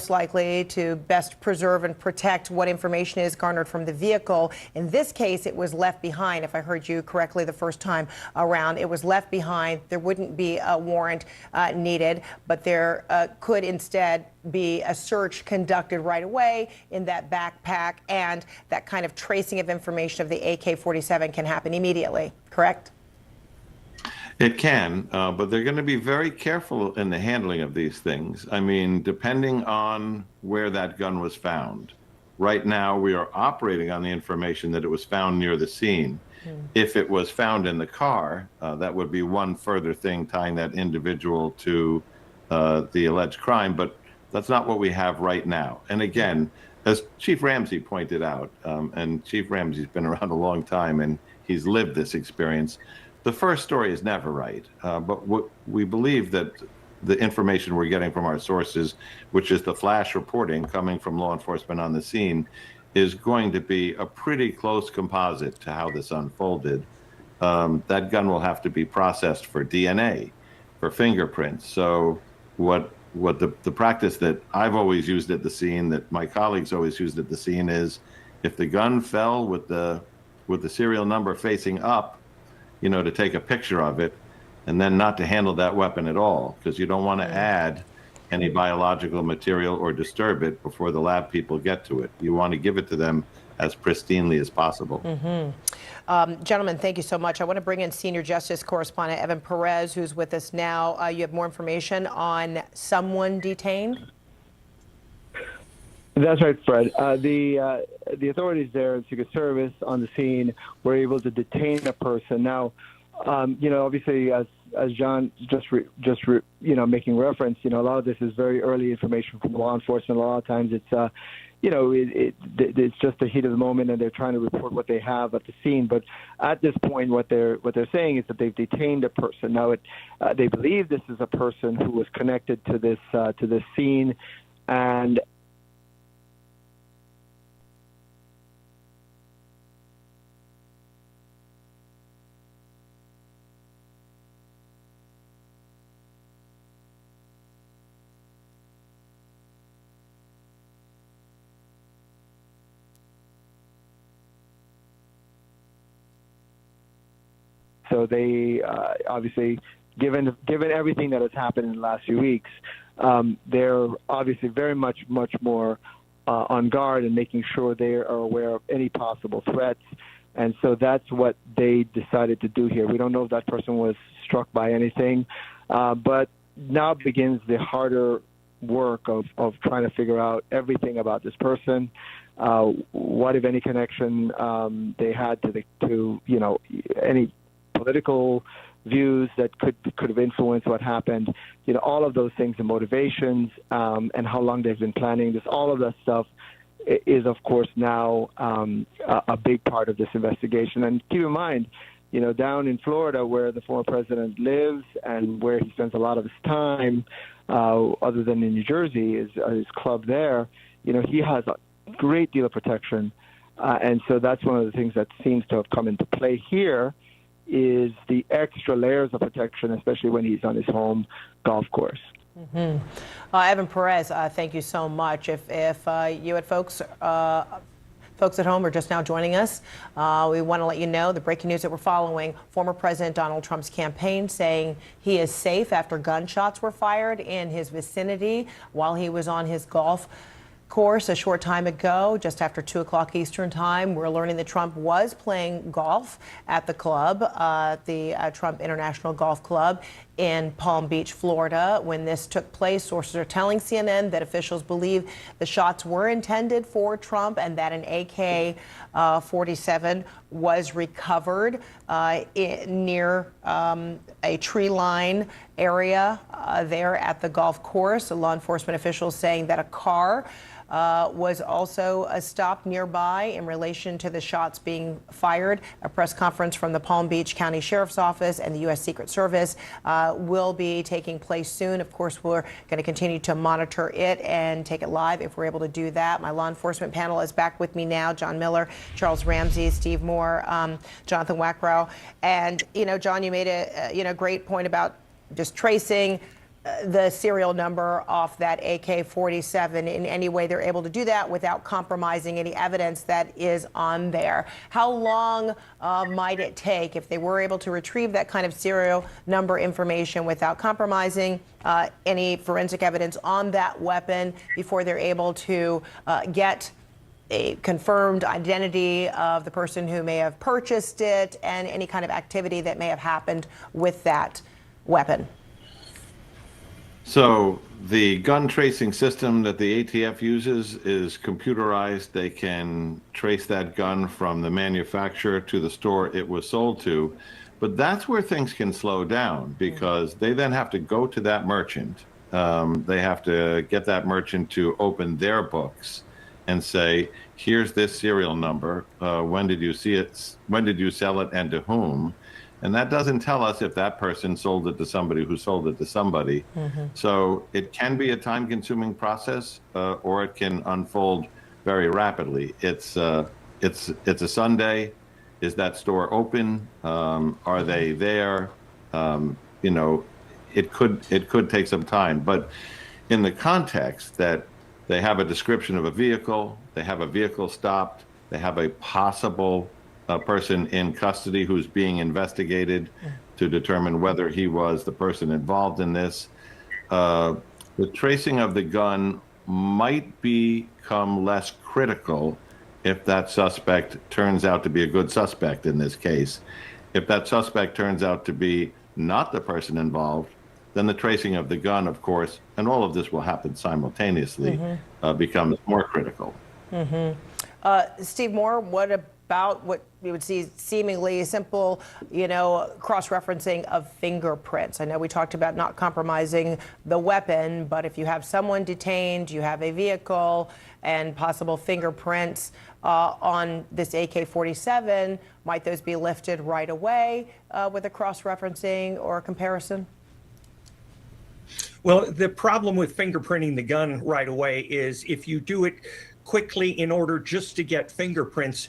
most likely to best preserve and protect what information is garnered from the vehicle. In this case, it was left behind. If I heard you correctly the first time around, it was left behind. There wouldn't be a warrant needed, but there could instead be a search conducted right away in that backpack, and that kind of tracing of information of the AK-47 can happen immediately, correct? It can, but they're going to be very careful in the handling of these things. I mean, depending on where that gun was found. Right now, we are operating on the information that it was found near the scene. If it was found in the car, that would be one further thing tying that individual to the alleged crime, but that's not what we have right now. And again, as Chief Ramsey pointed out, and Chief Ramsey's been around a long time and he's lived this experience, the first story is never right. But what we believe that the information we're getting from our sources, which is the flash reporting coming from law enforcement on the scene, is going to be a pretty close composite to how this unfolded. That gun will have to be processed for DNA, for fingerprints. So what the practice that I've always used at the scene, that my colleagues always used at the scene, is if the gun fell with the serial number facing up, you know, to take a picture of it, and then not to handle that weapon at all, because you don't want to add any biological material or disturb it before the lab people get to it. You want to give it to them as pristinely as possible. Gentlemen, thank you so much. I want to bring in senior justice correspondent Evan Perez, who's with us now. You have more information on someone detained? That's right, Fred. The authorities there in Secret Service on the scene were able to detain a person. Now, you know, obviously, as John just making reference, you know, a lot of this is very early information from law enforcement. A lot of times it's you know, it's just the heat of the moment, and they're trying to report what they have at the scene. But at this point, what they're saying is that they've detained a person. Now, they believe this is a person who was connected to this scene, and so they obviously, given everything that has happened in the last few weeks, they're obviously very much more on guard and making sure they are aware of any possible threats. And so that's what they decided to do here. We don't know if that person was struck by anything, but now begins the harder work of trying to figure out everything about this person. What, if any, connection they had to you know, any political views that could have influenced what happened, you know, all of those things, the motivations, and how long they've been planning this, all of that stuff is, of course, now a big part of this investigation. And keep in mind, you know, down in Florida, where the former president lives and where he spends a lot of his time, other than in New Jersey, is his club there, you know, he has a great deal of protection. And so that's one of the things that seems to have come into play here, is the extra layers of protection, especially when he's on his home golf course. Evan Perez, thank you so much. If you had folks at home are just now joining us, we want to let you know the breaking news that we're following: former President Donald Trump's campaign saying he is safe after gunshots were fired in his vicinity while he was on his golf course a short time ago, just after 2 o'clock Eastern time. We're learning that Trump was playing golf at the club, the Trump International Golf Club in Palm Beach, Florida, when this took place. Sources are telling CNN that officials believe the shots were intended for Trump and that an AK-47 was recovered near a tree line area there at the golf course. Law enforcement officials saying that a car was also stopped nearby in relation to the shots being fired. A press conference from the Palm Beach County Sheriff's Office and the U.S. Secret Service will be taking place soon. Of course, we're going to continue to monitor it and take it live if we're able to do that. My law enforcement panel is back with me now: John Miller, Charles Ramsey, Steve Moore, Jonathan Wackrow. And, you know, John, you made a great point about just tracing, the serial number off that AK-47 in any way they're able to do that without compromising any evidence that is on there. How long might it take if they were able to retrieve that kind of serial number information without compromising any forensic evidence on that weapon before they're able to get a confirmed identity of the person who may have purchased it and any kind of activity that may have happened with that weapon? So the gun tracing system that the ATF uses is computerized. They can trace that gun from the manufacturer to the store it was sold to. But that's where things can slow down because they then have to go to that merchant. They have to get that merchant to open their books and say, here's this serial number. When did you see it? When did you sell it and to whom? And that doesn't tell us if that person sold it to somebody who sold it to somebody. So it can be a time-consuming process, or it can unfold very rapidly. It's a Sunday. Is that store open? Are they there? You know, it could take some time. But in the context that they have a description of a vehicle, they have a vehicle stopped, they have a possible person in custody who's being investigated to determine whether he was the person involved in this. The tracing of the gun might become less critical if that suspect turns out to be a good suspect in this case. If that suspect turns out to be not the person involved, then the tracing of the gun, of course, and all of this will happen simultaneously, becomes more critical. Steve Moore, what about what we would see seemingly simple, cross-referencing of fingerprints? I know we talked about not compromising the weapon, but if you have someone detained, you have a vehicle and possible fingerprints on this AK-47, might those be lifted right away with a cross-referencing or a comparison? Well, the problem with fingerprinting the gun right away is if you do it quickly in order just to get fingerprints,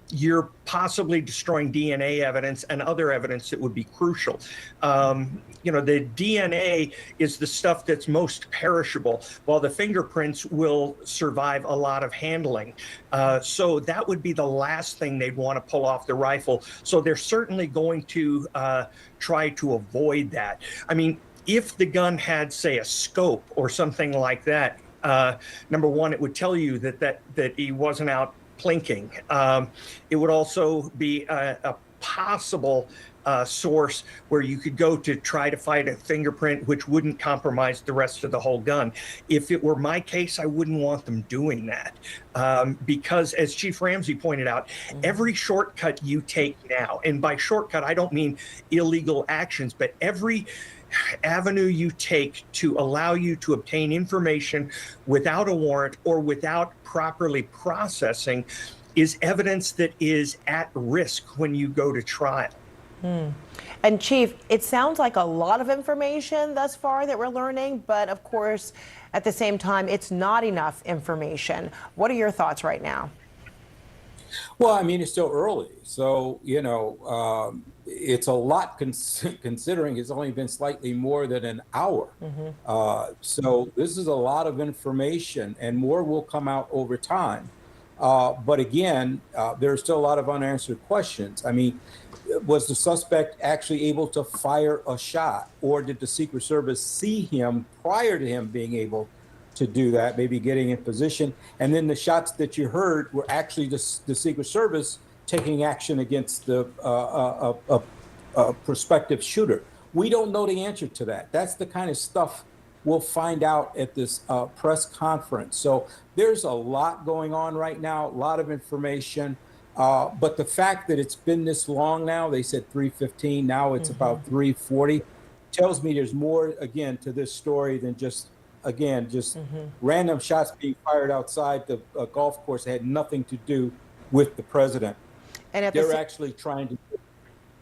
you're possibly destroying DNA evidence and other evidence that would be crucial. The DNA is the stuff that's most perishable, while the fingerprints will survive a lot of handling. So that would be the last thing they'd want to pull off the rifle. So they're certainly going to try to avoid that. I mean, if the gun had, say, a scope or something like that, number one, it would tell you that he wasn't out plinking. It would also be a possible source where you could go to try to find a fingerprint which wouldn't compromise the rest of the whole gun. If it were my case, I wouldn't want them doing that because, as Chief Ramsey pointed out, every shortcut you take now, and by shortcut, I don't mean illegal actions, but every avenue you take to allow you to obtain information without a warrant or without properly processing is evidence that is at risk when you go to trial. And Chief, it sounds like a lot of information thus far that we're learning, but of course, at the same time, it's not enough information. What are your thoughts right now? Well, I mean, it's still early. So, it's a lot considering it's only been slightly more than an hour. So this is a lot of information and more will come out over time. But again, there's still a lot of unanswered questions. I mean, was the suspect actually able to fire a shot, or did the Secret Service see him prior to him being able to do that, maybe getting in position? And then the shots that you heard were actually the Secret Service taking action against the prospective shooter. We don't know the answer to that. That's the kind of stuff we'll find out at this press conference. So there's a lot going on right now, a lot of information. But the fact that it's been this long now, they said 3:15, now it's about 3:40, tells me there's more, again, to this story than just random shots being fired outside the golf course that had nothing to do with the president. And they're actually trying to,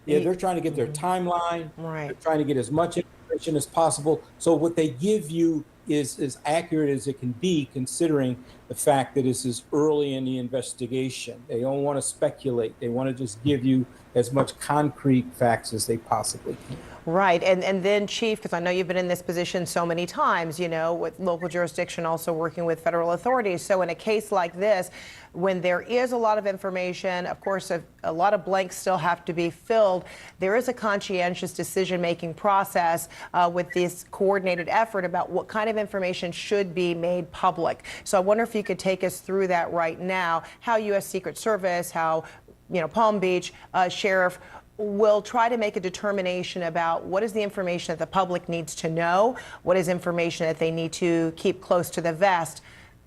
they're trying to get their timeline. Right. They're trying to get as much information as possible. So what they give you is as accurate as it can be, considering the the fact that this is early in the investigation. They don't want to speculate. They want to just give you as much concrete facts as they possibly can. Right. And then, Chief, because I know you've been in this position so many times, you know, with local jurisdiction, also working with federal authorities. So in a case like this, when there is a lot of information, of course, a lot of blanks still have to be filled. There is a conscientious decision-making process with this coordinated effort about what kind of information should be made public. So I wonder if you could take us through that right now, how U.S. Secret Service, how, you know, Palm Beach Sheriff will try to make a determination about what is the information that the public needs to know, what is information that they need to keep close to the vest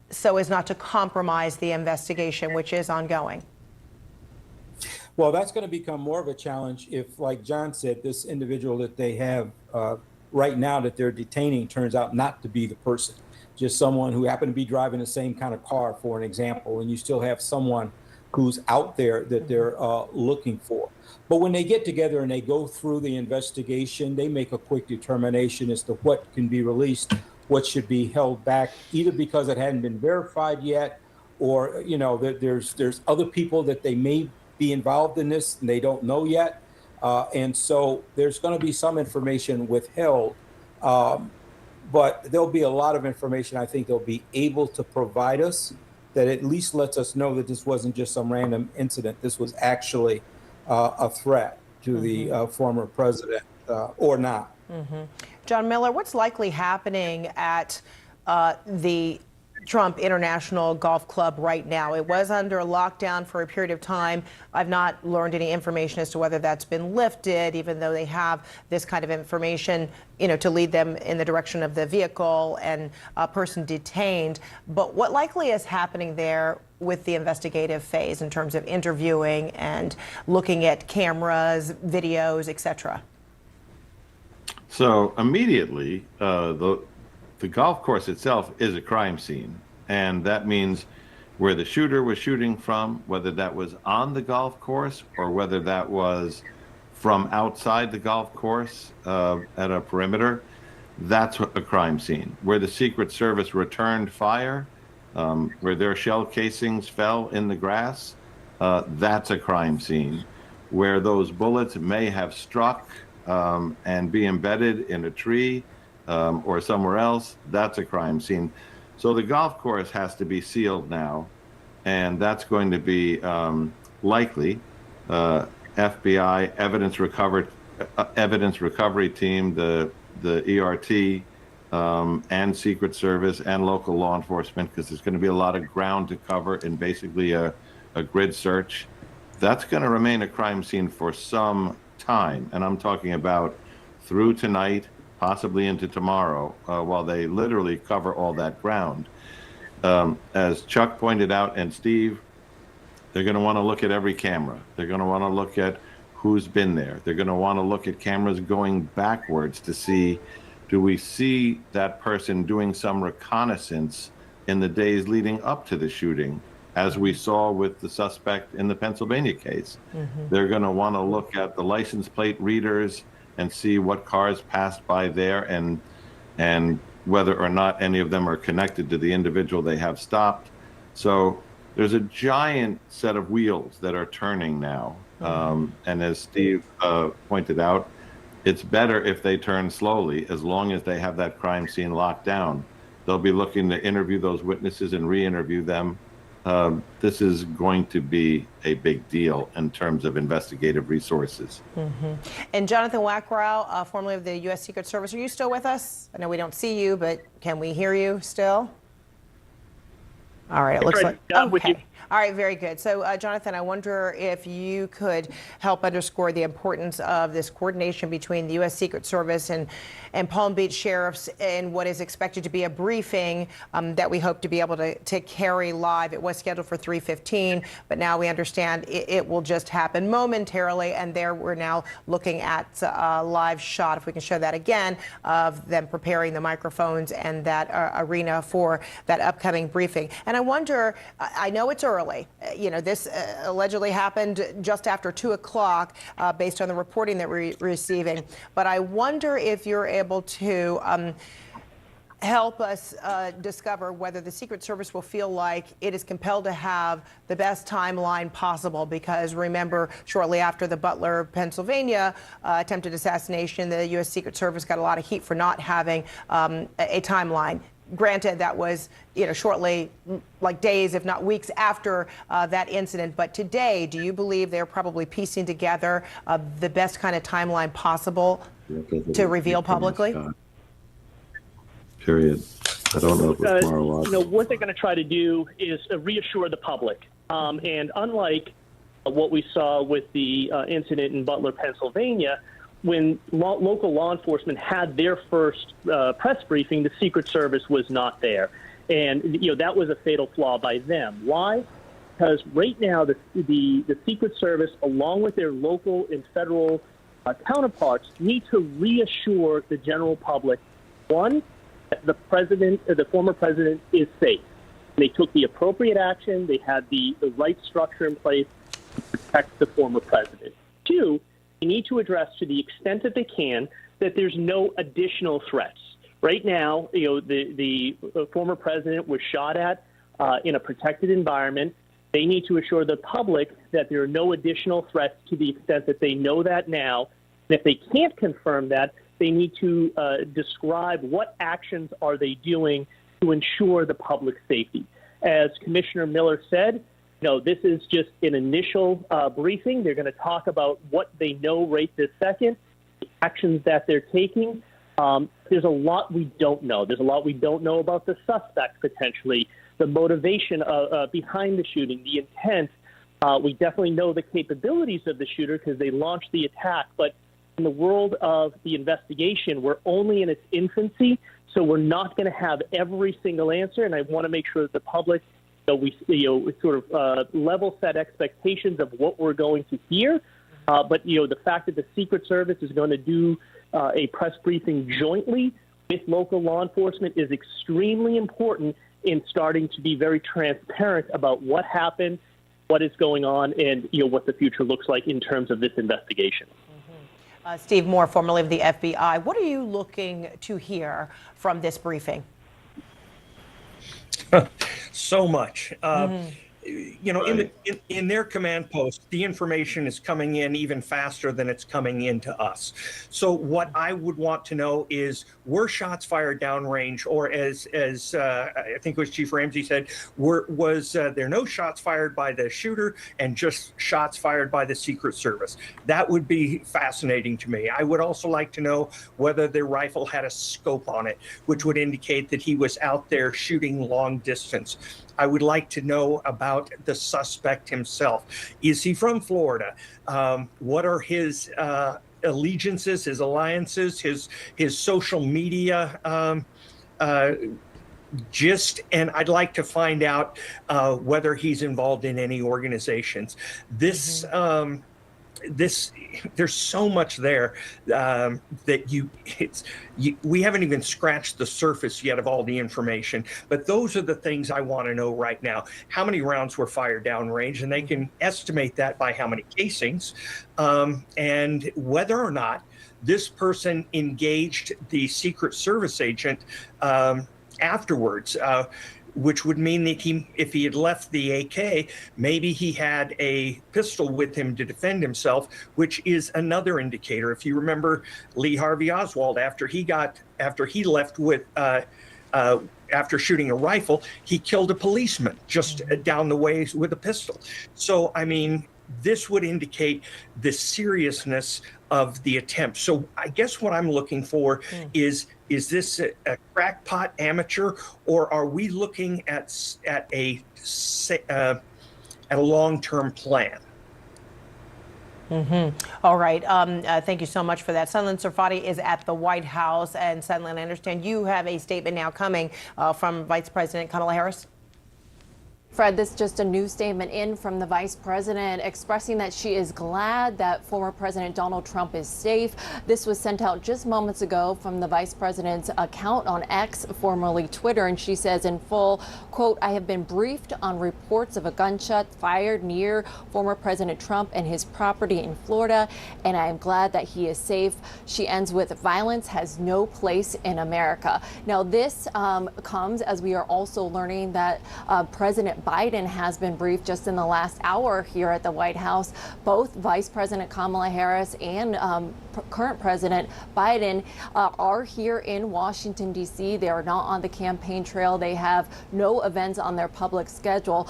so as not to compromise the investigation, which is ongoing. Well, that's going to become more of a challenge if, like John said, this individual that they have right now that they're detaining turns out not to be the person, just someone who happened to be driving the same kind of car, for an example, and you still have someone who's out there that they're looking for. But when they get together and they go through the investigation, they make a quick determination as to what can be released, what should be held back, either because it hadn't been verified yet, or, you know, that there's other people that they may be involved in this and they don't know yet. And so there's going to be some information withheld. But there'll be a lot of information I think they'll be able to provide us that at least lets us know that this wasn't just some random incident. This was actually a threat to the former president or not. John Miller, what's likely happening at the Trump International Golf Club right now? It was under lockdown for a period of time. I've not learned any information as to whether that's been lifted, even though they have this kind of information, you know, to lead them in the direction of the vehicle and a person detained. But what likely is happening there with the investigative phase in terms of interviewing and looking at cameras, videos, etc.? So immediately, the golf course itself is a crime scene, and that means where the shooter was shooting from, whether that was on the golf course or whether that was from outside the golf course at a perimeter, that's a crime scene. Where the Secret Service returned fire, where their shell casings fell in the grass, that's a crime scene. Where those bullets may have struck and be embedded in a tree, or somewhere else, that's a crime scene. So the golf course has to be sealed now, and that's going to be likely FBI evidence recovery team, the ERT, and Secret Service and local law enforcement, because there's going to be a lot of ground to cover in basically a grid search. That's going to remain a crime scene for some time, and I'm talking about through tonight, possibly into tomorrow, while they literally cover all that ground. As Chuck pointed out, and Steve, they're going to want to look at every camera. They're going to want to look at who's been there. They're going to want to look at cameras going backwards to see, do we see that person doing some reconnaissance in the days leading up to the shooting, as we saw with the suspect in the Pennsylvania case. They're going to want to look at the license plate readers and see what cars passed by there, and whether or not any of them are connected to the individual they have stopped. So there's a giant set of wheels that are turning now. And as Steve pointed out, it's better if they turn slowly, as long as they have that crime scene locked down. They'll be looking to interview those witnesses and re-interview them. This is going to be a big deal in terms of investigative resources. And Jonathan Wackrow, formerly of the U.S. Secret Service, are you still with us? I know we don't see you, but can we hear you still? All right, it looks like, okay. All right, very good. So, Jonathan, I wonder if you could help underscore the importance of this coordination between the U.S. Secret Service and Palm Beach Sheriffs in what is expected to be a briefing that we hope to be able to carry live. It was scheduled for 3:15, but now we understand it will just happen momentarily, and there we're now looking at a live shot, if we can show that again, of them preparing the microphones and that arena for that upcoming briefing. And I wonder, I know it's early. You know, this allegedly happened just after 2 o'clock based on the reporting that we're receiving. But I wonder if you're able to help us discover whether the Secret Service will feel like it is compelled to have the best timeline possible. Because remember, shortly after the Butler, Pennsylvania attempted assassination, the U.S. Secret Service got a lot of heat for not having a timeline. Granted, that was, shortly, like days, if not weeks after that incident. But today, do you believe they're probably piecing together the best kind of timeline possible to reveal publicly? Period. I don't know if it's Mar-a-Lago. What they're going to try to do is reassure the public. And unlike what we saw with the incident in Butler, Pennsylvania, when local law enforcement had their first press briefing, the Secret Service was not there. And, that was a fatal flaw by them. Why? Because right now the Secret Service, along with their local and federal counterparts, need to reassure the general public, one, the former president is safe. They took the appropriate action. They had the right structure in place to protect the former president. Two, they need to address to the extent that they can that there's no additional threats. Right now, the former president was shot at in a protected environment. They need to assure the public that there are no additional threats to the extent that they know that now. And if they can't confirm that, they need to describe what actions are they doing to ensure the public safety. As Commissioner Miller said, this is just an initial briefing. They're going to talk about what they know right this second, the actions that they're taking. There's a lot we don't know. There's a lot we don't know about the suspect potentially, the motivation behind the shooting, the intent. We definitely know the capabilities of the shooter because they launched the attack, but in the world of the investigation, we're only in its infancy, so we're not going to have every single answer. And I want to make sure that the public, we sort of level set expectations of what we're going to hear. But the fact that the Secret Service is going to do a press briefing jointly with local law enforcement is extremely important in starting to be very transparent about what happened, what is going on, and what the future looks like in terms of this investigation. Steve Moore, formerly of the FBI, what are you looking to hear from this briefing? So much. In their command post, the information is coming in even faster than it's coming into us. So what I would want to know is, were shots fired downrange, or as I think it was Chief Ramsey said, was there no shots fired by the shooter and just shots fired by the Secret Service? That would be fascinating to me. I would also like to know whether the rifle had a scope on it, which would indicate that he was out there shooting long distance. I would like to know about the suspect himself. Is he from Florida? What are his allegiances, his alliances, his social media gist? And I'd like to find out whether he's involved in any organizations. There's so much there that we haven't even scratched the surface yet of all the information. But those are the things I want to know right now. How many rounds were fired downrange? And they can estimate that by how many casings, and whether or not this person engaged the Secret Service agent afterwards. Which would mean that if he had left the AK, maybe he had a pistol with him to defend himself, which is another indicator. If you remember Lee Harvey Oswald, after he left with after shooting a rifle, he killed a policeman just down the way with a pistol. So, I mean, this would indicate the seriousness of the attempt. So I guess what I'm looking for is this a crackpot amateur, or are we looking at a long-term plan? All right. Thank you so much for that. Sandlin Serfaty is at the White House. And Sandlin, I understand you have a statement now coming from Vice President Kamala Harris. Fred, this is just a new statement in from the vice president expressing that she is glad that former President Donald Trump is safe. This was sent out just moments ago from the vice president's account on X, formerly Twitter, and she says in full, quote, "I have been briefed on reports of a gunshot fired near former President Trump and his property in Florida, and I am glad that he is safe." She ends with, "Violence has no place in America." Now, this comes as we are also learning that President Biden has been briefed just in the last hour here at the White House. Both Vice President Kamala Harris and current President Biden are here in Washington, D.C. They are not on the campaign trail. They have no events on their public schedule.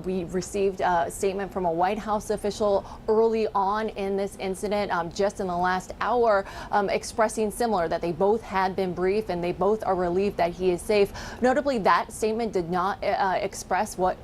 We received a statement from a White House official early on in this incident, just in the last hour, expressing similar, that they both had been briefed and they both are relieved that he is safe. Notably, that statement did not express what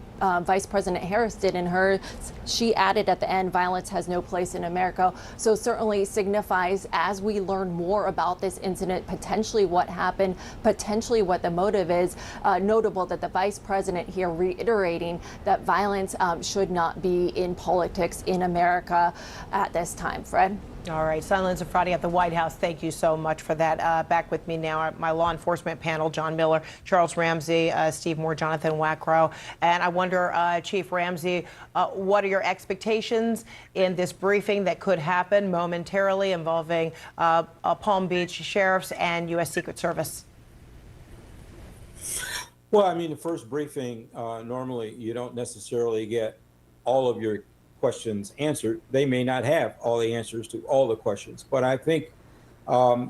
Vice President Harris did in hers. She added at the end, "Violence has no place in America." So certainly signifies, as we learn more about this incident, potentially what happened, potentially what the motive is, notable that the vice president here reiterating that violence should not be in politics in America at this time. Fred? All right, Sunlen Zafrati at the White House, thank you so much for that. Back with me now, my law enforcement panel, John Miller, Charles Ramsey, Steve Moore, Jonathan Wackrow. And I wonder, Chief Ramsey, what are your expectations in this briefing that could happen momentarily involving Palm Beach sheriffs and U.S. Secret Service? Well, I mean, the first briefing, normally you don't necessarily get all of your questions answered. They may not have all the answers to all the questions, but I think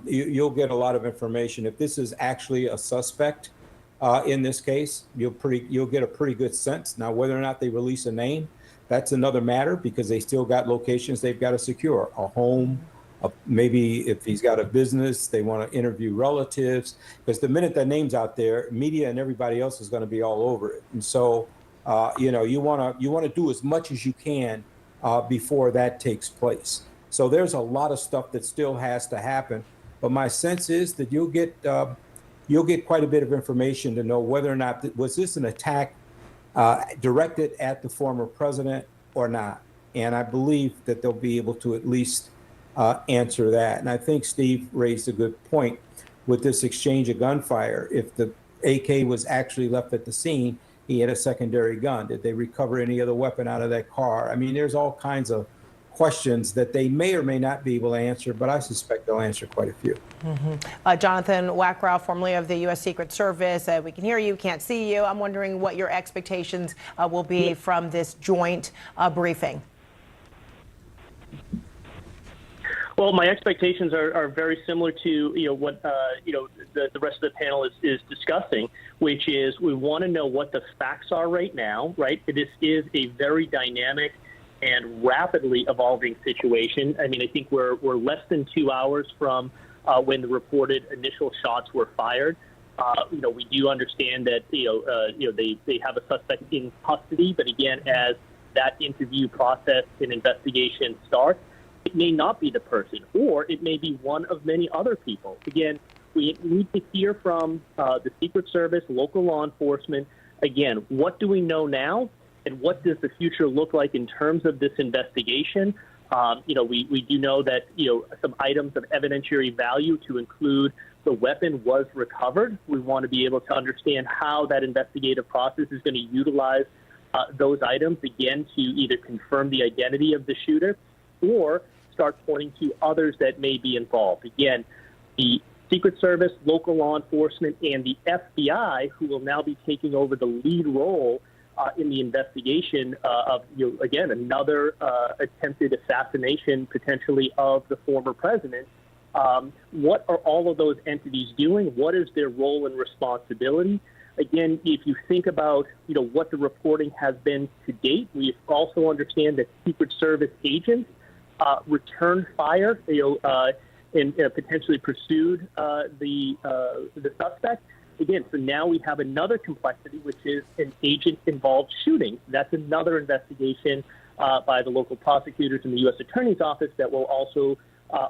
you'll get a lot of information. If this is actually a suspect in this case, you'll get a pretty good sense. Now, whether or not they release a name, that's another matter, because they still got locations they've got to secure, a home, maybe if he's got a business, they want to interview relatives, because the minute that name's out there, media and everybody else is going to be all over it. And so you want to do as much as you can before that takes place. So there's a lot of stuff that still has to happen. But my sense is that you'll get quite a bit of information to know whether or not was this an attack directed at the former president or not. And I believe that they'll be able to at least answer that. And I think Steve raised a good point with this exchange of gunfire. If the AK was actually left at the scene, he had a secondary gun. Did they recover any other weapon out of that car? I mean, there's all kinds of questions that they may or may not be able to answer, but I suspect they'll answer quite a few. Jonathan Wackrow, formerly of the U.S. Secret Service. We can hear you, can't see you. I'm wondering what your expectations will be from this joint briefing. Well, my expectations are very similar to what the rest of the panel is discussing, which is we want to know what the facts are right now. Right, this is a very dynamic and rapidly evolving situation. I mean, I think we're less than 2 hours from when the reported initial shots were fired. We do understand that they have a suspect in custody, but again, as that interview process and investigation starts, it may not be the person, or it may be one of many other people. Again, we need to hear from the Secret Service, local law enforcement. Again, what do we know now, and what does the future look like in terms of this investigation? We do know that some items of evidentiary value, to include the weapon, was recovered. We want to be able to understand how that investigative process is going to utilize those items, again, to either confirm the identity of the shooter or start pointing to others that may be involved. Again, the Secret Service, local law enforcement, and the FBI, who will now be taking over the lead role in the investigation of, again, another attempted assassination, potentially, of the former president. What are all of those entities doing? What is their role and responsibility? Again, if you think about, what the reporting has been to date, we also understand that Secret Service agents returned fire, and potentially pursued the suspect. Again, so now we have another complexity, which is an agent-involved shooting. That's another investigation by the local prosecutors in the U.S. Attorney's Office that will also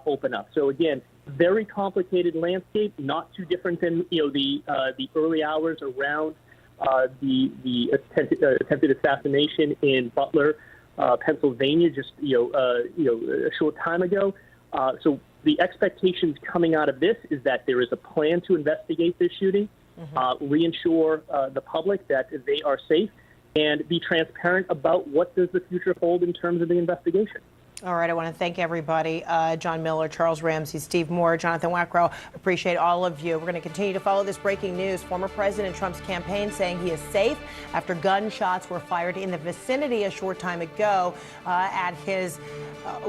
open up. So again, very complicated landscape, not too different than the early hours around the attempted assassination in Butler, Pennsylvania, just a short time ago. So the expectations coming out of this is that there is a plan to investigate this shooting, reinsure the public that they are safe, and be transparent about what does the future hold in terms of the investigation. All right, I want to thank everybody. John Miller, Charles Ramsey, Steve Moore, Jonathan Wackrow. Appreciate all of you. We're going to continue to follow this breaking news. Former President Trump's campaign saying he is safe after gunshots were fired in the vicinity a short time ago at his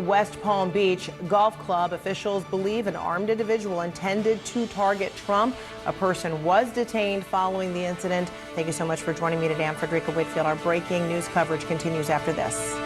West Palm Beach golf club. Officials believe an armed individual intended to target Trump. A person was detained following the incident. Thank you so much for joining me today. I'm Frederica Whitfield. Our breaking news coverage continues after this.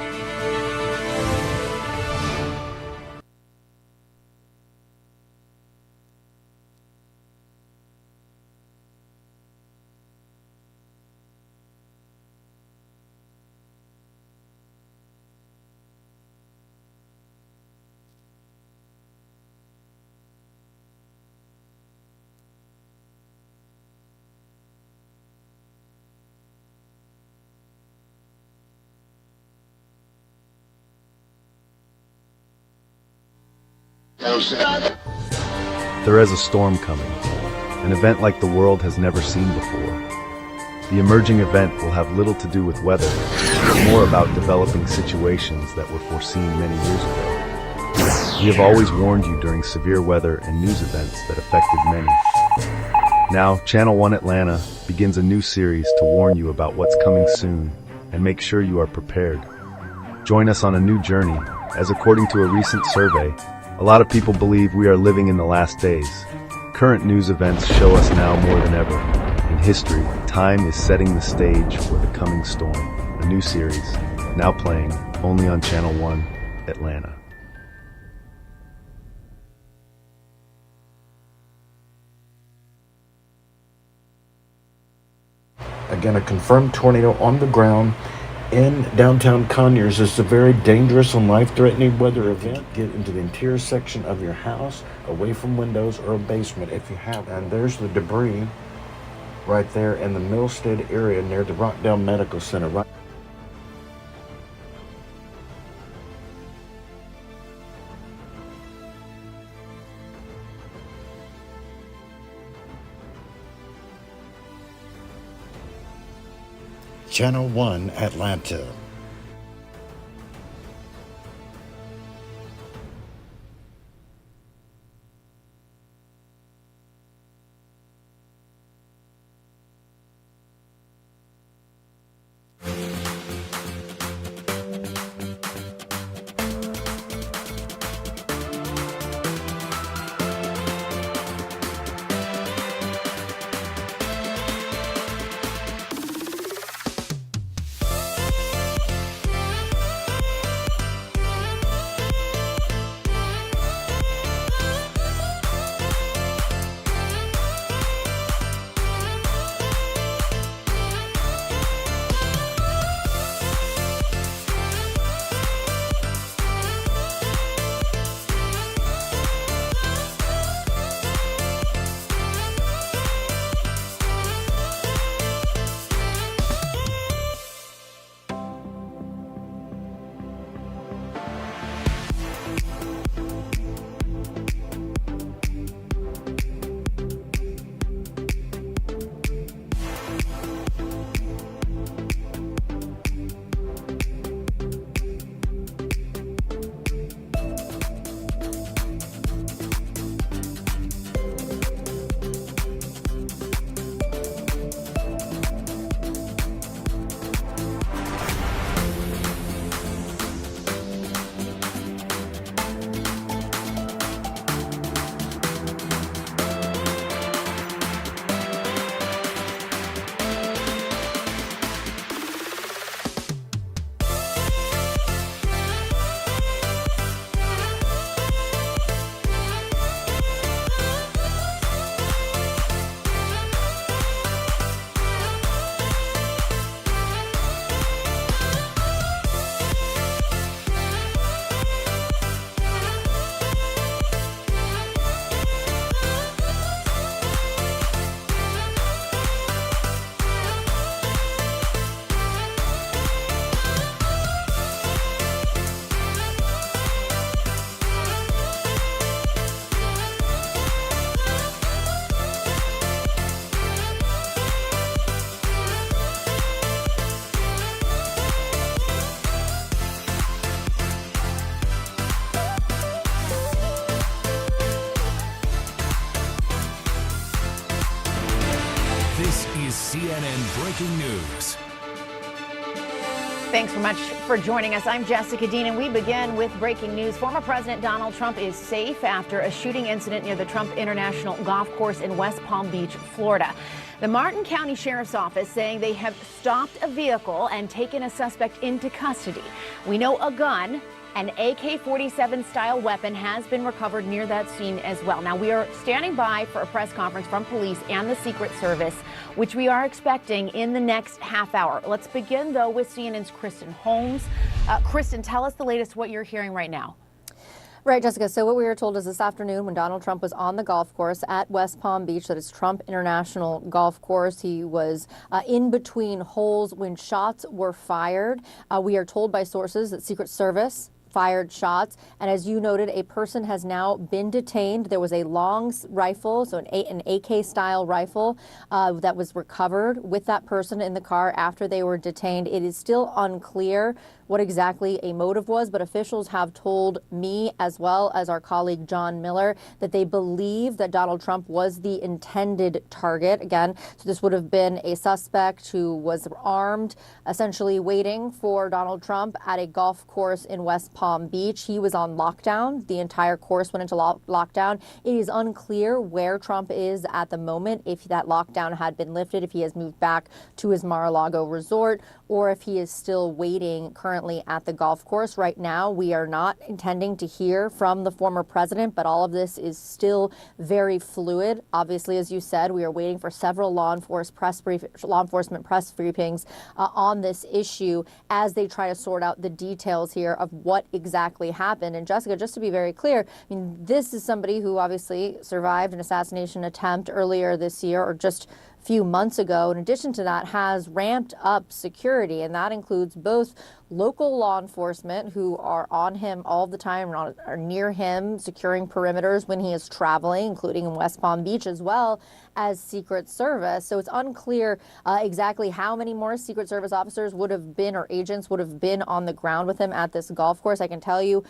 There is a storm coming, an event like the world has never seen before. The emerging event will have little to do with weather, but more about developing situations that were foreseen many years ago. We have always warned you during severe weather and news events that affected many. Now, Channel 1 Atlanta begins a new series to warn you about what's coming soon and make sure you are prepared. Join us on a new journey, as according to a recent survey, a lot of people believe we are living in the last days. Current news events show us now more than ever. In history, time is setting the stage for the coming storm, a new series, now playing only on Channel 1 Atlanta. Again, a confirmed tornado on the ground in downtown Conyers. This is a very dangerous and life-threatening weather event. Get into the interior section of your house, away from windows or a basement if you have. And there's the debris right there in the Millstead area near the Rockdale Medical Center. Right. Channel 1 Atlanta. CNN Breaking News. Thanks so much for joining us. I'm Jessica Dean, and we begin with breaking news. Former President Donald Trump is safe after a shooting incident near the Trump International Golf Course in West Palm Beach, Florida. The Martin County Sheriff's Office saying they have stopped a vehicle and taken a suspect into custody. We know a gun, an AK-47 style weapon, has been recovered near that scene as well. Now, we are standing by for a press conference from police and the Secret Service, which we are expecting in the next half hour. Let's begin, though, with CNN's Kristen Holmes. Kristen, tell us the latest, what you're hearing right now. Right, Jessica. So what we were told is this afternoon when Donald Trump was on the golf course at West Palm Beach, that is Trump International Golf Course, he was in between holes when shots were fired. We are told by sources that Secret Service fired shots, and as you noted, a person has now been detained. There was a long rifle, so an AK style rifle that was recovered with that person in the car after they were detained. It is still unclear what exactly a motive was, but officials have told me, as well as our colleague John Miller, that they believe that Donald Trump was the intended target. Again, so this would have been a suspect who was armed, essentially waiting for Donald Trump at a golf course in West Palm Beach. He was on lockdown. The entire course went into lockdown. It is unclear where Trump is at the moment, if that lockdown had been lifted, if he has moved back to his Mar-a-Lago resort, or if he is still waiting currently at the golf course. Right now, we are not intending to hear from the former president, but all of this is still very fluid. Obviously, as you said, we are waiting for several law enforcement press briefings on this issue as they try to sort out the details here of what exactly happened. And Jessica, just to be very clear, I mean, this is somebody who obviously survived an assassination attempt earlier this year, or just few months ago. In addition to that, has ramped up security, and that includes both local law enforcement who are on him all the time, are near him, securing perimeters when he is traveling, including in West Palm Beach, as well as Secret Service. So it's unclear exactly how many more Secret Service officers would have been, or agents would have been, on the ground with him at this golf course. I can tell you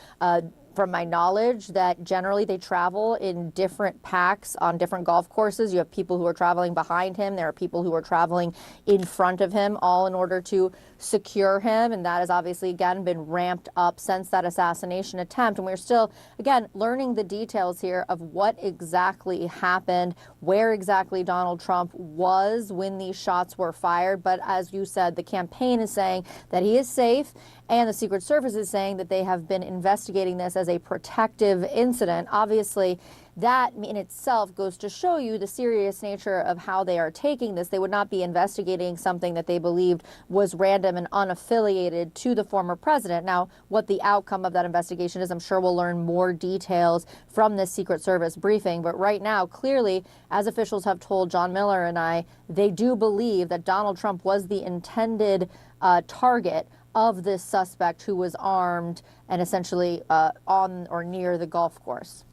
from my knowledge that generally they travel in different packs on different golf courses. You have people who are traveling behind him. There are people who are traveling in front of him, all in order to secure him. And that has obviously, again, been ramped up since that assassination attempt. And we're still, again, learning the details here of what exactly happened, where exactly Donald Trump was when these shots were fired. But as you said, the campaign is saying that he is safe, and the Secret Service is saying that they have been investigating this as a protective incident. Obviously, that in itself goes to show you the serious nature of how they are taking this. They would not be investigating something that they believed was random and unaffiliated to the former president. Now, what the outcome of that investigation is, I'm sure we'll learn more details from this Secret Service briefing. But right now, clearly, as officials have told John Miller and I, they do believe that Donald Trump was the intended target of this suspect who was armed and essentially on or near the golf course.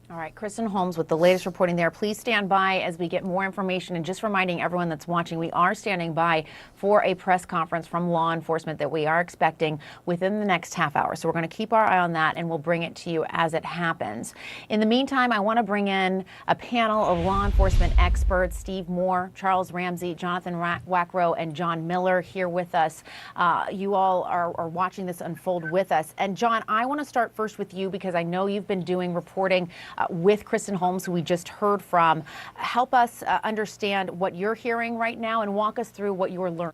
All right, Kristen Holmes with the latest reporting there. Please stand by as we get more information. And just reminding everyone that's watching, we are standing by for a press conference from law enforcement that we are expecting within the next half hour. So we're going to keep our eye on that, and we'll bring it to you as it happens. In the meantime, I want to bring in a panel of law enforcement experts: Steve Moore, Charles Ramsey, Jonathan Wackrow, and John Miller here with us. You all are watching this unfold with us. And John, I want to start first with you because I know you've been doing reporting with Kristen Holmes, who we just heard from. Help us understand what you're hearing right now and walk us through what you're learning.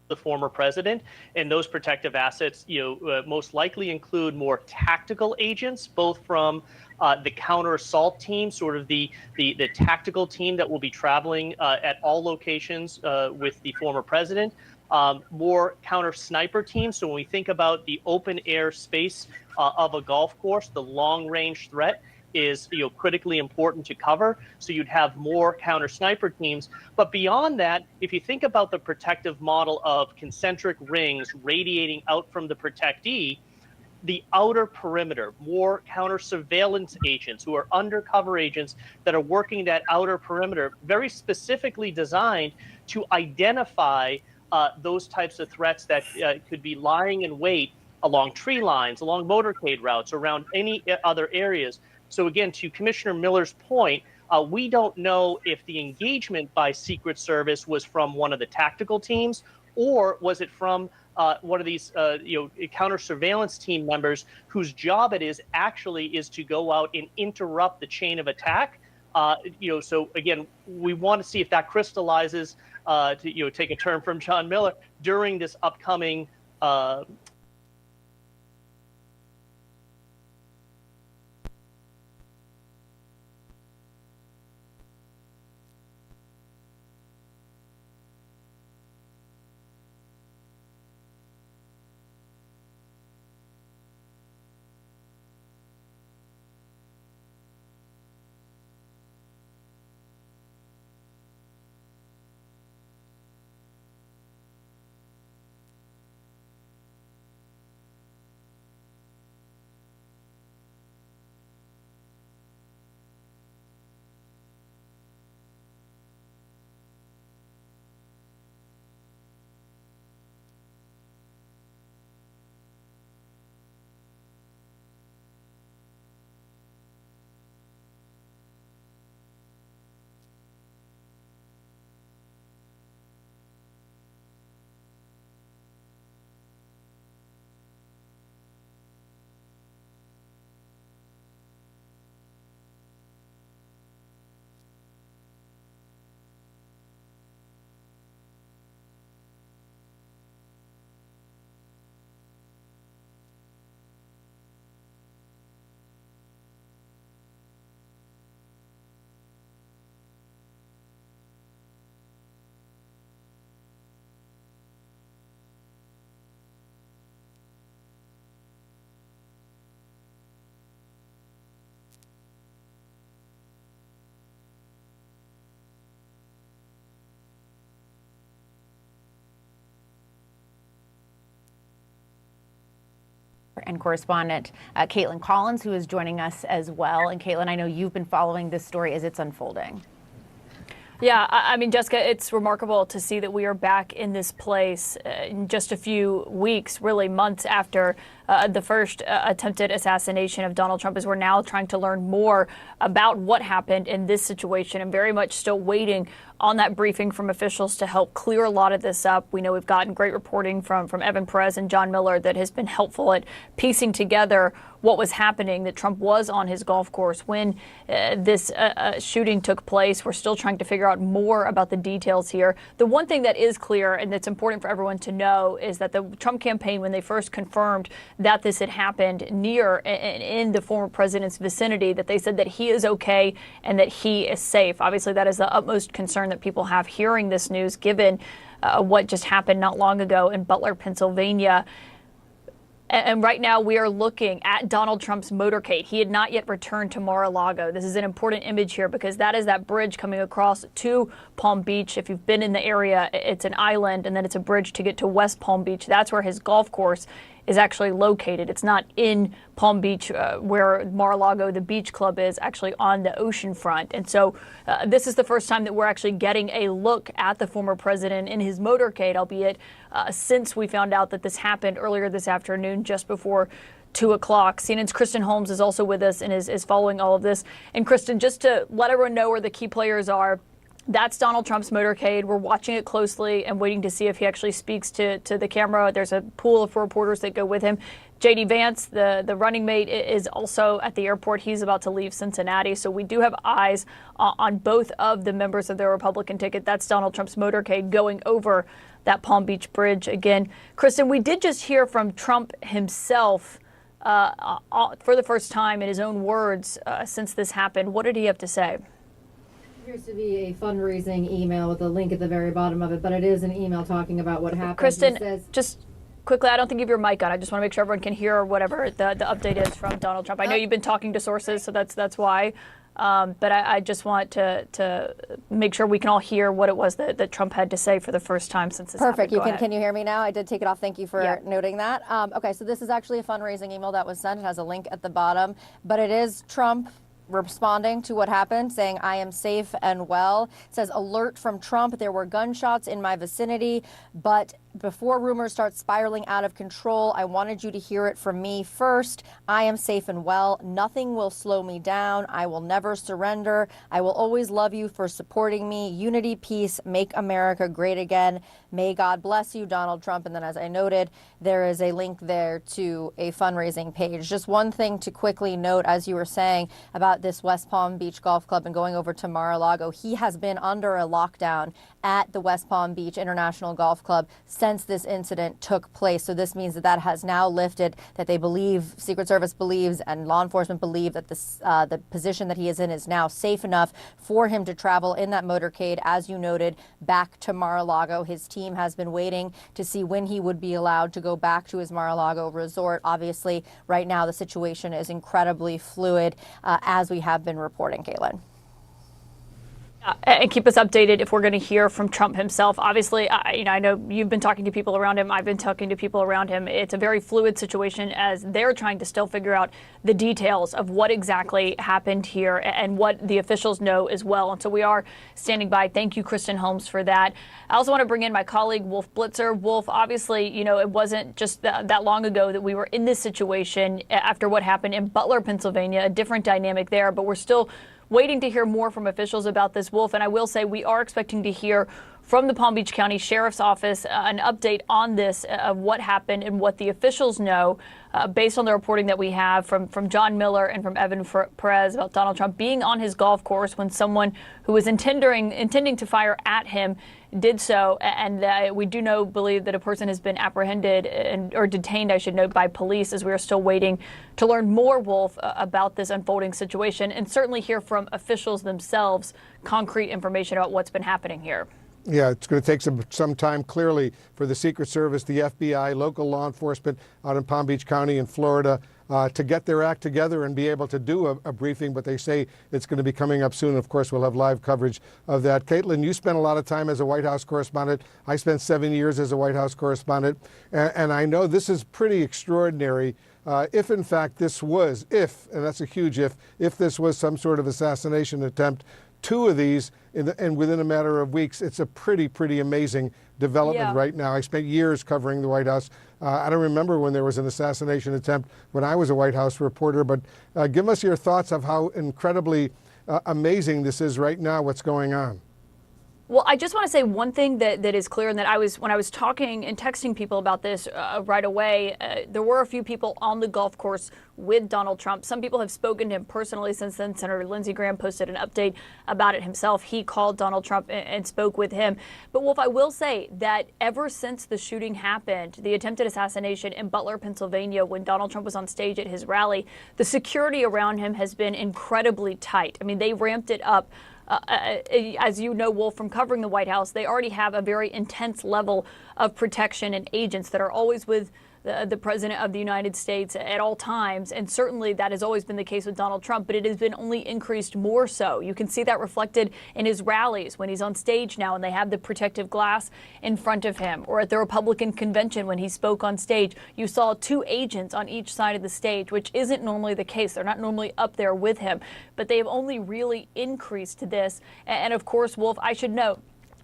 the former president, and those protective assets, most likely include more tactical agents, both from the counter assault team, sort of the tactical team that will be traveling at all locations with the former president, more counter sniper teams. So when we think about the open air space of a golf course, the long range threat is critically important to cover. So you'd have more counter sniper teams. But beyond that, if you think about the protective model of concentric rings radiating out from the protectee, the outer perimeter, more counter surveillance agents who are undercover agents that are working that outer perimeter, very specifically designed to identify those types of threats that could be lying in wait along tree lines, along motorcade routes, around any other areas. So again, to Commissioner Miller's point, we don't know if the engagement by Secret Service was from one of the tactical teams, or was it from one of these counter surveillance team members whose job it is actually is to go out and interrupt the chain of attack. So again, we want to see if that crystallizes, to take a term from John Miller, during this upcoming and correspondent Caitlin Collins, who is joining us as well. And Caitlin, I know you've been following this story as it's unfolding. Yeah, I mean, Jessica, it's remarkable to see that we are back in this place in just a few weeks, really months after the first attempted assassination of Donald Trump, as we're now trying to learn more about what happened in this situation and very much still waiting on that briefing from officials to help clear a lot of this up. We know we've gotten great reporting from Evan Perez and John Miller that has been helpful at piecing together what was happening, that Trump was on his golf course when this shooting took place. We're still trying to figure out more about the details here. The one thing that is clear and that's important for everyone to know is that the Trump campaign, when they first confirmed that this had happened near and in the former president's vicinity, that they said that he is okay and that he is safe. Obviously, that is the utmost concern that people have hearing this news, given what just happened not long ago in Butler, Pennsylvania. And right now we are looking at Donald Trump's motorcade. He had not yet returned to Mar-a-Lago. This is an important image here because that is that bridge coming across to Palm Beach. If you've been in the area, it's an island and then it's a bridge to get to West Palm Beach. That's where his golf course is actually located. It's not in Palm Beach where Mar-a-Lago, the beach club, is actually on the ocean front. And so this is the first time that we're actually getting a look at the former president in his motorcade, albeit since we found out that this happened earlier this afternoon, just before 2 o'clock. CNN's Kristen Holmes is also with us and is following all of this. And Kristen, just to let everyone know where the key players are, that's Donald Trump's motorcade. We're watching it closely and waiting to see if he actually speaks to the camera. There's a pool of reporters that go with him. J.D. Vance, the running mate, is also at the airport. He's about to leave Cincinnati. So we do have eyes on both of the members of the Republican ticket. That's Donald Trump's motorcade going over that Palm Beach bridge again. Kristen, we did just hear from Trump himself for the first time in his own words since this happened. What did he have to say? Appears to be a fundraising email with a link at the very bottom of it, but it is an email talking about what happened. Kristen, just quickly, I don't think you have your mic on. I just want to make sure everyone can hear whatever the update is from Donald Trump. I know you've been talking to sources, so that's why. But I just want to make sure we can all hear what it was that Trump had to say for the first time since this Perfect. happened. Can you hear me now? I did take it off. Thank you for noting that. Okay, so this is actually a fundraising email that was sent. It has a link at the bottom, but it is Trump responding to what happened, saying, I am safe and well. It says, alert from Trump, there were gunshots in my vicinity, but before rumors start spiraling out of control, I wanted you to hear it from me first. I am safe and well. Nothing will slow me down. I will never surrender. I will always love you for supporting me. Unity, peace, make America great again. May God bless you, Donald Trump. And then, as I noted, there is a link there to a fundraising page. Just one thing to quickly note, as you were saying about this West Palm Beach Golf Club and going over to Mar-a-Lago, he has been under a lockdown at the West Palm Beach International Golf Club since this incident took place. So this means that has now lifted, that they believe, Secret Service believes, and law enforcement believe that the position that he is in is now safe enough for him to travel in that motorcade, as you noted, back to Mar-a-Lago. His team has been waiting to see when he would be allowed to go back to his Mar-a-Lago resort. Obviously, right now the situation is incredibly fluid, as we have been reporting, Caitlin. And keep us updated if we're going to hear from Trump himself. Obviously, I know you've been talking to people around him. I've been talking to people around him. It's a very fluid situation as they're trying to still figure out the details of what exactly happened here and what the officials know as well. And so we are standing by. Thank you, Kristen Holmes, for that. I also want to bring in my colleague, Wolf Blitzer. Wolf, obviously, it wasn't just that long ago that we were in this situation after what happened in Butler, Pennsylvania, a different dynamic there, but we're still waiting to hear more from officials about this, Wolf. And I will say we are expecting to hear from the Palm Beach County Sheriff's Office an update on this, of what happened and what the officials know, based on the reporting that we have from John Miller and from Evan Perez about Donald Trump being on his golf course when someone who was intending to fire at him did so. And we do believe that a person has been apprehended or detained, I should note, by police, as we are still waiting to learn more, Wolf, about this unfolding situation and certainly hear from officials themselves concrete information about what's been happening here. Yeah, it's going to take some time, clearly, for the Secret Service, the FBI, local law enforcement out in Palm Beach County in Florida to get their act together and be able to do a briefing, but they say it's going to be coming up soon. Of course, we'll have live coverage of that. Caitlin, you spent a lot of time as a White House correspondent. I spent 7 years as a White House correspondent, and I know this is pretty extraordinary. If, in fact, this was, and that's a huge if this was some sort of assassination attempt, two of these, and within a matter of weeks, it's a pretty amazing development right now. I spent years covering the White House. I don't remember when there was an assassination attempt when I was a White House reporter, but give us your thoughts of how incredibly amazing this is right now, what's going on. Well, I just want to say one thing that is clear, and that when I was talking and texting people about this right away, there were a few people on the golf course with Donald Trump. Some people have spoken to him personally since then. Senator Lindsey Graham posted an update about it himself. He called Donald Trump and spoke with him. But Wolf, I will say that ever since the shooting happened, the attempted assassination in Butler, Pennsylvania, when Donald Trump was on stage at his rally, the security around him has been incredibly tight. I mean, they ramped it up. As you know, Wolf, from covering the White House, they already have a very intense level of protection and agents that are always with the President of the United States at all times. And certainly that has always been the case with Donald Trump, but it has been only increased more so. You can see that reflected in his rallies when he's on stage now and they have the protective glass in front of him, or at the Republican convention when he spoke on stage. You saw 2 agents on each side of the stage, which isn't normally the case. They're not normally up there with him, but they have only really increased this. And of course, Wolf, I should note,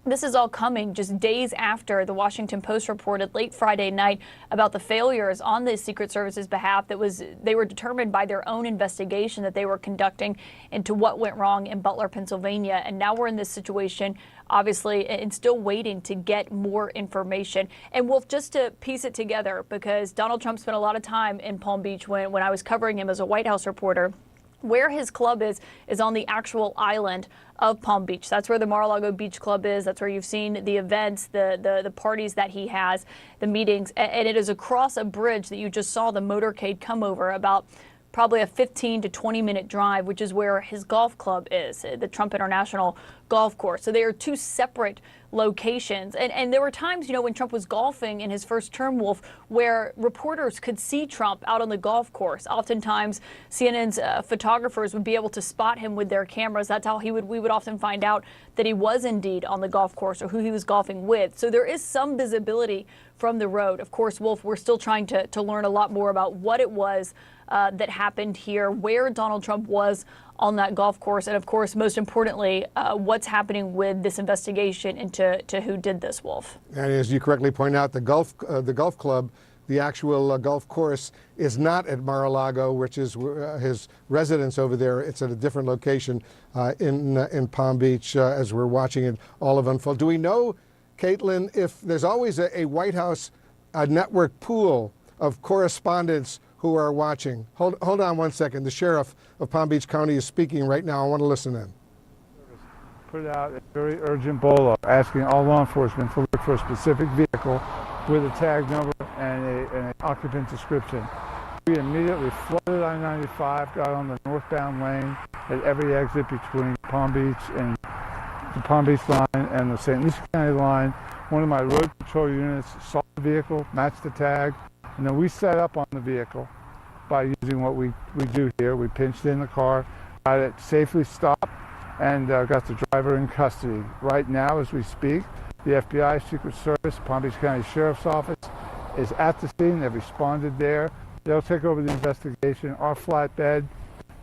this is all coming just days after the Washington Post reported late Friday night about the failures on the Secret Service's behalf they were determined by their own investigation that they were conducting into what went wrong in Butler, Pennsylvania. And now we're in this situation, obviously, and still waiting to get more information. And Wolf, just to piece it together, because Donald Trump spent a lot of time in Palm Beach when I was covering him as a White House reporter. Where his club is on the actual island of Palm Beach. That's where the Mar-a-Lago Beach Club is. That's where you've seen the events, the parties that he has, the meetings. And it is across a bridge that you just saw the motorcade come over, about probably a 15 to 20 minute drive, which is where his golf club is, the Trump International Golf Course. So they are two separate locations. And there were times, when Trump was golfing in his first term, Wolf, where reporters could see Trump out on the golf course. Oftentimes, CNN's photographers would be able to spot him with their cameras. That's how we would often find out that he was indeed on the golf course or who he was golfing with. So there is some visibility from the road. Of course, Wolf, we're still trying to learn a lot more about what it was that happened here, where Donald Trump was on that golf course, and of course, most importantly, what's happening with this investigation into who did this, Wolf. And as you correctly point out, the golf club, the actual golf course, is not at Mar-a-Lago, which is his residence over there. It's at a different location in Palm Beach, as we're watching it all of unfold. Do we know, Caitlin, if there's always a White House network pool of correspondents who are watching? Hold on one second. The sheriff of Palm Beach County is speaking right now. I want to listen in. Put out a very urgent bolo asking all law enforcement to look for a specific vehicle with a tag number and an occupant description. We immediately flooded I-95, got on the northbound lane at every exit between Palm Beach and the Palm Beach line and the St. Lucie County line. One of my road patrol units saw the vehicle, matched the tag, and then we set up on the vehicle by using what we do here. We pinched in the car, got it safely stopped, and got the driver in custody. Right now, as we speak, the FBI, Secret Service, Palm Beach County Sheriff's Office is at the scene. They've responded there. They'll take over the investigation. Our flatbed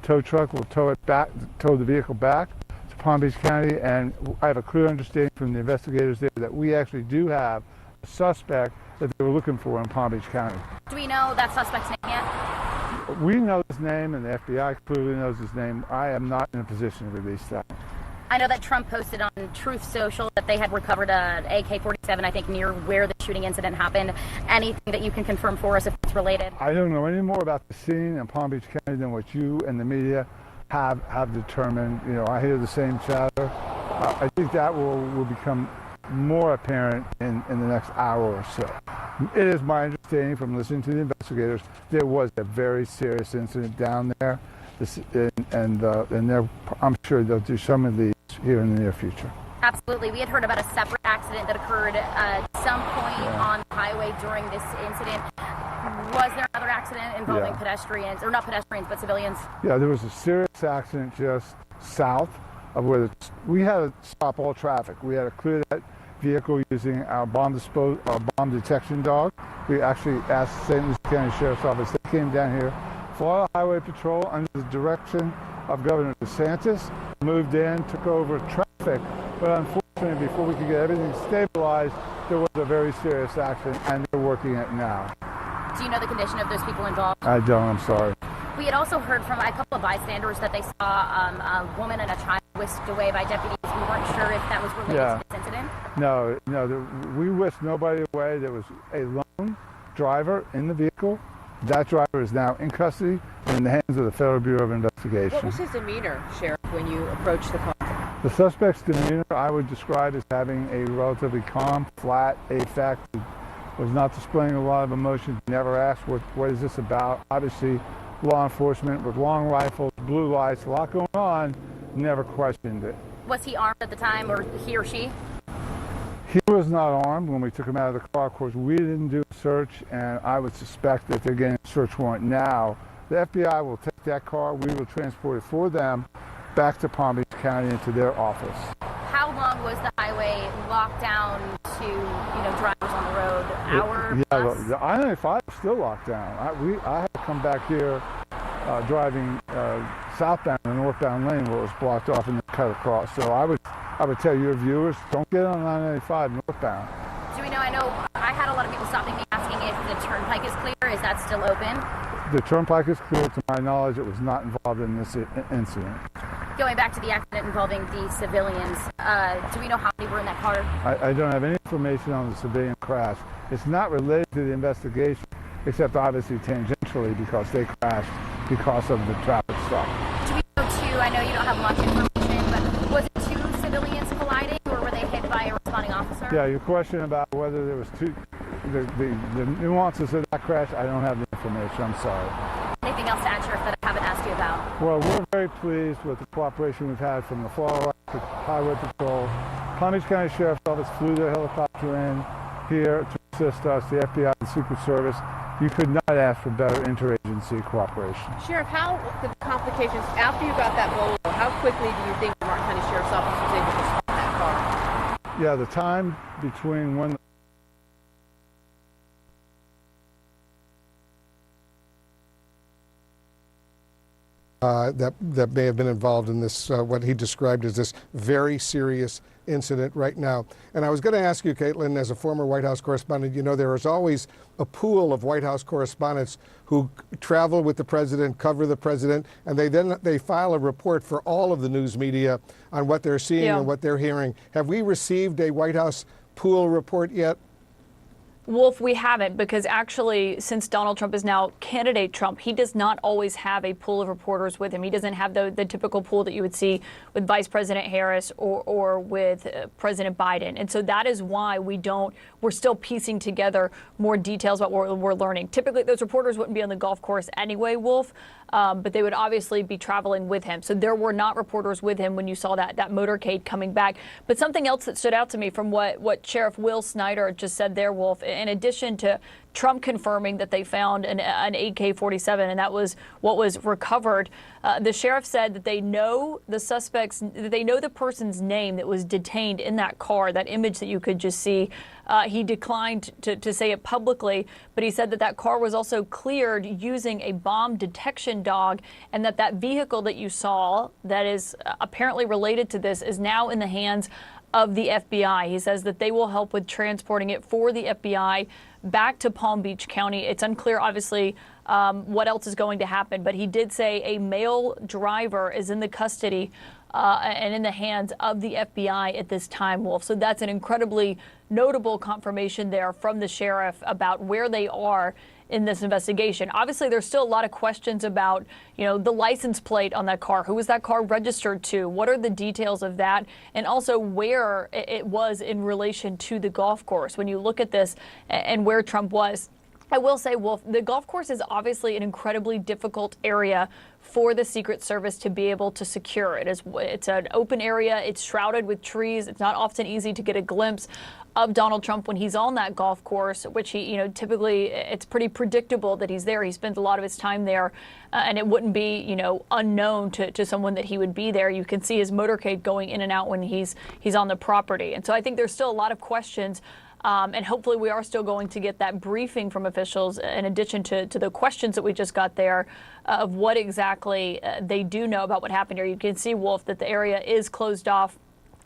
tow truck will tow the vehicle back to Palm Beach County, and I have a clear understanding from the investigators there that we actually do have a suspect that they were looking for in Palm Beach County. Do we know that suspect's name yet? We know his name, and the FBI clearly knows his name. I am not in a position to release that. I know that Trump posted on Truth Social that they had recovered an AK-47, I think, near where the shooting incident happened. Anything that you can confirm for us if it's related? I don't know any more about the scene in Palm Beach County than what you and the media have determined. I hear the same chatter. I think that will become more apparent in the next hour or so. It is my understanding from listening to the investigators there was a very serious incident down there, and I'm sure they'll do some of these here in the near future. Absolutely. We had heard about a separate accident that occurred at some point on the highway during this incident. Was there another accident involving pedestrians, or not pedestrians, but civilians? Yeah, there was a serious accident just south of where we had to stop all traffic. We had to clear that vehicle using our bomb detection dog. We actually asked the St. Lucie County Sheriff's Office. They came down here, Florida Highway Patrol, under the direction of Governor DeSantis, moved in, took over traffic, but unfortunately, before we could get everything stabilized, there was a very serious accident, and they're working it now. Do you know the condition of those people involved? I don't, I'm sorry. We had also heard from a couple of bystanders that they saw a woman and a child whisked away by deputies. We weren't sure if that was related to this incident. No, we whisked nobody away. There was a lone driver in the vehicle. That driver is now in custody and in the hands of the Federal Bureau of Investigation. What was his demeanor, Sheriff, when you approached the car? The suspect's demeanor I would describe as having a relatively calm, flat affect. Was not displaying a lot of emotion. Never asked what is this about. Obviously, law enforcement with long rifles, blue lights, a lot going on, never questioned it. Was he armed at the time, or he or she? He was not armed when we took him out of the car. Of course, we didn't do a search, and I would suspect that they're getting a search warrant now. The FBI will take that car. We will transport it for them back to Palm Beach County into their office. How long was the highway locked down to, drivers on the road? Hour? Yeah, the I-95 is still locked down. I had to come back here driving southbound and northbound lane where it was blocked off and cut across. So I would tell your viewers, don't get on I-95 northbound. Do we know? I know I had a lot of people stopping me asking if the turnpike is clear. Is that still open? The turnpike is clear. To my knowledge, it was not involved in this incident. Going back to the accident involving the civilians, do we know how many were in that car? I don't have any information on the civilian crash. It's not related to the investigation, except obviously tangentially because they crashed because of the traffic stop. Do we know too, I know you don't have much information, but was it two civilians colliding or were they hit by a responding officer? Yeah, your question about whether there was the nuances of that crash, I don't have the information, I'm sorry. Anything else to add, Sheriff, that I haven't asked you about? Well, we're very pleased with the cooperation we've had from the Florida Highway Patrol. Palm Beach County Sheriff's Office flew their helicopter in here to assist us, the FBI, the Secret Service. You could not ask for better interagency cooperation. Sheriff, how the complications after you got that bolo, how quickly do you think the Martin County Sheriff's Office was able to stop that car? Yeah, the time between when that may have been involved in this, what he described as this very serious incident right now. And I was going to ask you, Caitlin, as a former White House correspondent, you know, there is always a pool of White House correspondents who travel with the president, cover the president, and they file a report for all of the news media on what they're seeing and what they're hearing. Have we received a White House pool report yet? Wolf, we haven't, because actually, since Donald Trump is now candidate Trump, he does not always have a pool of reporters with him. He doesn't have the typical pool that you would see with Vice President Harris or with President Biden. And so that is why we're still piecing together more details about what we're learning. Typically, those reporters wouldn't be on the golf course anyway, Wolf, but they would obviously be traveling with him. So there were not reporters with him when you saw that motorcade coming back. But something else that stood out to me from what Sheriff Will Snyder just said there, Wolf, in addition to Trump confirming that they found an AK-47 and that was what was recovered, the sheriff said that they know the person's name that was detained in that car, that image that you could just see. He declined to say it publicly, but he said that car was also cleared using a bomb detection dog, and that vehicle that you saw that is apparently related to this is now in the hands of the FBI. He says that they will help with transporting it for the FBI back to Palm Beach County. It's unclear, obviously, what else is going to happen, but he did say a male driver is in the custody and in the hands of the FBI at this time, Wolf. So that's an incredibly notable confirmation there from the sheriff about where they are in this investigation. Obviously, there's still a lot of questions about, the license plate on that car. Who was that car registered to? What are the details of that? And also where it was in relation to the golf course. When you look at this and where Trump was, I will say, Wolf, the golf course is obviously an incredibly difficult area for the Secret Service to be able to secure. It's an open area. It's shrouded with trees. It's not often easy to get a glimpse of Donald Trump when he's on that golf course, which he, typically it's pretty predictable that he's there. He spends a lot of his time there, and it wouldn't be, unknown to someone that he would be there. You can see his motorcade going in and out when he's on the property. And so I think there's still a lot of questions. And hopefully we are still going to get that briefing from officials in addition to the questions that we just got there of what exactly they do know about what happened here. You can see, Wolf, that the area is closed off.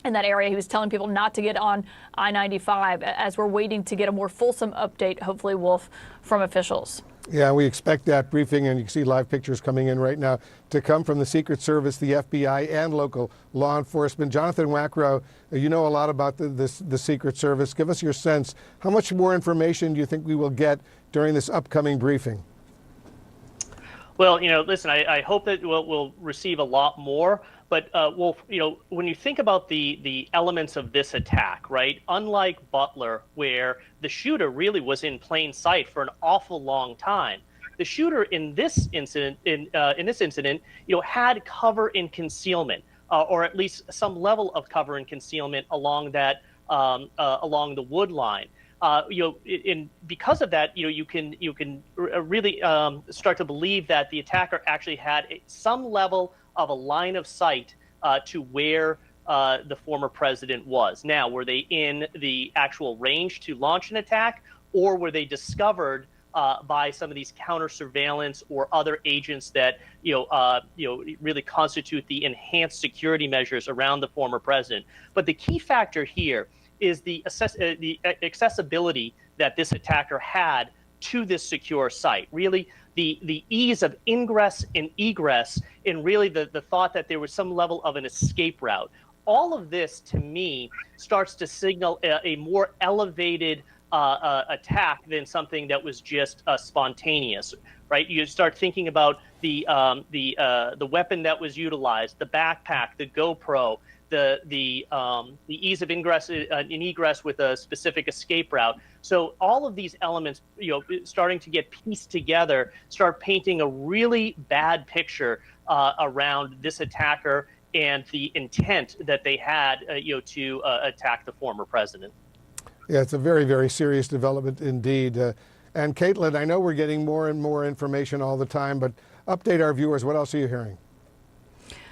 In that area, he was telling people not to get on I-95 as we're waiting to get a more fulsome update, hopefully, Wolf, from officials. Yeah, we expect that briefing, and you can see live pictures coming in right now, to come from the Secret Service, the FBI, and local law enforcement. Jonathan Wackrow, you know a lot about the Secret Service. Give us your sense. How much more information do you think we will get during this upcoming briefing? Well, listen, I hope that we'll receive a lot more. But, Wolf, when you think about the elements of this attack, right, unlike Butler, where the shooter really was in plain sight for an awful long time, the shooter in this incident, had cover and concealment, or at least some level of cover and concealment along along the wood line. Because of that, you can really start to believe that the attacker actually had some level of a line of sight to where the former president was. Now, were they in the actual range to launch an attack, or were they discovered by some of these counter surveillance or other agents that really constitute the enhanced security measures around the former president? But the key factor here is the accessibility that this attacker had to this secure site. Really, the ease of ingress and egress, and really the thought that there was some level of an escape route. All of this, to me, starts to signal a more elevated attack than something that was just spontaneous, right? You start thinking about the weapon that was utilized, the backpack, the GoPro, the ease of ingress and egress with a specific escape route. So all of these elements, starting to get pieced together, start painting a really bad picture around this attacker and the intent that they had, to attack the former president. Yeah, it's a very, very serious development indeed. And Caitlin, I know we're getting more and more information all the time, but update our viewers. What else are you hearing?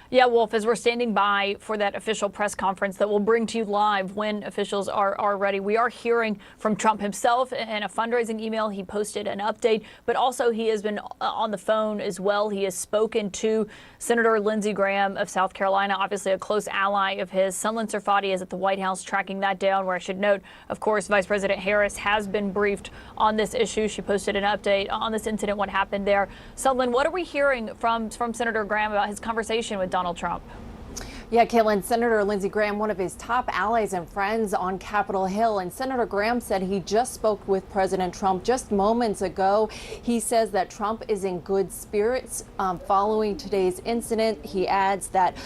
Yeah, Wolf, as we're standing by for that official press conference that we'll bring to you live when officials are ready, we are hearing from Trump himself in a fundraising email. He posted an update, but also he has been on the phone as well. He has spoken to Senator Lindsey Graham of South Carolina, obviously a close ally of his. Sunlen Serfati is at the White House tracking that down, where I should note, of course, Vice President Harris has been briefed on this issue. She posted an update on this incident, what happened there. Sunlen, what are we hearing from Senator Graham about his conversation with Donald Trump? Yeah, Caitlin, Senator Lindsey Graham, one of his top allies and friends on Capitol Hill, and Senator Graham said he just spoke with President Trump just moments ago. He says that Trump is in good spirits following today's incident. He adds that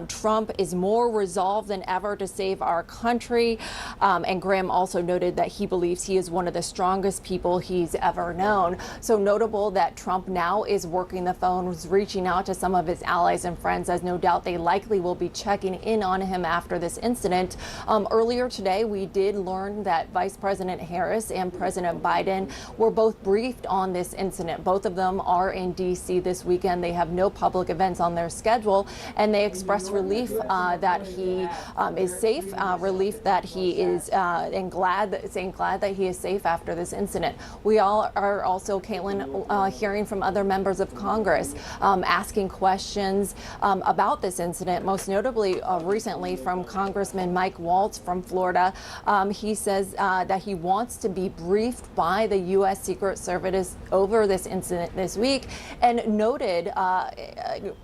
Trump is more resolved than ever to save our country. And Graham also noted that he believes he is one of the strongest people he's ever known. So notable that Trump now is working the phones, reaching out to some of his allies and friends, as no doubt they likely will be checking in on him after this incident. Earlier today, we did learn that Vice President Harris and President Biden were both briefed on this incident. Both of them are in D.C. this weekend. They have no public events on their schedule, and they expressed relief that he is safe, relief that he is, saying glad that he is safe after this incident. We all are also, Caitlin, hearing from other members of Congress, asking questions about this incident, most notably recently from Congressman Mike Waltz from Florida. He says that he wants to be briefed by the U.S. Secret Service over this incident this week, and noted,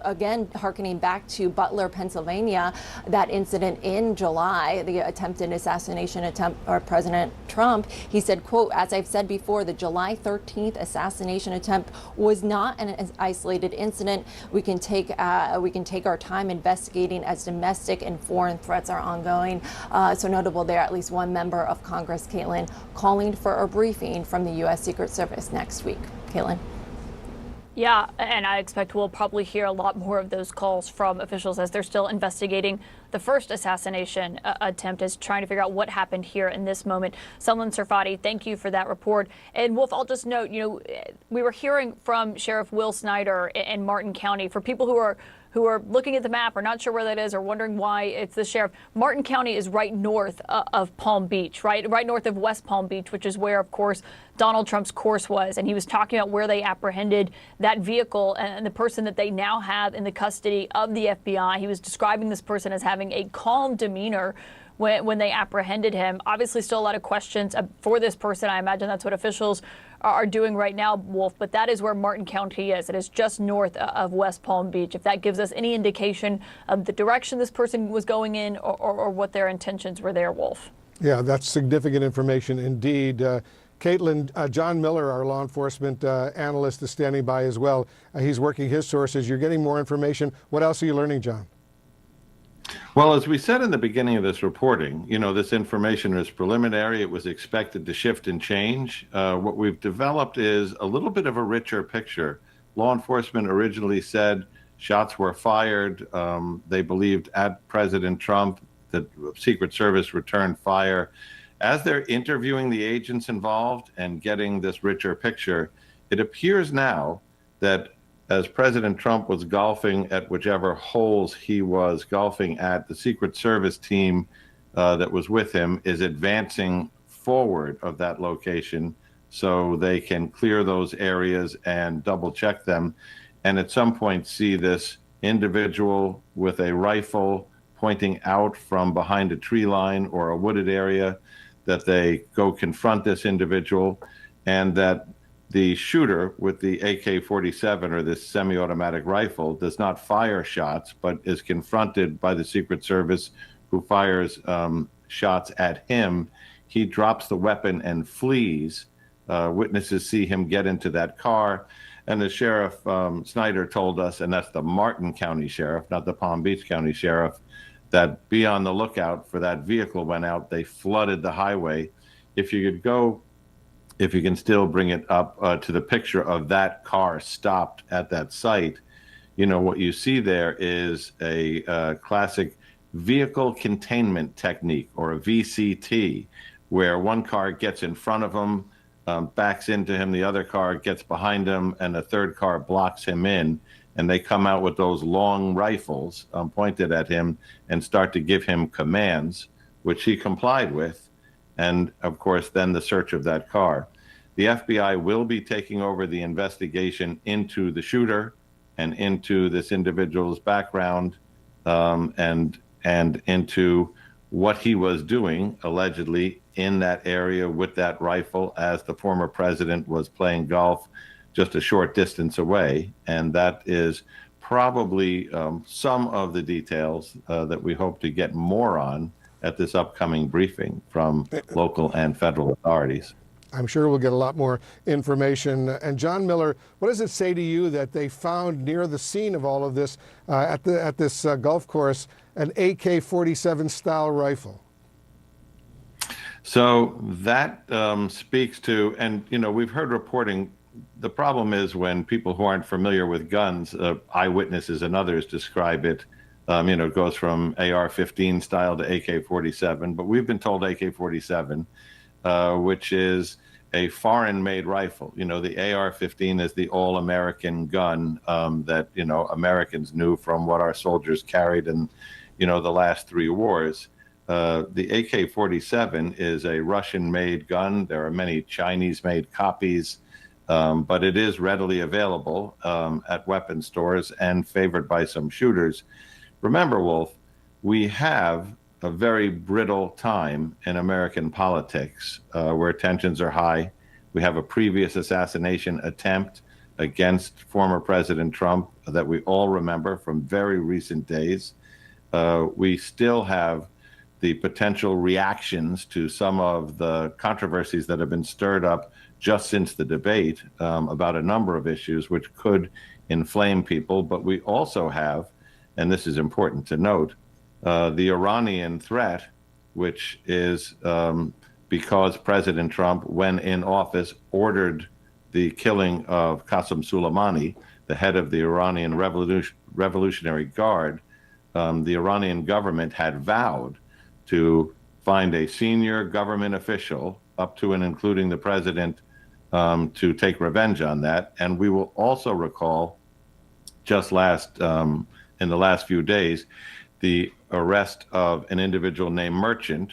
again, hearkening back to Butler, Pennsylvania, that incident in July, the attempted assassination attempt of President Trump. He said, quote, "As I've said before, the July 13th assassination attempt was not an isolated incident. We can take our time investigating as domestic and foreign threats are ongoing." So notable there, at least one member of Congress, Caitlin, calling for a briefing from the U.S. Secret Service next week. Caitlin. Yeah, and I expect we'll probably hear a lot more of those calls from officials as they're still investigating the first assassination attempt, as trying to figure out what happened here in this moment. Sunlen Serfati, thank you for that report. And Wolf, I'll just note, we were hearing from Sheriff Will Snyder in Martin County. For people who are looking at the map or not sure where that is or wondering why it's the sheriff, Martin County is right north of Palm Beach, right north of West Palm Beach, which is where, of course, Donald Trump's course was. And he was talking about where they apprehended that vehicle and the person that they now have in the custody of the FBI. He was describing this person as having a calm demeanor when they apprehended him. Obviously, still a lot of questions for this person. I imagine that's what officials are doing right now, Wolf, but that is where Martin County is. It is just north of West Palm Beach. If that gives us any indication of the direction this person was going in or what their intentions were there, Wolf. Yeah, that's significant information indeed. Caitlin, John Miller, our law enforcement analyst, is standing by as well. He's working his sources. You're getting more information. What else are you learning, John? Well, as we said in the beginning of this reporting, this information is preliminary. It was expected to shift and change. What we've developed is a little bit of a richer picture. Law enforcement originally said shots were fired. They believed at President Trump that Secret Service returned fire. As they're interviewing the agents involved and getting this richer picture, it appears now that as President Trump was golfing at whichever holes he was golfing at, the Secret Service team that was with him is advancing forward of that location so they can clear those areas and double check them. And at some point see this individual with a rifle pointing out from behind a tree line or a wooded area, that they go confront this individual, and that the shooter with the AK-47 or this semi-automatic rifle does not fire shots, but is confronted by the Secret Service, who fires shots at him. He drops the weapon and flees. Witnesses see him get into that car. And the sheriff, Snyder, told us, and that's the Martin County Sheriff, not the Palm Beach County Sheriff, that be on the lookout for that vehicle went out. They flooded the highway. If you could go, if you can still bring it up to the picture of that car stopped at that site, you know, what you see there is a classic vehicle containment technique, or a VCT, where one car gets in front of him, backs into him, the other car gets behind him, and the third car blocks him in, and they come out with those long rifles pointed at him and start to give him commands, which he complied with, and of course then the search of that car. The FBI will be taking over the investigation into the shooter and into this individual's background, and into what he was doing allegedly in that area with that rifle as the former president was playing golf just a short distance away. And that is probably some of the details that we hope to get more on at this upcoming briefing from local and federal authorities. I'm sure we'll get a lot more information. And John Miller, what does it say to you that they found near the scene of all of this at this golf course an AK-47 style rifle? So that speaks to, and you know, we've heard reporting. The problem is when people who aren't familiar with guns, eyewitnesses and others describe it. You know, it goes from AR-15 style to AK-47, but we've been told AK-47, which is a foreign-made rifle. You know, the AR-15 is the all-American gun that, you know, Americans knew from what our soldiers carried in, you know, the last 3 wars. The AK-47 is a Russian-made gun. There are many Chinese-made copies, but it is readily available at weapon stores and favored by some shooters. Remember, Wolf, we have a very brittle time in American politics where tensions are high. We have a previous assassination attempt against former President Trump that we all remember from very recent days. We still have the potential reactions to some of the controversies that have been stirred up just since the debate about a number of issues which could inflame people. But we also have, and this is important to note, the Iranian threat, which is because President Trump, when in office, ordered the killing of Qasem Soleimani, the head of the Iranian Revolutionary Guard. The Iranian government had vowed to find a senior government official, up to and including the president, to take revenge on that. And we will also recall, just in the last few days, the arrest of an individual named Merchant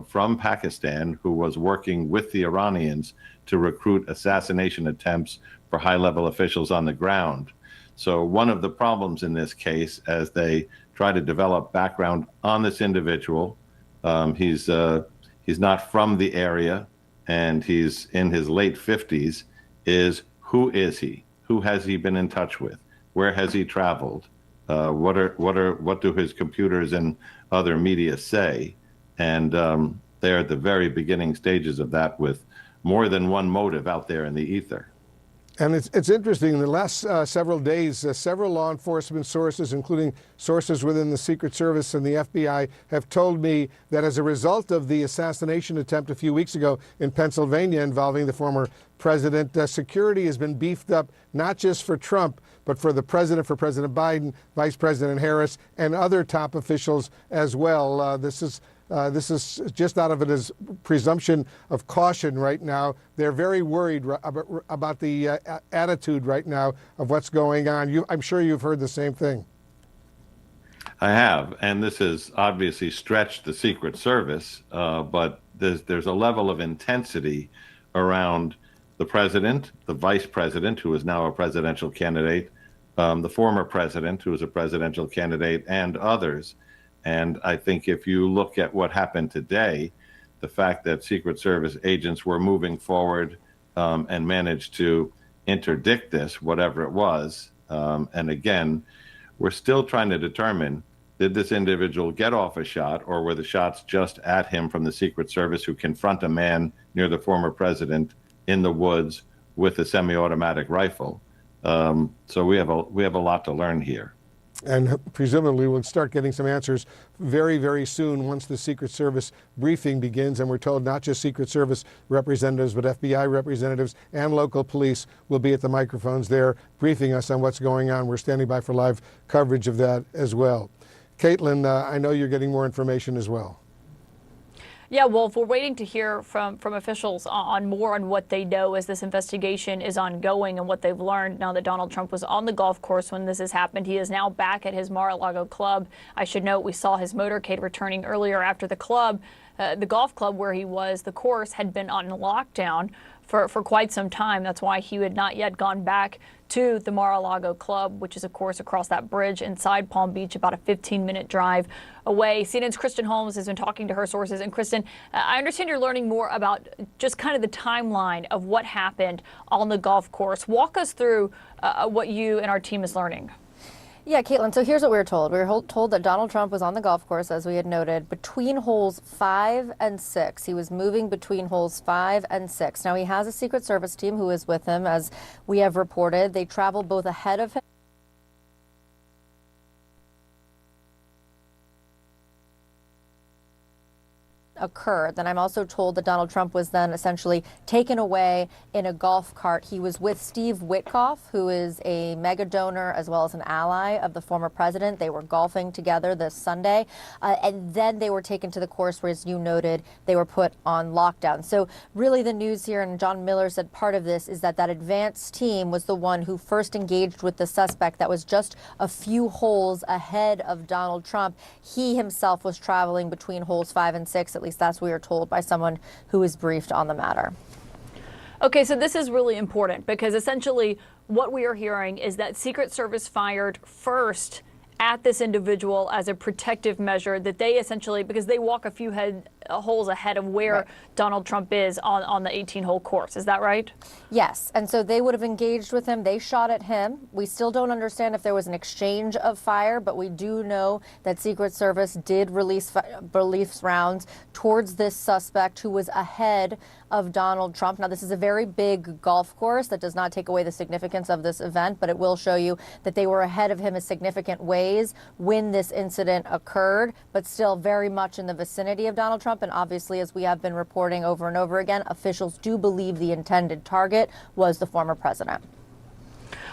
from Pakistan who was working with the Iranians to recruit assassination attempts for high-level officials on the ground. So one of the problems in this case, as they try to develop background on this individual, he's not from the area and he's in his late 50s, is who is he? Who has he been in touch with? Where has he traveled? What do his computers and other media say? And they're at the very beginning stages of that, with more than one motive out there in the ether. And it's interesting, in the last several days, several law enforcement sources, including sources within the Secret Service and the FBI, have told me that as a result of the assassination attempt a few weeks ago in Pennsylvania involving the former president, security has been beefed up, not just for Trump, but for the president, for President Biden, Vice President Harris, and other top officials as well. This is just out of it as presumption of caution right now. They're very worried about the attitude right now of what's going on. I'm sure you've heard the same thing. I have, and this has obviously stretched the Secret Service, but there's a level of intensity around the president, the vice president, who is now a presidential candidate, the former president, who is a presidential candidate, and others. And I think if you look at what happened today, the fact that Secret Service agents were moving forward and managed to interdict this, whatever it was, and again, we're still trying to determine did this individual get off a shot, or were the shots just at him from the Secret Service who confront a man near the former president in the woods with a semi-automatic rifle? So we have a lot to learn here. And presumably we'll start getting some answers very, very soon once the Secret Service briefing begins. And we're told not just Secret Service representatives, but FBI representatives and local police will be at the microphones there briefing us on what's going on. We're standing by for live coverage of that as well. Caitlin, I know you're getting more information as well. Yeah, Wolf, we're waiting to hear from officials on more on what they know as this investigation is ongoing and what they've learned now that Donald Trump was on the golf course when this has happened. He is now back at his Mar-a-Lago club. I should note we saw his motorcade returning earlier after the club. The golf club where he was, the course, had been on lockdown for quite some time. That's why he had not yet gone back to the Mar-a-Lago club, which is, of course, across that bridge inside Palm Beach, about a 15-minute drive away. CNN's Kristen Holmes has been talking to her sources. And Kristen, I understand you're learning more about just kind of the timeline of what happened on the golf course. Walk us through what you and our team is learning. Yeah, Caitlin, so here's what we were told. We were told that Donald Trump was on the golf course, as we had noted, between holes 5 and 6. He was moving between holes 5 and 6. Now, he has a Secret Service team who is with him, as we have reported. They travel both ahead of him occurred. Then I'm also told that Donald Trump was then essentially taken away in a golf cart. He was with Steve Witkoff, who is a mega donor as well as an ally of the former president. They were golfing together this Sunday, and then they were taken to the course where, as you noted, they were put on lockdown. So really the news here, and John Miller said part of this, is that advance team was the one who first engaged with the suspect that was just a few holes ahead of Donald Trump. He himself was traveling between holes 5 and 6, at least that's what we are told by someone who was briefed on the matter. Okay, so this is really important because essentially what we are hearing is that Secret Service fired first at this individual as a protective measure, that they essentially, because they walk a few holes ahead of where Donald Trump is on the 18-hole course. Is that right? Yes. And so they would have engaged with him. They shot at him. We still don't understand if there was an exchange of fire, but we do know that Secret Service did release rounds towards this suspect who was ahead of Donald Trump. Now, this is a very big golf course. That does not take away the significance of this event, but it will show you that they were ahead of him in significant ways when this incident occurred, but still very much in the vicinity of Donald Trump. And obviously, as we have been reporting over and over again, officials do believe the intended target was the former president.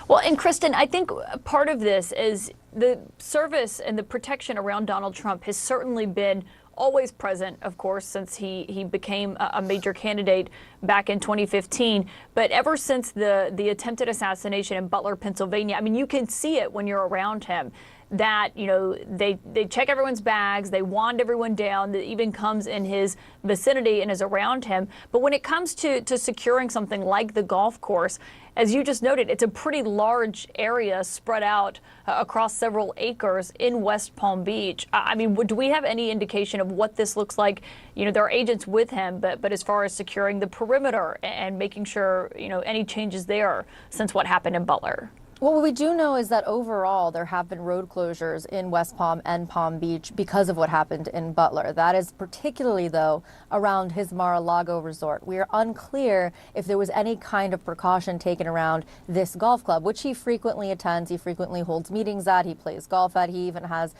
Well, and Kristen, I think part of this is the service and the protection around Donald Trump has certainly been always present, of course, since he became a major candidate back in 2015. But ever since the attempted assassination in Butler, Pennsylvania, I mean, you can see it when you're around him. That, you know, they check everyone's bags, they wand everyone down, that even comes in his vicinity and is around him. But when it comes to securing something like the golf course, as you just noted, it's a pretty large area spread out across several acres in West Palm Beach. I mean, do we have any indication of what this looks like? You know, there are agents with him, but as far as securing the perimeter and making sure, you know, any changes there since what happened in Butler? Well, what we do know is that overall there have been road closures in West Palm and Palm Beach because of what happened in Butler. That is particularly, though, around his Mar-a-Lago resort. We are unclear if there was any kind of precaution taken around this golf club, which he frequently attends. He frequently holds meetings at. He plays golf at. He even has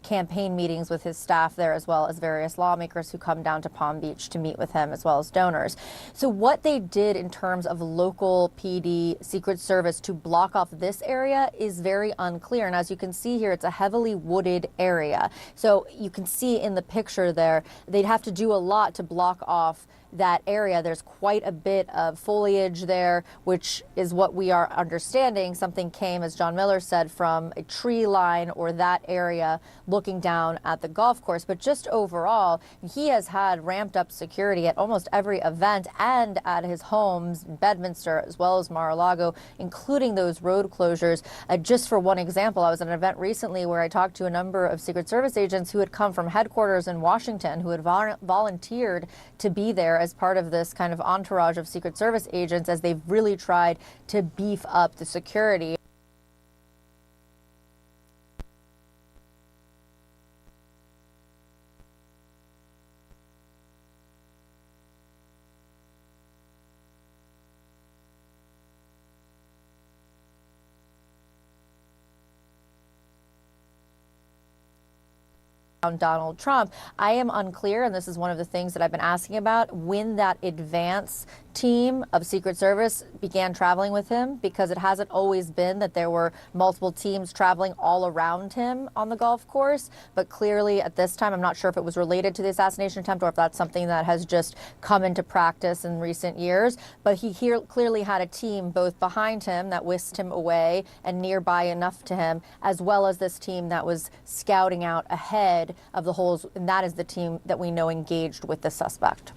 campaign meetings with his staff there, as well as various lawmakers who come down to Palm Beach to meet with him, as well as donors. So what they did in terms of local PD, Secret Service, to block off this area is very unclear. And as you can see here, it's a heavily wooded area. So you can see in the picture there, they'd have to do a lot to block off that area. There's quite a bit of foliage there, which is what we are understanding. Something came, as John Miller said, from a tree line or that area looking down at the golf course. But just overall, he has had ramped up security at almost every event and at his homes in Bedminster as well as Mar-a-Lago, including those road closures. Just for one example, I was at an event recently where I talked to a number of Secret Service agents who had come from headquarters in Washington, who had volunteered to be there as part of this kind of entourage of Secret Service agents as they've really tried to beef up the security. Donald Trump. I am unclear, and this is one of the things that I've been asking about, when that advance team of Secret Service began traveling with him, because it hasn't always been that there were multiple teams traveling all around him on the golf course. But clearly at this time, I'm not sure if it was related to the assassination attempt or if that's something that has just come into practice in recent years. But he clearly had a team both behind him that whisked him away and nearby enough to him, as well as this team that was scouting out ahead of the holes, and that is the team that we know engaged with the suspect.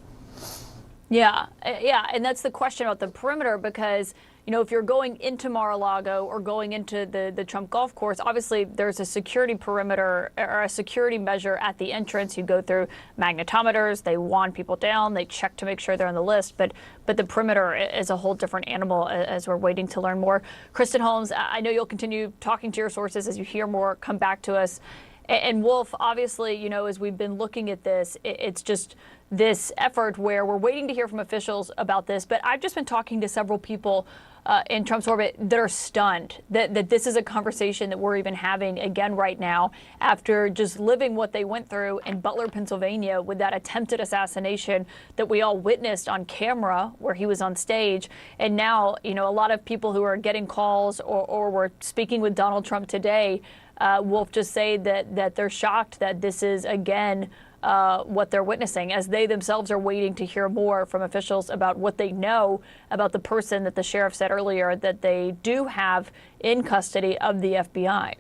Yeah, and that's the question about the perimeter, because if you're going into Mar-a-Lago or going into the Trump golf course, obviously there's a security perimeter or a security measure at the entrance. You go through magnetometers, they wand people down, they check to make sure they're on the list, but the perimeter is a whole different animal as we're waiting to learn more. Kristen Holmes, I know you'll continue talking to your sources as you hear more, come back to us. And Wolf, obviously, as we've been looking at this, it's just this effort where we're waiting to hear from officials about this. But I've just been talking to several people in Trump's orbit that are stunned that this is a conversation that we're even having again right now after just living what they went through in Butler, Pennsylvania with that attempted assassination that we all witnessed on camera where he was on stage. And now, a lot of people who are getting calls or were speaking with Donald Trump today, Wolf, just say that they're shocked that this is, again, what they're witnessing, as they themselves are waiting to hear more from officials about what they know about the person that the sheriff said earlier that they do have in custody of the FBI.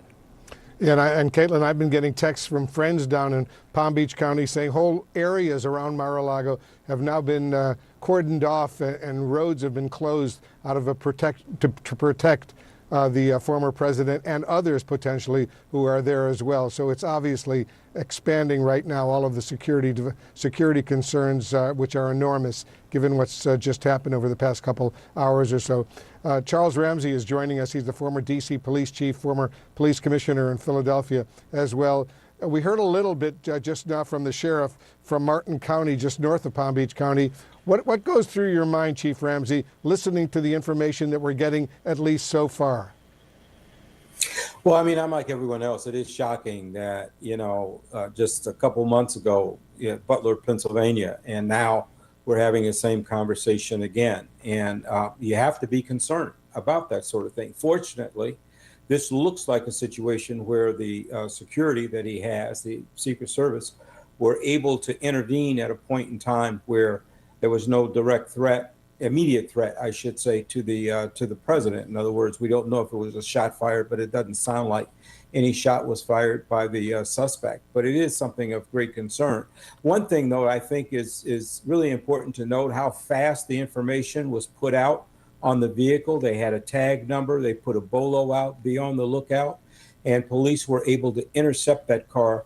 Yeah, and Caitlin, I've been getting texts from friends down in Palm Beach County saying whole areas around Mar-a-Lago have now been cordoned off and roads have been closed out of to protect the former president and others potentially who are there as well. So it's obviously expanding right now, all of the security concerns, which are enormous, given what's just happened over the past couple hours or so. Charles Ramsey is joining us. He's the former D.C. police chief, former police commissioner in Philadelphia as well. We heard a little bit just now from the sheriff from Martin County, just north of Palm Beach County. What goes through your mind, Chief Ramsey, listening to the information that we're getting, at least so far? Well, I mean, I'm like everyone else. It is shocking that, just a couple months ago, Butler, Pennsylvania, and now we're having the same conversation again. And you have to be concerned about that sort of thing. Fortunately, this looks like a situation where the security that he has, the Secret Service, were able to intervene at a point in time where there was no direct threat, immediate threat, I should say, to the president. In other words, we don't know if it was a shot fired, but it doesn't sound like any shot was fired by the suspect. But it is something of great concern. One thing, though, I think is really important to note how fast the information was put out on the vehicle. They had a tag number. They put a bolo out, be on the lookout, and police were able to intercept that car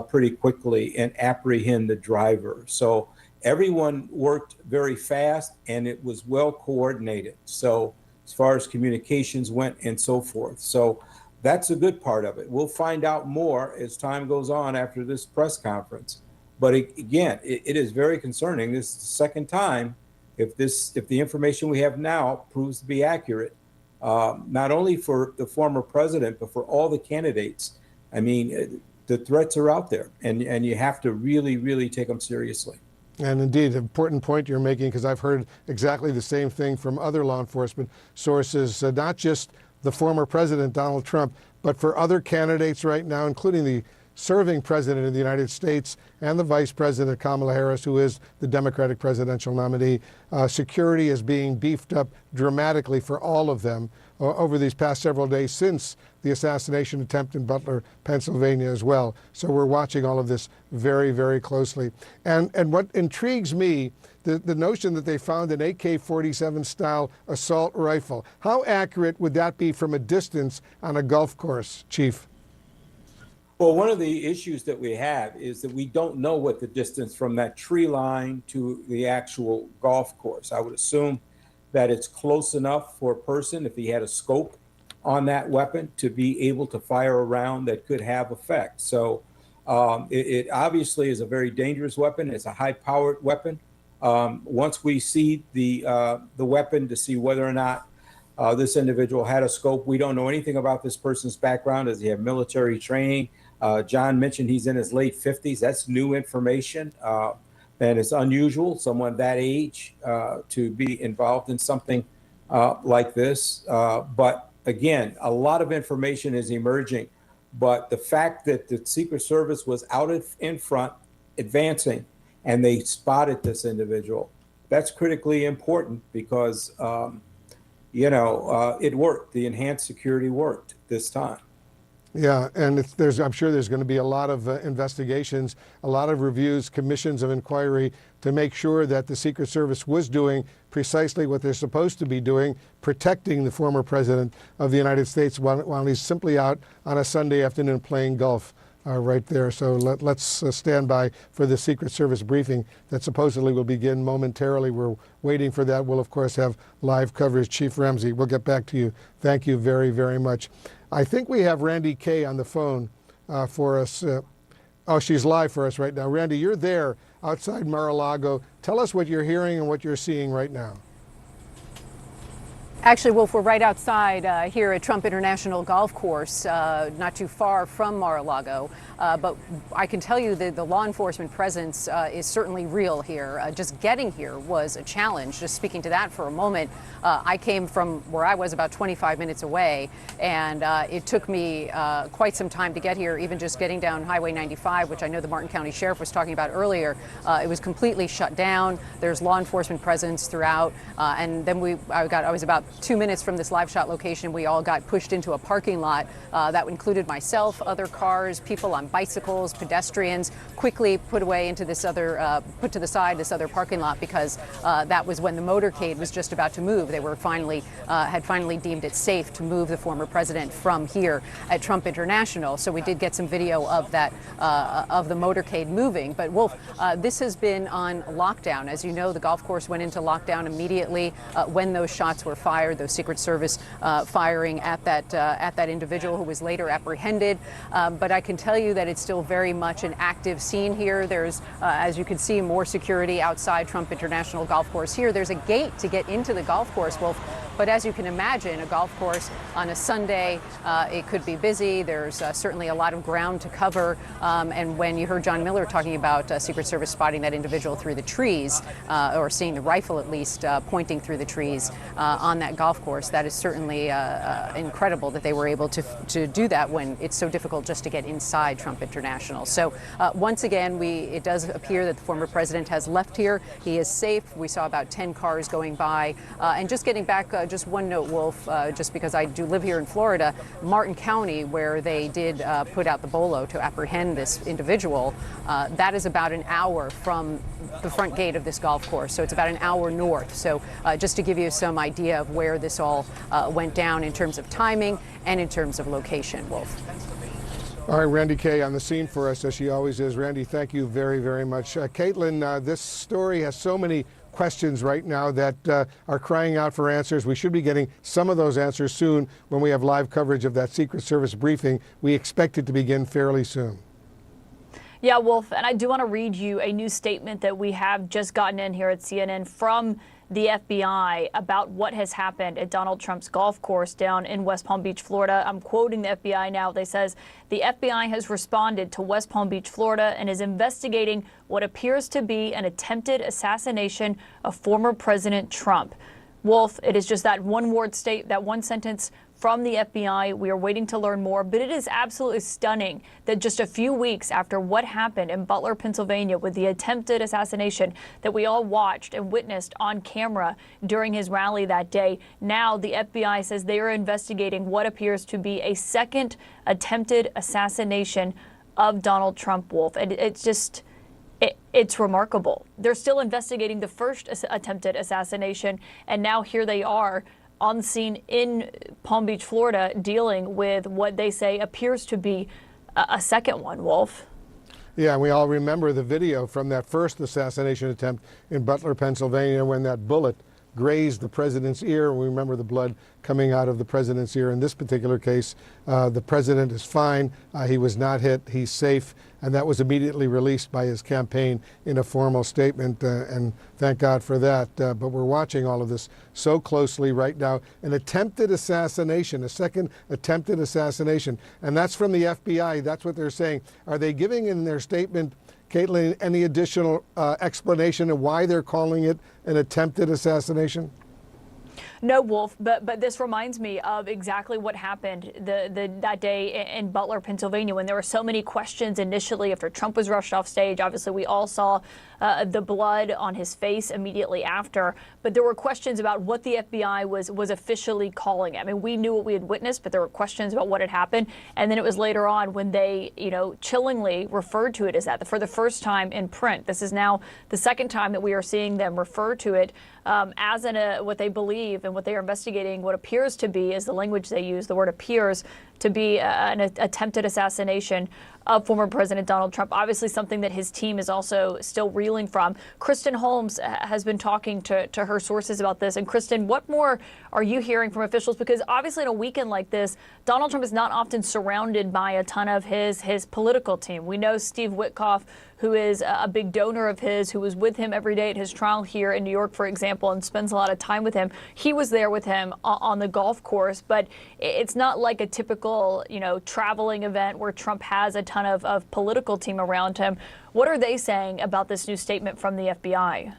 pretty quickly and apprehend the driver. So everyone worked very fast and it was well coordinated. So as far as communications went and so forth. So that's a good part of it. We'll find out more as time goes on after this press conference. But again, it is very concerning. This is the second time if the information we have now proves to be accurate, not only for the former president, but for all the candidates. I mean, the threats are out there and you have to really, really take them seriously. And indeed, an important point you're making, because I've heard exactly the same thing from other law enforcement sources, not just the former president, Donald Trump, but for other candidates right now, including the serving president of the United States and the vice president, Kamala Harris, who is the Democratic presidential nominee. Security is being beefed up dramatically for all of them over these past several days since the assassination attempt in Butler, Pennsylvania as well. So we're watching all of this very, very closely. And what intrigues me, the notion that they found an AK-47 style assault rifle. How accurate would that be from a distance on a golf course, Chief? Well, one of the issues that we have is that we don't know what the distance from that tree line to the actual golf course. I would assume that it's close enough for a person, if he had a scope on that weapon, to be able to fire a round that could have effect. So it obviously is a very dangerous weapon. It's a high-powered weapon. Once we see the weapon to see whether or not this individual had a scope, we don't know anything about this person's background. Does he have military training? John mentioned he's in his late 50s. That's new information, and it's unusual, someone that age to be involved in something like this. But again, a lot of information is emerging. But the fact that the Secret Service was out in front, advancing, and they spotted this individual, that's critically important because, it worked. The enhanced security worked this time. Yeah, and I'm sure there's going to be a lot of investigations, a lot of reviews, commissions of inquiry to make sure that the Secret Service was doing precisely what they're supposed to be doing, protecting the former president of the United States while he's simply out on a Sunday afternoon playing golf right there. So let's stand by for the Secret Service briefing that supposedly will begin momentarily. We're waiting for that. We'll, of course, have live coverage. Chief Ramsey, we'll get back to you. Thank you very, very much. I think we have Randy Kay on the phone for us. Oh, she's live for us right now. Randy, you're there outside Mar-a-Lago. Tell us what you're hearing and what you're seeing right now. Actually, Wolf, we're right outside here at Trump International Golf Course, not too far from Mar-a-Lago. But I can tell you that the law enforcement presence is certainly real here. Just getting here was a challenge. Just speaking to that for a moment, I came from where I was about 25 minutes away, and it took me quite some time to get here, even just getting down Highway 95, which I know the Martin County Sheriff was talking about earlier. It was completely shut down. There's law enforcement presence throughout. And then I was about 2 minutes from this live shot location. We all got pushed into a parking lot that included myself, other cars, people on bicycles, pedestrians, quickly put away into this other, put to the side, this other parking lot, because that was when the motorcade was just about to move. They were had finally deemed it safe to move the former president from here at Trump International. So we did get some video of that, of the motorcade moving. But Wolf, this has been on lockdown. As you know, the golf course went into lockdown immediately when those shots were fired, those Secret Service firing at that individual who was later apprehended. But I can tell you that it's still very much an active scene here. There's, as you can see, more security outside Trump International Golf Course here. There's a gate to get into the golf course, Wolf. But as you can imagine, a golf course on a Sunday, it could be busy. There's certainly a lot of ground to cover. And when you heard John Miller talking about Secret Service spotting that individual through the trees, or seeing the rifle at least pointing through the trees on that golf course, that is certainly incredible that they were able to do that when it's so difficult just to get inside Trump International. So once again, it does appear that the former president has left here. He is safe. We saw about 10 cars going by. And just getting back, just one note, Wolf, just because I do live here in Florida, Martin County, where they did put out the bolo to apprehend this individual, that is about an hour from the front gate of this golf course. So it's about an hour north. So just to give you some idea of where this all went down in terms of timing and in terms of location, Wolf. All right, Randy Kay on the scene for us, as she always is. Randy, thank you very, very much. Caitlin, this story has so many questions right now that are crying out for answers. We should be getting some of those answers soon when we have live coverage of that Secret Service briefing. We expect it to begin fairly soon. Yeah, Wolf, and I do want to read you a new statement that we have just gotten in here at CNN from the FBI about what has happened at Donald Trump's golf course down in West Palm Beach, Florida. I'm quoting the FBI now. They says the FBI has responded to West Palm Beach, Florida, and is investigating what appears to be an attempted assassination of former President Trump. Wolf, it is just that one sentence from the FBI. We are waiting to learn more, but it is absolutely stunning that just a few weeks after what happened in Butler, Pennsylvania, with the attempted assassination that we all watched and witnessed on camera during his rally that day, now the FBI says they are investigating what appears to be a second attempted assassination of Donald Trump, Wolf. And it's remarkable. They're still investigating the first attempted assassination, and now here they are on the scene in Palm Beach, Florida, dealing with what they say appears to be a second one, Wolf. Yeah, and we all remember the video from that first assassination attempt in Butler, Pennsylvania, when that bullet grazed the president's ear. We remember the blood coming out of the president's ear. In this particular case, the president is fine. He was not hit. He's safe. And that was immediately released by his campaign in a formal statement. And thank God for that. But we're watching all of this so closely right now. An attempted assassination, a second attempted assassination. And that's from the FBI. That's what they're saying. Are they giving in their statement, Caitlin, any additional explanation of why they're calling it an attempted assassination? No, Wolf, but this reminds me of exactly what happened that day in Butler, Pennsylvania, when there were so many questions initially after Trump was rushed off stage. Obviously, we all saw the blood on his face immediately after, but there were questions about what the FBI was officially calling it. I mean, we knew what we had witnessed, but there were questions about what had happened, and then it was later on when they, chillingly referred to it as that for the first time in print. This is now the second time that we are seeing them refer to it as what they believe and what they are investigating, what appears to be, is the language they use, the word appears to be an attempted assassination of former President Donald Trump. Obviously something that his team is also still reeling from. Kristen Holmes has been talking to her sources about this. And Kristen, what more are you hearing from officials? Because obviously in a weekend like this, Donald Trump is not often surrounded by a ton of his political team. We know Steve Witkoff, who is a big donor of his, who was with him every day at his trial here in New York, for example, and spends a lot of time with him. He was there with him on the golf course, but it's not like a typical, traveling event where Trump has a ton of political team around him. What are they saying about this new statement from the FBI?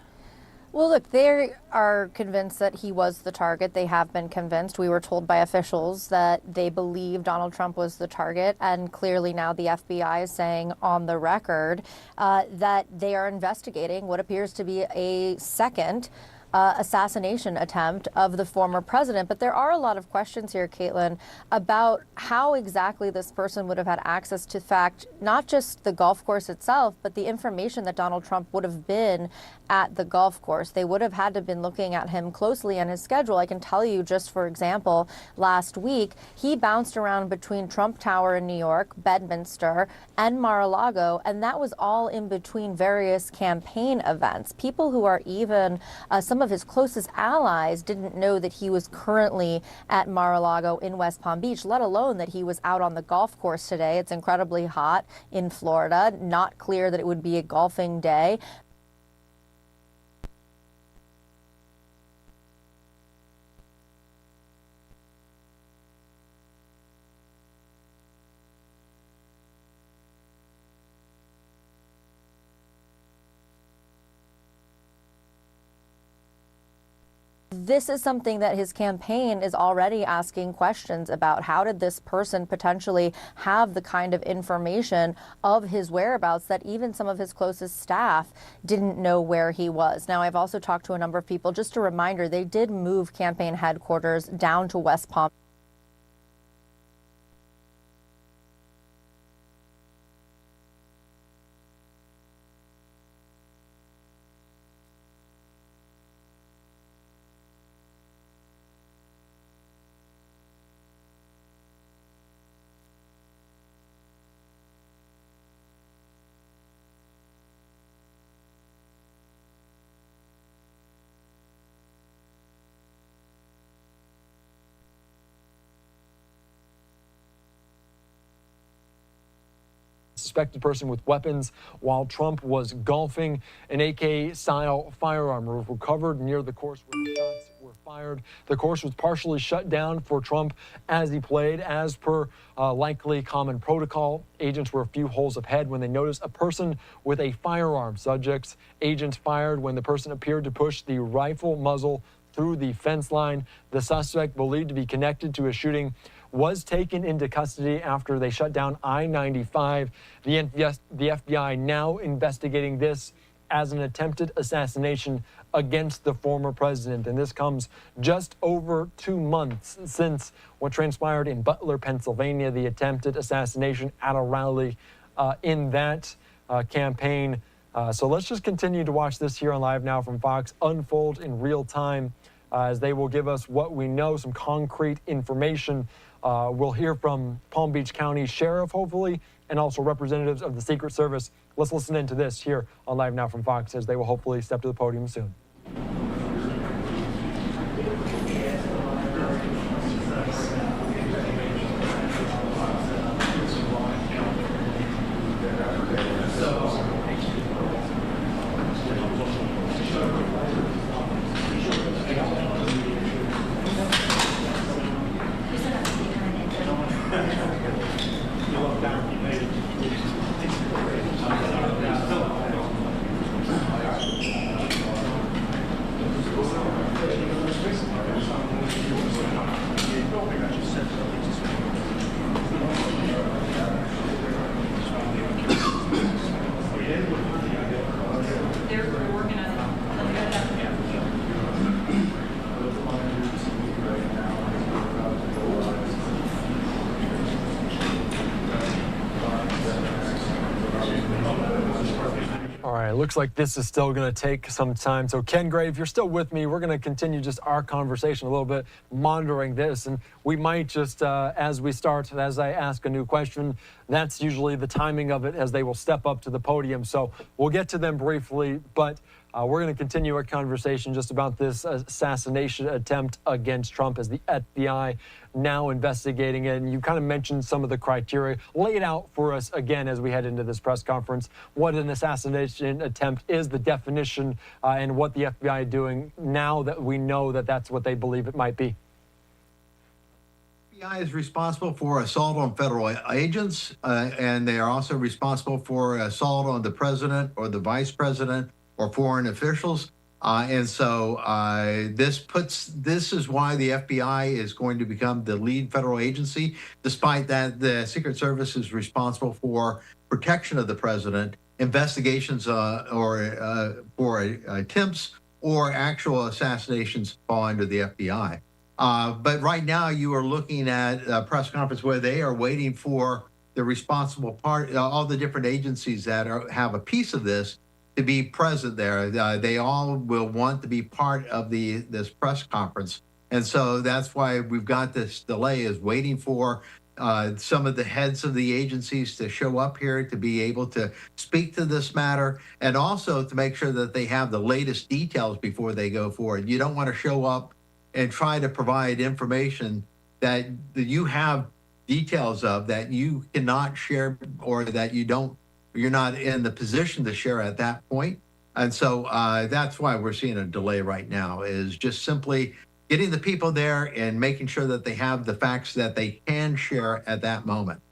Well, look, they are convinced that he was the target. They have been convinced. We were told by officials that they believe Donald Trump was the target. And clearly now the FBI is saying on the record that they are investigating what appears to be a second assassination attempt of the former president. But there are a lot of questions here, Caitlin, about how exactly this person would have had access to, not just the golf course itself, but the information that Donald Trump would have been at the golf course. They would have had to have been looking at him closely and his schedule. I can tell you, just for example, last week, he bounced around between Trump Tower in New York, Bedminster, and Mar-a-Lago, and that was all in between various campaign events. People who are even some of his closest allies didn't know that he was currently at Mar-a-Lago in West Palm Beach, let alone that he was out on the golf course today. It's incredibly hot in Florida, not clear that it would be a golfing day. This is something that his campaign is already asking questions about. How did this person potentially have the kind of information of his whereabouts that even some of his closest staff didn't know where he was? Now, I've also talked to a number of people. Just a reminder, they did move campaign headquarters down to West Palm. Suspected person with weapons while Trump was golfing. An AK-style firearm was recovered near the course where the shots were fired. The course was partially shut down for Trump as he played. As per likely common protocol, agents were a few holes ahead when they noticed a person with a firearm. Agents fired when the person appeared to push the rifle muzzle through the fence line. The suspect, believed to be connected to a shooting, was taken into custody after they shut down I-95. The FBI now investigating this as an attempted assassination against the former president. And this comes just over 2 months since what transpired in Butler, Pennsylvania, the attempted assassination at a rally in that campaign. So let's just continue to watch this here on Live Now from Fox unfold in real time as they will give us what we know, some concrete information. We'll hear from Palm Beach County Sheriff, hopefully, and also representatives of the Secret Service. Let's listen into this here on Live Now from Fox as they will hopefully step to the podium soon. right, looks like this is still going to take some time. So Ken Gray, if you're still with me, we're going to continue just our conversation a little bit, monitoring this. And we might just, as we start, as I ask a new question, that's usually the timing of it as they will step up to the podium. So we'll get to them briefly, but we're going to continue our conversation just about this assassination attempt against Trump as the FBI now investigating it. And you kind of mentioned some of the criteria. Lay it out for us again as we head into this press conference. What an assassination attempt is, the definition, and what the FBI is doing now that we know that that's what they believe it might be. FBI is responsible for assault on federal agents, and they are also responsible for assault on the president or the vice president or foreign officials. And so this is why the FBI is going to become the lead federal agency. Despite that, the Secret Service is responsible for protection of the president, investigations for attempts or actual assassinations fall under the FBI. But right now you are looking at a press conference where they are waiting for the responsible part, all the different agencies that have a piece of this, to be present there. They all will want to be part of this press conference. And so that's why we've got this delay, is waiting for some of the heads of the agencies to show up here to be able to speak to this matter, and also to make sure that they have the latest details before they go forward. You don't want to show up and try to provide information that you have details of that you cannot share, or that you're not in the position to share at that point. And so that's why we're seeing a delay right now, is just simply getting the people there and making sure that they have the facts that they can share at that moment.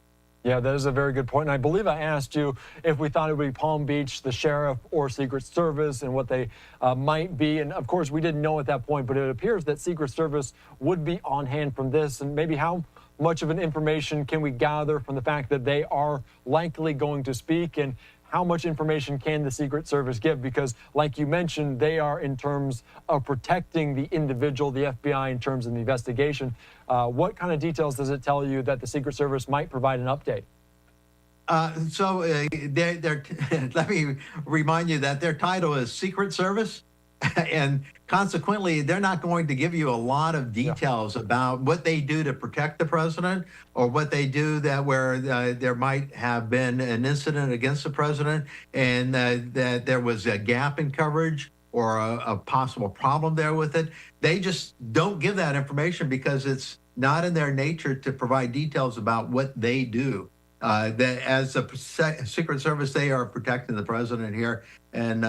Yeah, that is a very good point. And I believe I asked you if we thought it would be Palm Beach, the sheriff, or Secret Service, and what they might be. And of course, we didn't know at that point, but it appears that Secret Service would be on hand from this. And maybe how much of an information can we gather from the fact that they are likely going to speak, and how much information can the Secret Service give? Because like you mentioned, they are in terms of protecting the individual, the FBI in terms of the investigation. What kind of details does it tell you that the Secret Service might provide an update? Let me remind you that their title is Secret Service. And consequently, they're not going to give you a lot of details about what they do to protect the president, or what they do where there might have been an incident against the president, and that there was a gap in coverage or a possible problem there with it. They just don't give that information because it's not in their nature to provide details about what they do. That as a Secret Service, they are protecting the president here. And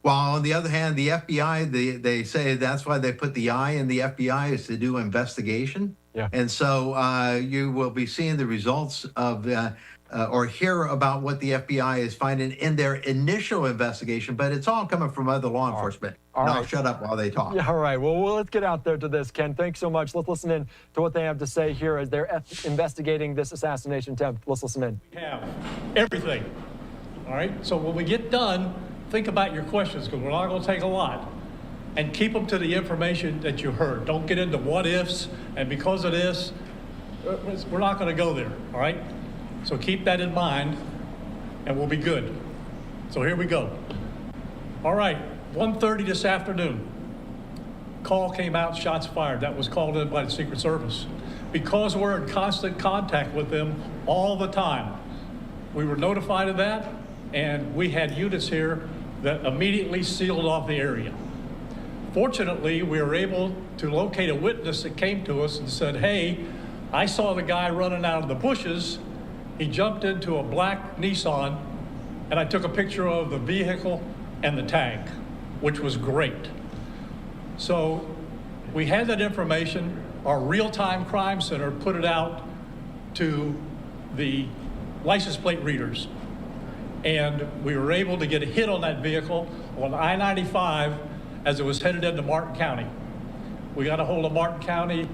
while on the other hand, the FBI, they say that's why they put the I in the FBI, is to do investigation. Yeah. And so you will be seeing the results of or hear about what the FBI is finding in their initial investigation, but it's all coming from other law enforcement. All I'll right. shut up while they talk. Yeah, all right. Well, let's get out there to this, Ken. Thanks so much. Let's listen in to what they have to say here as they're investigating this assassination attempt. Let's listen in. We have everything. All right. So when we get done, think about your questions, because we're not going to take a lot. And keep them to the information that you heard. Don't get into what ifs, and because of this, we're not going to go there. All right. So keep that in mind, and we'll be good. So here we go. All right. 1:30 this afternoon. Call came out, shots fired. That was called in by the Secret Service. Because we're in constant contact with them all the time, we were notified of that, and we had units here that immediately sealed off the area. Fortunately, we were able to locate a witness that came to us and said, hey, I saw the guy running out of the bushes. He jumped into a black Nissan, and I took a picture of the vehicle and the tag, which was great. So we had that information. Our real-time crime center put it out to the license plate readers. And we were able to get a hit on that vehicle on I-95 as it was headed into Martin County. We got a hold of Martin County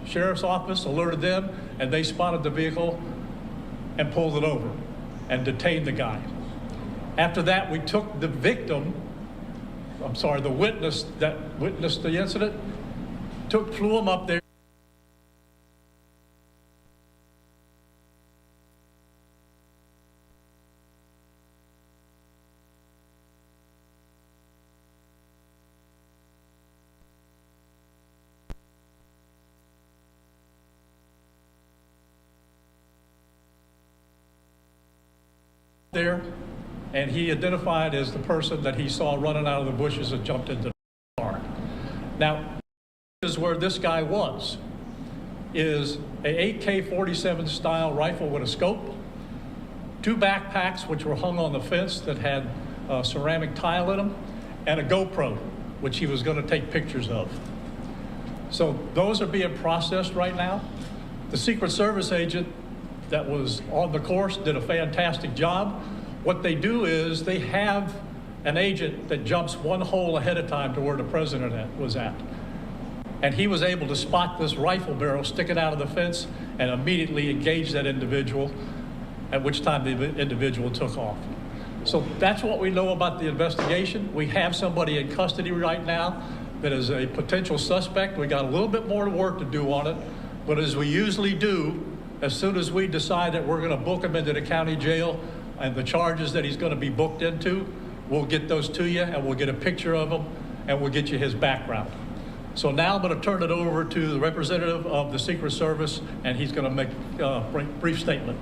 Sheriff's Office, alerted them, and they spotted the vehicle and pulled it over and detained the guy. After that, we took the the witness that witnessed the incident, flew him up there. there, and he identified as the person that he saw running out of the bushes and jumped into the car. Now, this is where this guy was, is a AK-47 style rifle with a scope, 2 backpacks which were hung on the fence that had ceramic tile in them, and a GoPro, which he was going to take pictures of. So those are being processed right now. The Secret Service agent that was on the course did a fantastic job. What they do is they have an agent that jumps one hole ahead of time to where the president was at. And he was able to spot this rifle barrel sticking out of the fence and immediately engage that individual, at which time the individual took off. So that's what we know about the investigation. We have somebody in custody right now that is a potential suspect. We got a little bit more work to do on it, but as we usually do, as soon as we decide that we're going to book him into the county jail and the charges that he's going to be booked into, we'll get those to you and we'll get a picture of him and we'll get you his background. So now I'm going to turn it over to the representative of the Secret Service, and he's going to make a brief statement.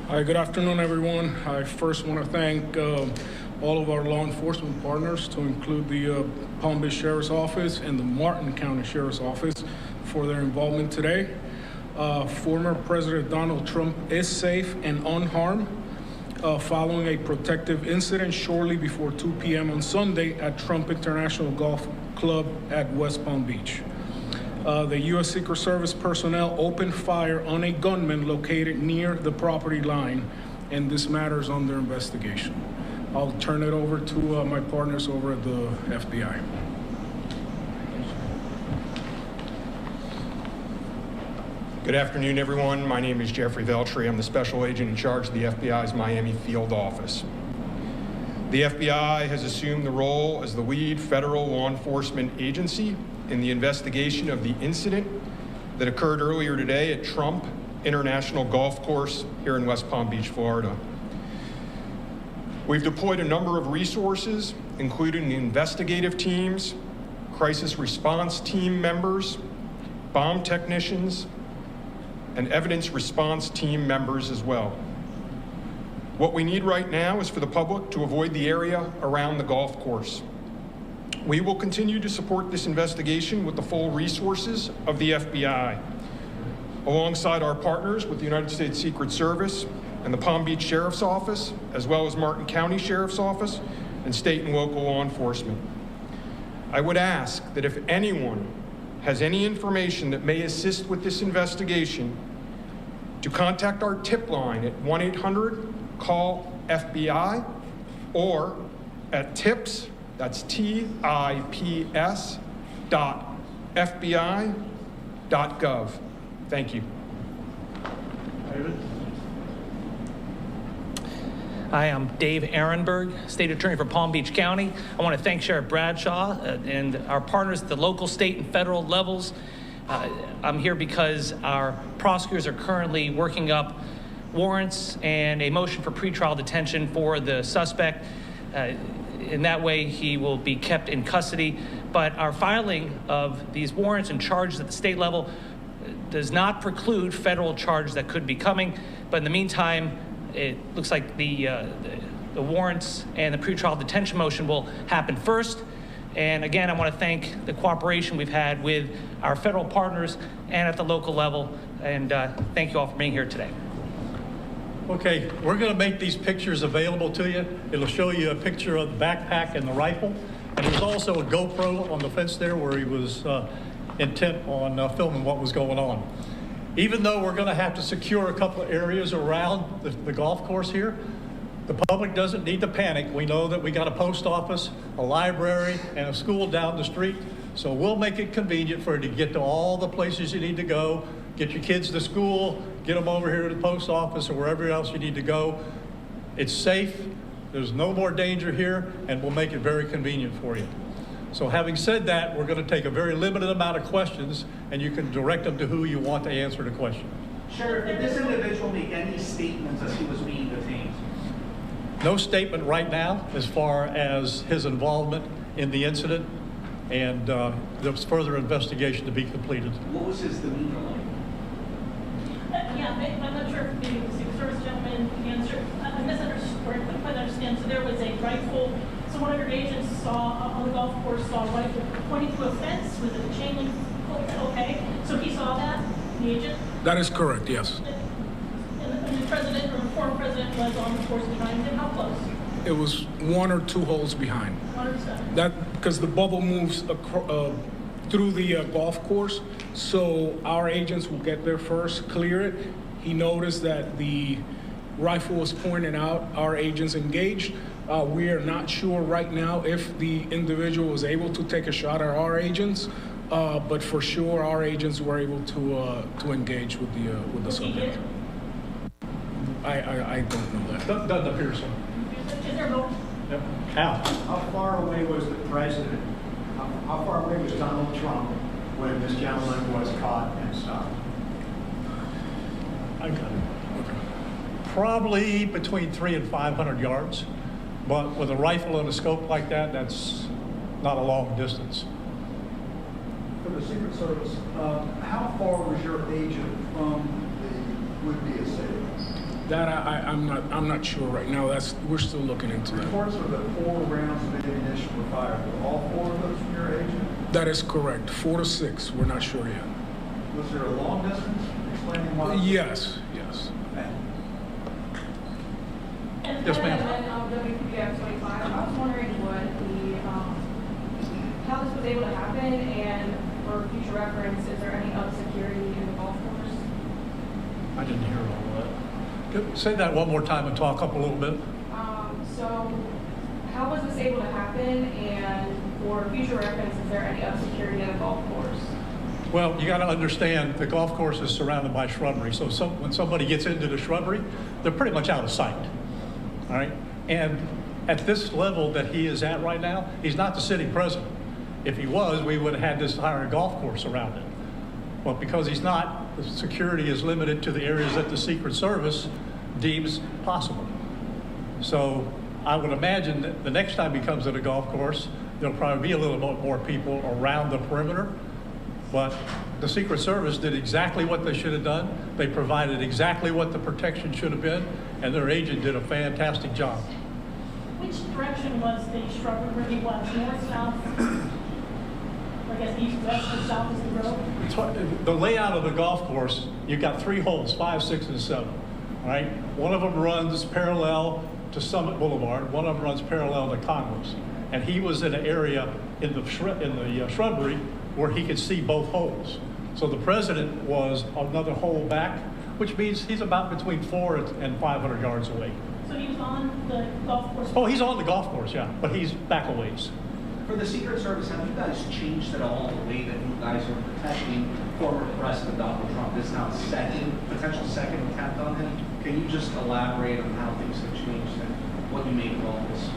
Hi, good afternoon, everyone. I first want to thank all of our law enforcement partners, to include the Palm Beach Sheriff's Office and the Martin County Sheriff's Office, for their involvement today. Former President Donald Trump is safe and unharmed following a protective incident shortly before 2 p.m. on Sunday at Trump International Golf Club at West Palm Beach. The U.S. Secret Service personnel opened fire on a gunman located near the property line, and this matter is under investigation. I'll turn it over to my partners over at the FBI. Good afternoon, everyone. My name is Jeffrey Veltri. I'm the special agent in charge of the FBI's Miami field office. The FBI has assumed the role as the lead federal law enforcement agency in the investigation of the incident that occurred earlier today at Trump International Golf Course here in West Palm Beach, Florida. We've deployed a number of resources, including investigative teams, crisis response team members, bomb technicians, and evidence response team members as well. What we need right now is for the public to avoid the area around the golf course. We will continue to support this investigation with the full resources of the FBI, alongside our partners with the United States Secret Service and the Palm Beach Sheriff's Office, as well as Martin County Sheriff's Office and state and local law enforcement. I would ask that if anyone has any information that may assist with this investigation, to contact our tip line at 1-800-CALL-FBI or at tips, that's TIPS, .FBI.gov. Thank you. David? Hi, I'm Dave Ehrenberg, State Attorney for Palm Beach County. I want to thank Sheriff Bradshaw and our partners at the local, state, and federal levels. I'm here because our prosecutors are currently working up warrants and a motion for pretrial detention for the suspect. In that way, he will be kept in custody. But our filing of these warrants and charges at the state level does not preclude federal charges that could be coming. But in the meantime, it looks like the warrants and the pretrial detention motion will happen first. And again, I want to thank the cooperation we've had with our federal partners and at the local level. And thank you all for being here today. Okay, we're going to make these pictures available to you. It'll show you a picture of the backpack and the rifle. And there's also a GoPro on the fence there where he was intent on filming what was going on. Even though we're going to have to secure a couple of areas around the golf course here, the public doesn't need to panic. We know that we got a post office, a library, and a school down the street. So we'll make it convenient for you to get to all the places you need to go, get your kids to school, get them over here to the post office or wherever else you need to go. It's safe. There's no more danger here, and we'll make it very convenient for you. So having said that, we're going to take a very limited amount of questions, and you can direct them to who you want to answer the question. Sheriff, did this individual make any statements as he was being detained? No statement right now as far as his involvement in the incident, and there's further investigation to be completed. What was his demeanor like? Yeah, I'm not sure if maybe the Secret Service gentleman answered. I misunderstood, or I couldn't quite understand. So there was a rifle. So one of your agents saw on the golf course saw a rifle pointing to a fence. Was it a chain link? Okay, so he saw that, the agent. That is correct. Yes. And the president or the former president was on the course behind him. How close? It was 1 or 2 holes behind. 1 or 2. That because the bubble moves through the golf course, so our agents will get there first, clear it. He noticed that the rifle was pointed out. Our agents engaged. We are not sure right now if the individual was able to take a shot at our agents, but for sure our agents were able to engage with the subject. I don't know that. Doesn't appear so. Is there more? Yep. Al. How far away was the president? How far away was Donald Trump when this gentleman was caught and stopped? I got it. Probably between 300 and 500 yards, but with a rifle and a scope like that, that's not a long distance. For the Secret Service, how far was your agent from the would-be assailant? That I'm not sure right now. We're still looking into that. Reports are that 4 rounds of ammunition were fired. Were all 4 of those from your agent? That is correct. 4 to 6. We're not sure yet. Was there a long distance? Explaining why? Yes. Yes, ma'am. WPF 25. I was wondering what how this was able to happen, and for future reference, is there any up security in the golf course? I didn't hear all that. Say that one more time and talk up a little bit. So, how was this able to happen, and for future reference, is there any up security in the golf course? Well, you got to understand the golf course is surrounded by shrubbery, so when somebody gets into the shrubbery, they're pretty much out of sight. All right, and at this level that he is at right now, he's not the sitting president. If he was, we would have had this entire golf course around it. But because he's not, the security is limited to the areas that the Secret Service deems possible. So I would imagine that the next time he comes to the golf course, there'll probably be a little bit more people around the perimeter. But the Secret Service did exactly what they should have done. They provided exactly what the protection should have been, and their agent did a fantastic job. Which direction was the shrubbery where he was? North, south? I guess east, west, or south is the road? The layout of the golf course, you've got 3 holes, 5, 6, and 7. All right? One of them runs parallel to Summit Boulevard. One of them runs parallel to Congress. And he was in an area in the shrubbery where he could see both holes. So the president was another hole back, which means he's about between 400 and 500 yards away. So he was on the golf course? Oh, he's on the golf course, yeah, but he's back a ways. For the Secret Service, have you guys changed at all the way that you guys are protecting former President Donald Trump? This is now potential second attempt on him. Can you just elaborate on how things have changed and what you make of all this?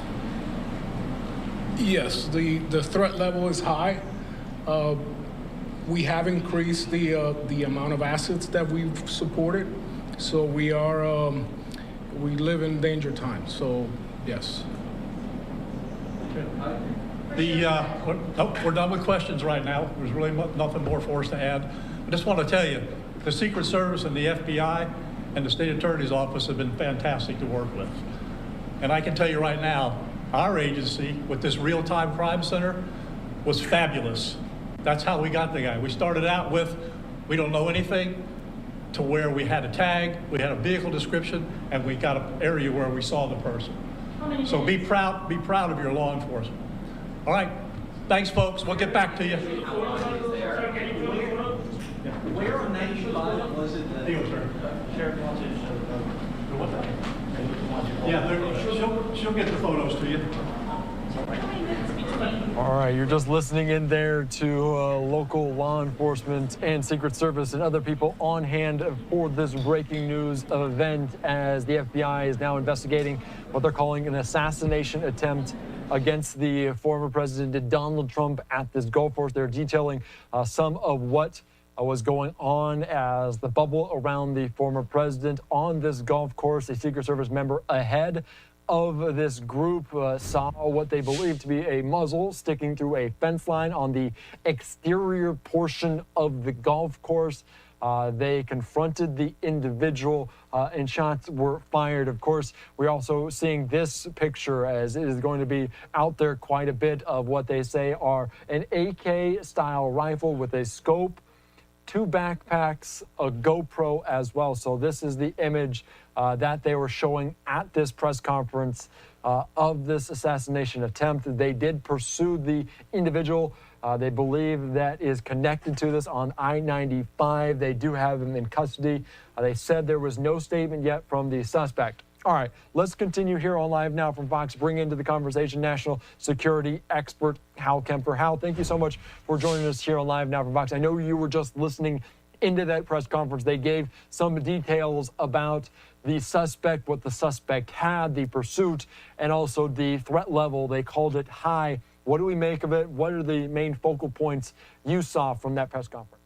Yes, the threat level is high. We have increased the amount of assets that we've supported, so we live in danger times. So yes. We're done with questions right now. There's really nothing more for us to add. I just want to tell you, the Secret Service and the FBI and the State Attorney's Office have been fantastic to work with. And I can tell you right now, our agency with this real-time crime center was fabulous. That's how we got the guy. We started out with, we don't know anything, to where we had a tag, we had a vehicle description, and we got an area where we saw the person. So be proud of your law enforcement. All right, thanks, folks. We'll get back to you. Where on 95 was it that Sheriff wanted Yeah, she'll get the photos to you. All right, you're just listening in there to local law enforcement and Secret Service and other people on hand for this breaking news event, as the FBI is now investigating what they're calling an assassination attempt against the former President Donald Trump at this golf course. They're detailing some of what was going on as the bubble around the former president on this golf course. A Secret Service member ahead of this group saw what they believe to be a muzzle sticking through a fence line on the exterior portion of the golf course. They confronted the individual and shots were fired. Of course, we're also seeing this picture as it is going to be out there quite a bit of what they say are an AK-style rifle with a scope, 2 backpacks, a GoPro as well. So this is the image that they were showing at this press conference of this assassination attempt. They did pursue the individual they believe that is connected to this on I-95. They do have him in custody. They said there was no statement yet from the suspect. All right, let's continue here on Live Now from Fox. Bring into the conversation national security expert Hal Kemper. Hal, thank you so much for joining us here on Live Now from Fox. I know you were just listening into that press conference. They gave some details about the suspect, what the suspect had, the pursuit, and also the threat level. They called it high. What do we make of it? What are the main focal points you saw from that press conference?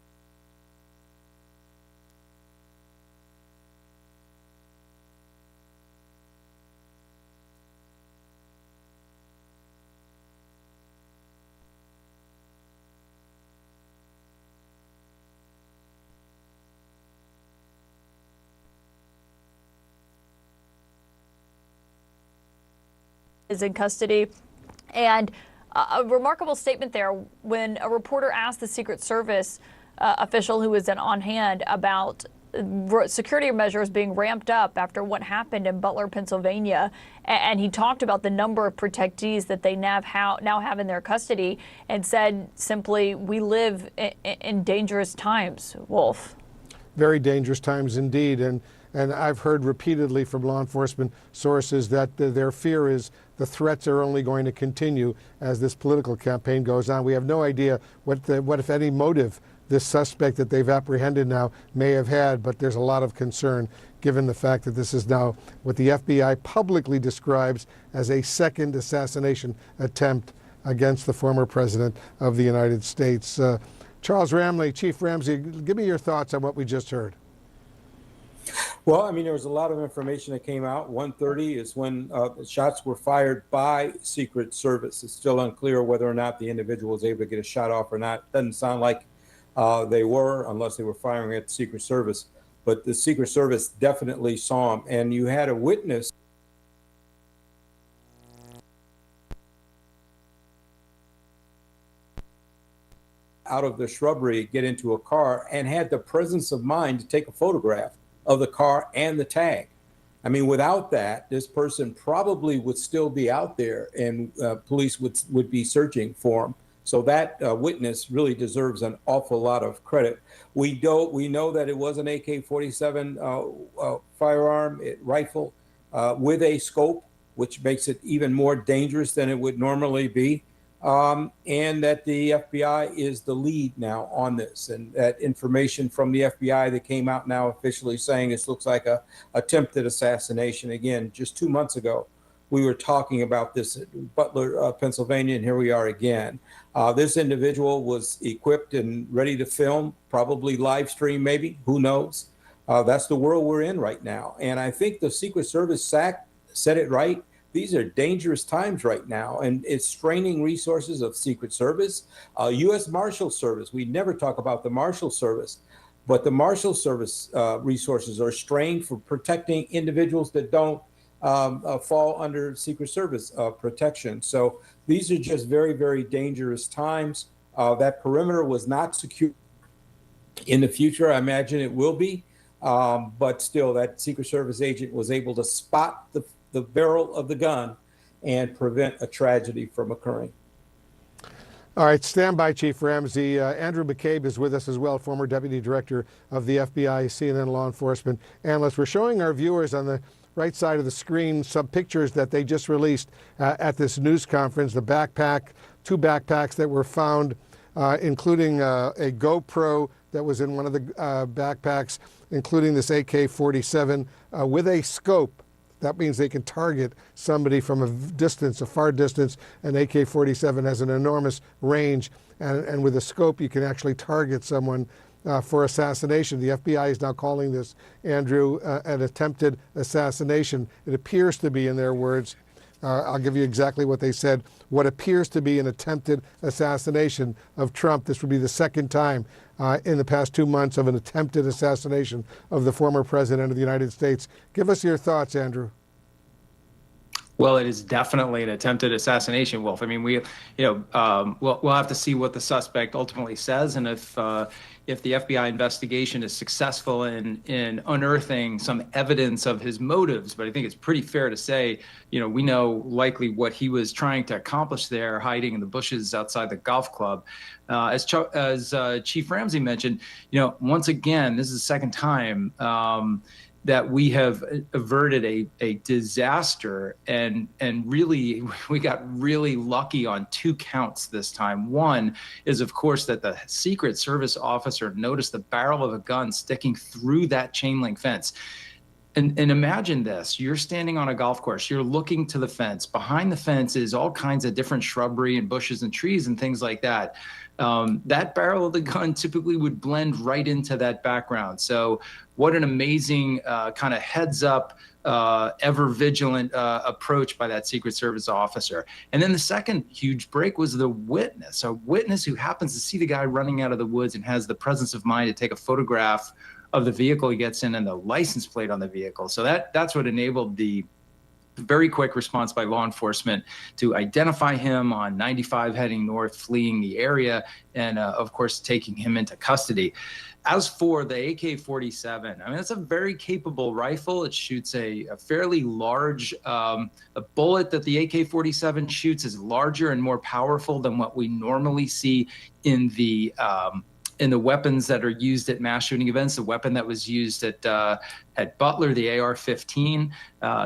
Is in custody. And a remarkable statement there when a reporter asked the Secret Service official who was then on hand about security measures being ramped up after what happened in Butler, Pennsylvania. And he talked about the number of protectees that they now have in their custody and said simply, we live in dangerous times, Wolf. Very dangerous times indeed. And I've heard repeatedly from law enforcement sources that their fear is the threats are only going to continue as this political campaign goes on. We have no idea what if any motive this suspect that they've apprehended now may have had, but there's a lot of concern given the fact that this is now what the FBI publicly describes as a second assassination attempt against the former president of the United States. Charles Ramley, Chief Ramsey, give me your thoughts on what we just heard. Well, I mean, there was a lot of information that came out. 1:30 is when shots were fired by Secret Service. It's still unclear whether or not the individual was able to get a shot off or not. Doesn't sound like they were, unless they were firing at the Secret Service. But the Secret Service definitely saw him. And you had a witness out of the shrubbery, get into a car, and had the presence of mind to take a photograph of the car and the tag. I mean, without that, this person probably would still be out there and police would be searching for him. So that witness really deserves an awful lot of credit. We know that it was an AK-47 firearm, rifle with a scope, which makes it even more dangerous than it would normally be. And that the FBI is the lead now on this. And that information from the FBI that came out now officially saying this looks like a attempted assassination. Again, just 2 months ago, we were talking about this at Butler, Pennsylvania, and here we are again. This individual was equipped and ready to film, probably live stream maybe, who knows? That's the world we're in right now. And I think the Secret Service said it right. These are dangerous times right now, and it's straining resources of Secret Service, U.S. Marshal Service. We never talk about the Marshal Service, but the Marshal Service resources are strained for protecting individuals that don't fall under Secret Service protection. So these are just very, very dangerous times. That perimeter was not secure. In the future, I imagine it will be, but still, that Secret Service agent was able to spot the barrel of the gun and prevent a tragedy from occurring. All right, stand by, Chief Ramsey. Andrew McCabe is with us as well, former Deputy Director of the FBI, CNN law enforcement analyst. We're showing our viewers on the right side of the screen some pictures that they just released at this news conference. The backpack, 2 backpacks that were found, including a GoPro that was in one of the backpacks, including this AK-47 with a scope. That means they can target somebody from a distance, a far distance. An AK-47 has an enormous range, and with a scope, you can actually target someone for assassination. The FBI is now calling this, Andrew, an attempted assassination. It appears to be, in their words, I'll give you exactly what they said. What appears to be an attempted assassination of Trump. This would be the second time in the past 2 months of an attempted assassination of the former president of the United States. Give us your thoughts, Andrew. Well, it is definitely an attempted assassination, Wolf. I mean, we'll have to see what the suspect ultimately says, and if the FBI investigation is successful in unearthing some evidence of his motives. But I think it's pretty fair to say, we know likely what he was trying to accomplish there, hiding in the bushes outside the golf club. As Chief Ramsey mentioned, once again, this is the second time that we have averted a disaster, and really we got really lucky on 2 counts this time. One is, of course, that the Secret Service officer noticed the barrel of a gun sticking through that chain link fence. And imagine this, you're standing on a golf course, you're looking to the fence. Behind the fence is all kinds of different shrubbery and bushes and trees and things like that. That barrel of the gun typically would blend right into that background. So what an amazing kind of heads up, ever vigilant approach by that Secret Service officer. And then the second huge break was the witness, a witness who happens to see the guy running out of the woods and has the presence of mind to take a photograph of the vehicle he gets in and the license plate on the vehicle. So that's what enabled the very quick response by law enforcement to identify him on 95 heading north, fleeing the area, and of course, taking him into custody. As for the AK-47, I mean, it's a very capable rifle. It shoots a fairly large, a bullet that the AK-47 shoots is larger and more powerful than what we normally see in the weapons that are used at mass shooting events. The weapon that was used at Butler, the AR-15,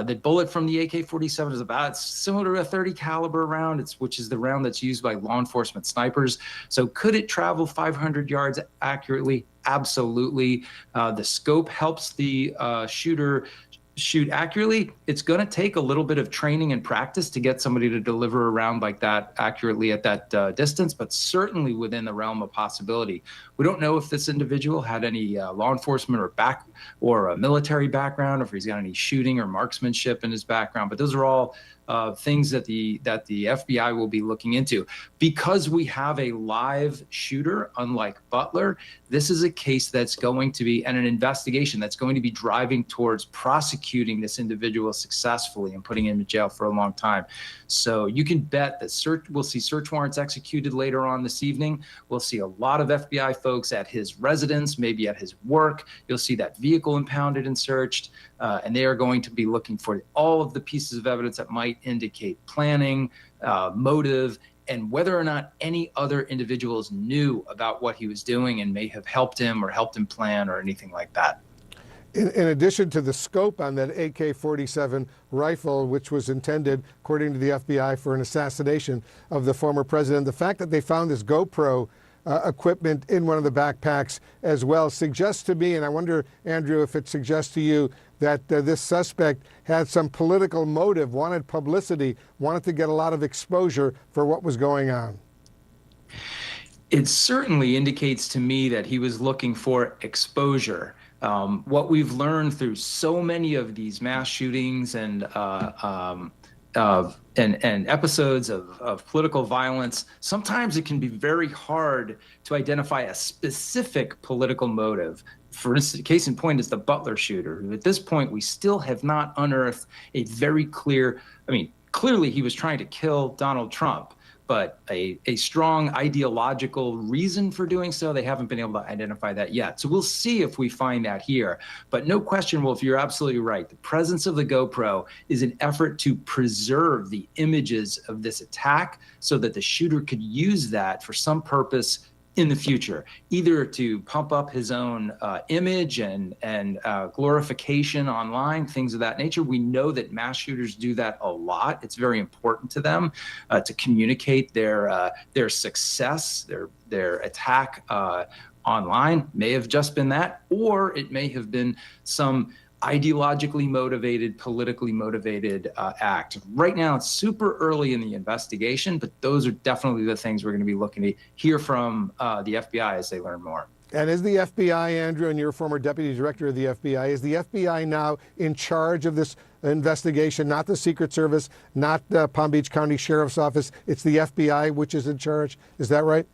the bullet from the AK-47 is about similar to a .30 caliber round, which is the round that's used by law enforcement snipers. So could it travel 500 yards accurately? Absolutely. The scope helps the shooter shoot accurately. It's going to take a little bit of training and practice to get somebody to deliver a round like that accurately at that distance, but certainly within the realm of possibility. We don't know if this individual had any law enforcement or a military background, or if he's got any shooting or marksmanship in his background, but those are all things that the FBI will be looking into. Because we have a live shooter, unlike Butler, this is a case that's going to be, and an investigation that's going to be driving towards prosecuting this individual successfully and putting him in jail for a long time. So you can bet that we'll see search warrants executed later on this evening. We'll see a lot of FBI folks at his residence, maybe at his work. You'll see that vehicle impounded and searched, and they are going to be looking for all of the pieces of evidence that might indicate planning, motive, and whether or not any other individuals knew about what he was doing and may have helped him plan or anything like that. In addition to the scope on that AK-47 rifle, which was intended, according to the FBI, for an assassination of the former president, the fact that they found this GoPro equipment in one of the backpacks as well suggests to me, and I wonder, Andrew, if it suggests to you that this suspect had some political motive, wanted publicity, wanted to get a lot of exposure for what was going on. It certainly indicates to me that he was looking for exposure. What we've learned through so many of these mass shootings and episodes of political violence, sometimes it can be very hard to identify a specific political motive. For instance, case in point is the Butler shooter. At this point, we still have not unearthed a very clear, clearly he was trying to kill Donald Trump, but a strong ideological reason for doing so, they haven't been able to identify that yet. So we'll see if we find that here. But no question, Wolf, you're absolutely right. The presence of the GoPro is an effort to preserve the images of this attack so that the shooter could use that for some purpose in the future, either to pump up his own image and glorification online, things of that nature. We know that mass shooters do that a lot. It's very important to them to communicate their success, their attack online. May have just been that, or it may have been some ideologically motivated, politically motivated act. Right now, it's super early in the investigation, but those are definitely the things we're going to be looking to hear from the FBI as they learn more. And is the FBI, Andrew, and you're a former deputy director of the FBI, is the FBI now in charge of this investigation, not the Secret Service, not the Palm Beach County Sheriff's Office. It's the FBI which is in charge. Is that right?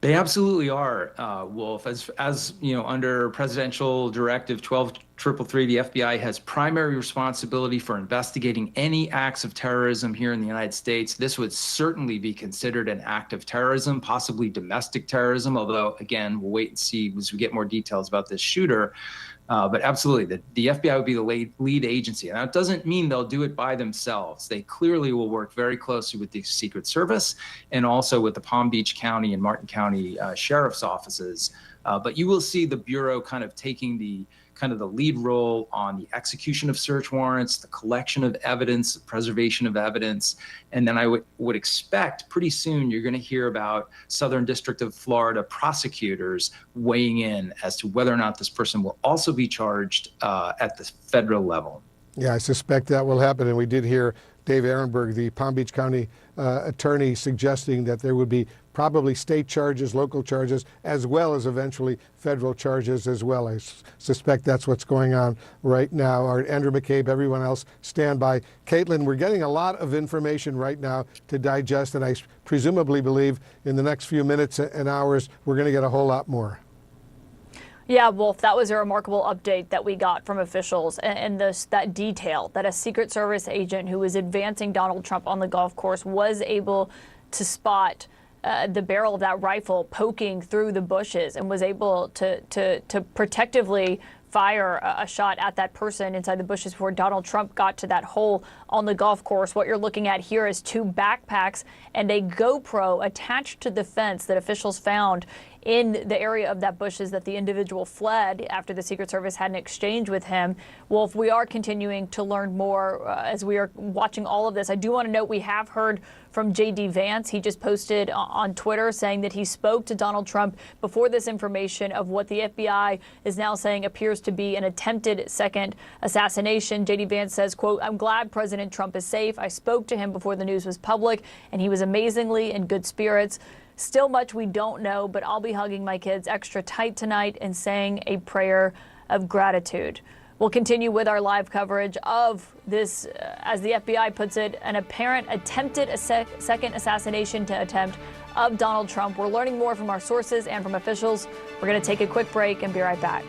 They absolutely are, Wolf. As you know, under Presidential Directive 12333, the FBI has primary responsibility for investigating any acts of terrorism here in the United States. This would certainly be considered an act of terrorism, possibly domestic terrorism, although, again, we'll wait and see as we get more details about this shooter. But absolutely, the FBI would be the lead agency. And that doesn't mean they'll do it by themselves. They clearly will work very closely with the Secret Service and also with the Palm Beach County and Martin County Sheriff's offices. But you will see the Bureau kind of taking the lead role on the execution of search warrants, the collection of evidence, preservation of evidence. And then I would expect pretty soon you're going to hear about Southern District of Florida prosecutors weighing in as to whether or not this person will also be charged at the federal level. Yeah, I suspect that will happen. And we did hear Dave Ehrenberg, the Palm Beach County attorney, suggesting that there would be probably state charges, local charges, as well as eventually federal charges as well. I suspect that's what's going on right now. Our Andrew McCabe, everyone else, stand by. Caitlin, we're getting a lot of information right now to digest, and I presumably believe in the next few minutes and hours, we're going to get a whole lot more. Yeah, Wolf, that was a remarkable update that we got from officials, and that detail that a Secret Service agent who was advancing Donald Trump on the golf course was able to spot the barrel of that rifle poking through the bushes and was able to protectively fire a shot at that person inside the bushes before Donald Trump got to that hole on the golf course. What you're looking at here is 2 backpacks and a GoPro attached to the fence that officials found in the area of that bushes that the individual fled after the Secret Service had an exchange with him. Wolf, we are continuing to learn more as we are watching all of this. I do want to note we have heard from J.D. Vance. He just posted on Twitter saying that he spoke to Donald Trump before this information of what the FBI is now saying appears to be an attempted second assassination. J.D. Vance says, quote, "I'm glad President Trump is safe. I spoke to him before the news was public, and he was amazingly in good spirits. Still much we don't know, but I'll be hugging my kids extra tight tonight and saying a prayer of gratitude." We'll continue with our live coverage of this, as the FBI puts it, an apparent attempted second assassination attempt of Donald Trump. We're learning more from our sources and from officials. We're going to take a quick break and be right back.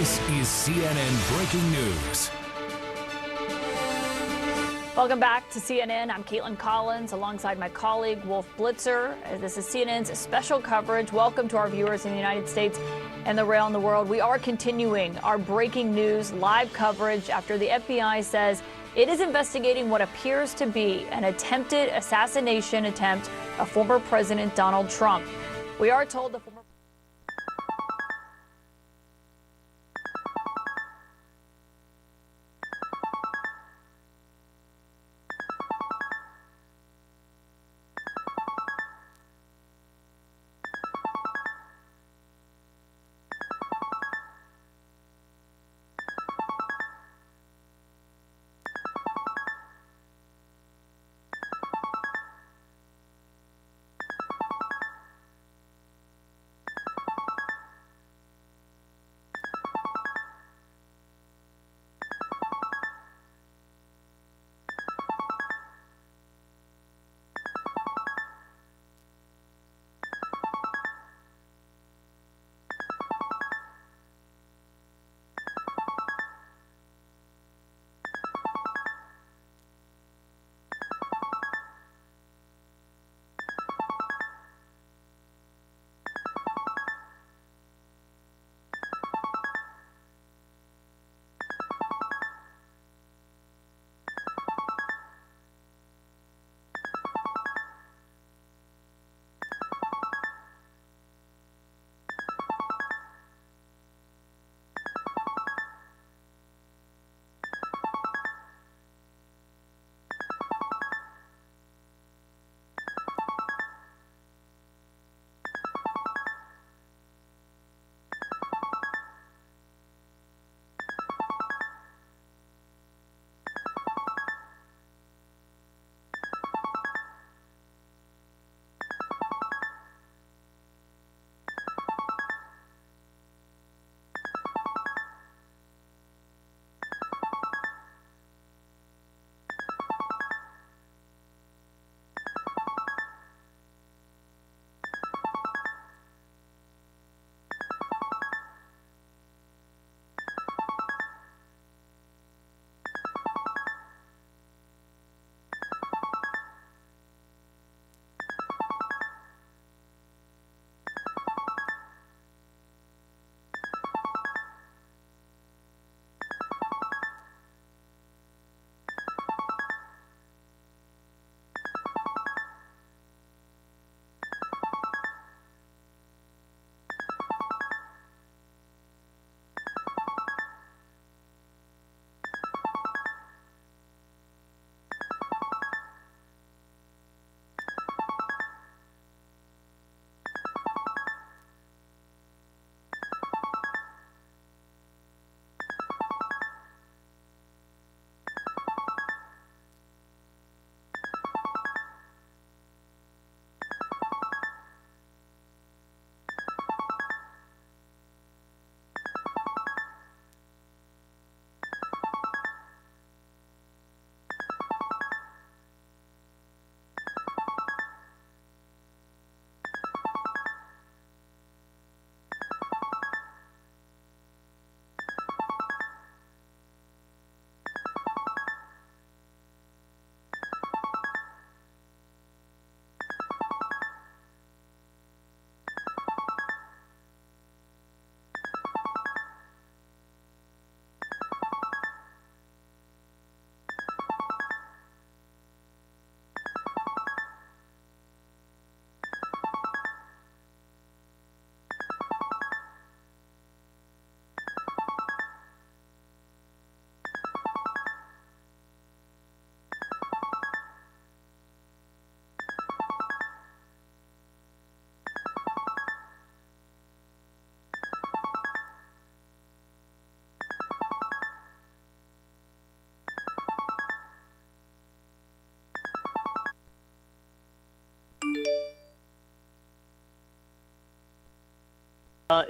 This is CNN Breaking News. Welcome back to CNN. I'm Caitlin Collins alongside my colleague Wolf Blitzer. This is CNN's special coverage. Welcome to our viewers in the United States and around the world. We are continuing our breaking news live coverage after the FBI says it is investigating what appears to be an attempted assassination attempt of former President Donald Trump. We are told the former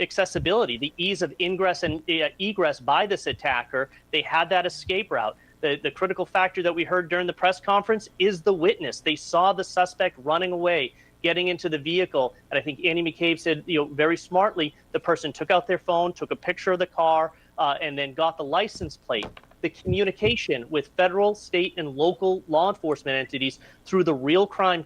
accessibility, the ease of ingress and egress by this attacker. They had that escape route. The critical factor that we heard during the press conference is the witness. They saw the suspect running away, getting into the vehicle. And I think Andy McCabe said, very smartly, the person took out their phone, took a picture of the car, and then got the license plate. The communication with federal, state, and local law enforcement entities through the real-time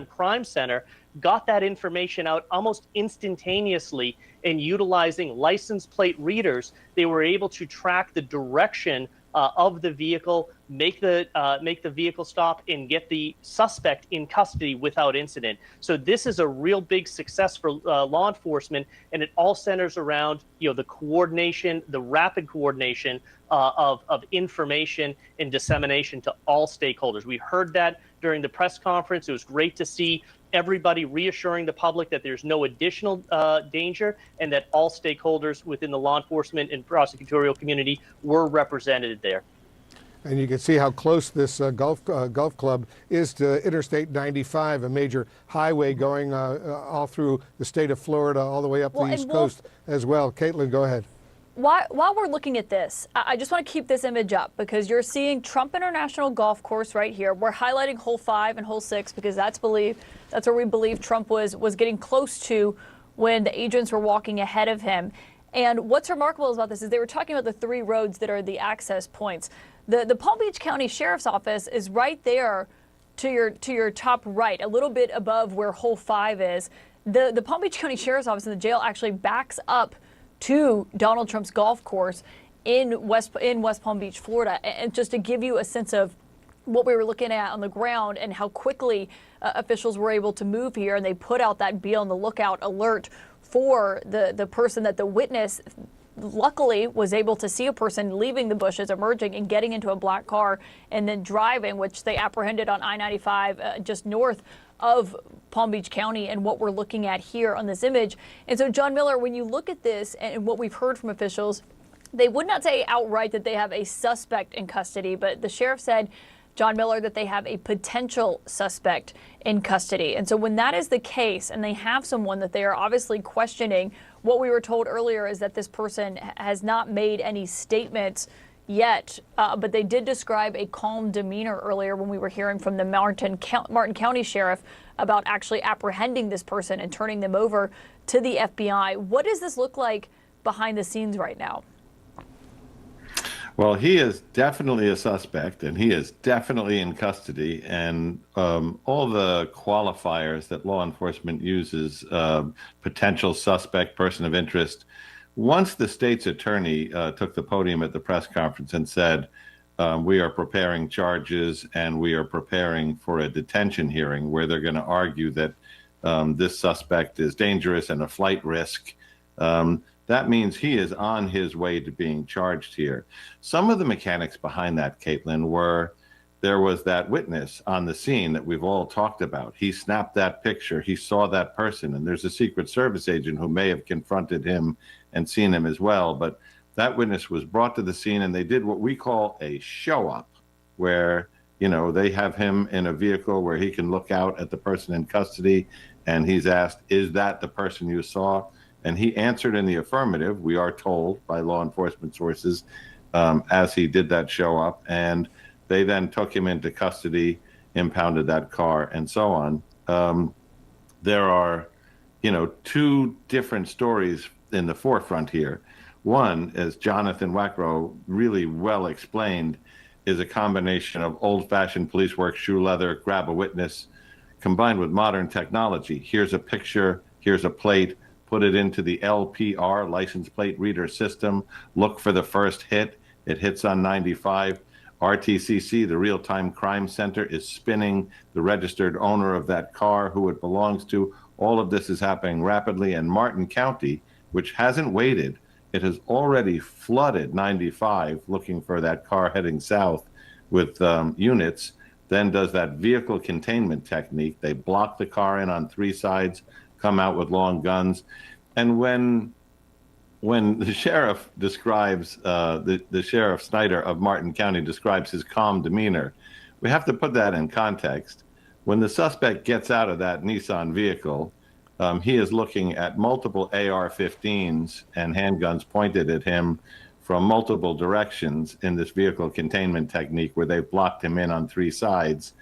crime center got that information out almost instantaneously. And utilizing license plate readers, they were able to track the direction of the vehicle, make the vehicle stop, and get the suspect in custody without incident. So this is a real big success for law enforcement, and it all centers around the coordination, the rapid coordination of information and dissemination to all stakeholders. We heard that during the press conference. It was great to see everybody reassuring the public that there's no additional danger and that all stakeholders within the law enforcement and prosecutorial community were represented there. And you can see how close this golf club is to Interstate 95, a major highway going all through the state of Florida, all the way up the East Coast as well. Caitlin, go ahead. While we're looking at this, I just want to keep this image up because you're seeing Trump International Golf Course right here. We're highlighting hole 5 and hole 6 because that's where we believe Trump was getting close to when the agents were walking ahead of him. And what's remarkable about this is they were talking about the 3 roads that are the access points. The Palm Beach County Sheriff's Office is right there to your top right, a little bit above where hole 5 is. The Palm Beach County Sheriff's Office and the jail actually backs up to Donald Trump's golf course in West Palm Beach, Florida. And just to give you a sense of what we were looking at on the ground and how quickly officials were able to move here, and they put out that be on the lookout alert for the person that the witness luckily was able to see a person leaving the bushes, emerging and getting into a black car and then driving, which they apprehended on I-95 just north of Palm Beach County, and what we're looking at here on this image. And so, John Miller, when you look at this and what we've heard from officials, they would not say outright that they have a suspect in custody, but the sheriff said, John Miller, that they have a potential suspect in custody. And so when that is the case and they have someone that they are obviously questioning, what we were told earlier is that this person has not made any statements yet, but they did describe a calm demeanor earlier when we were hearing from the Martin County Sheriff about actually apprehending this person and turning them over to the FBI. What does this look like behind the scenes right now? Well, he is definitely a suspect, and he is definitely in custody. And all the qualifiers that law enforcement uses, potential suspect, person of interest, once the state's attorney took the podium at the press conference and said, we are preparing charges and we are preparing for a detention hearing where they're going to argue that this suspect is dangerous and a flight risk, that means he is on his way to being charged here. Some of the mechanics behind that, Caitlin, were there was that witness on the scene that we've all talked about. He snapped that picture. He saw that person. And there's a Secret Service agent who may have confronted him and seen him as well. But that witness was brought to the scene, and they did what we call a show up, where, you know, they have him in a vehicle where he can look out at the person in custody, and he's asked, is that the person you saw? And he answered in the affirmative, we are told by law enforcement sources, as he did that show up. And they then took him into custody, impounded that car, and so on. There are, you know, 2 different stories in the forefront here. One, as Jonathan Wackrow really well explained, is a combination of old-fashioned police work, shoe leather, grab a witness, combined with modern technology. Here's a picture, here's a plate, put it into the LPR, license plate reader system, look for the first hit. It hits on 95. RTCC, the real-time crime center, is spinning the registered owner of that car, who it belongs to. All of this is happening rapidly, and Martin County, which hasn't waited, it has already flooded 95 looking for that car heading south with units, then does that vehicle containment technique. They block the car in on 3 sides, come out with long guns. And when the sheriff describes, the Sheriff Snyder of Martin County describes his calm demeanor, we have to put that in context. When the suspect gets out of that Nissan vehicle, he is looking at multiple AR-15s and handguns pointed at him from multiple directions in this vehicle containment technique where they've blocked him in on 3 sides.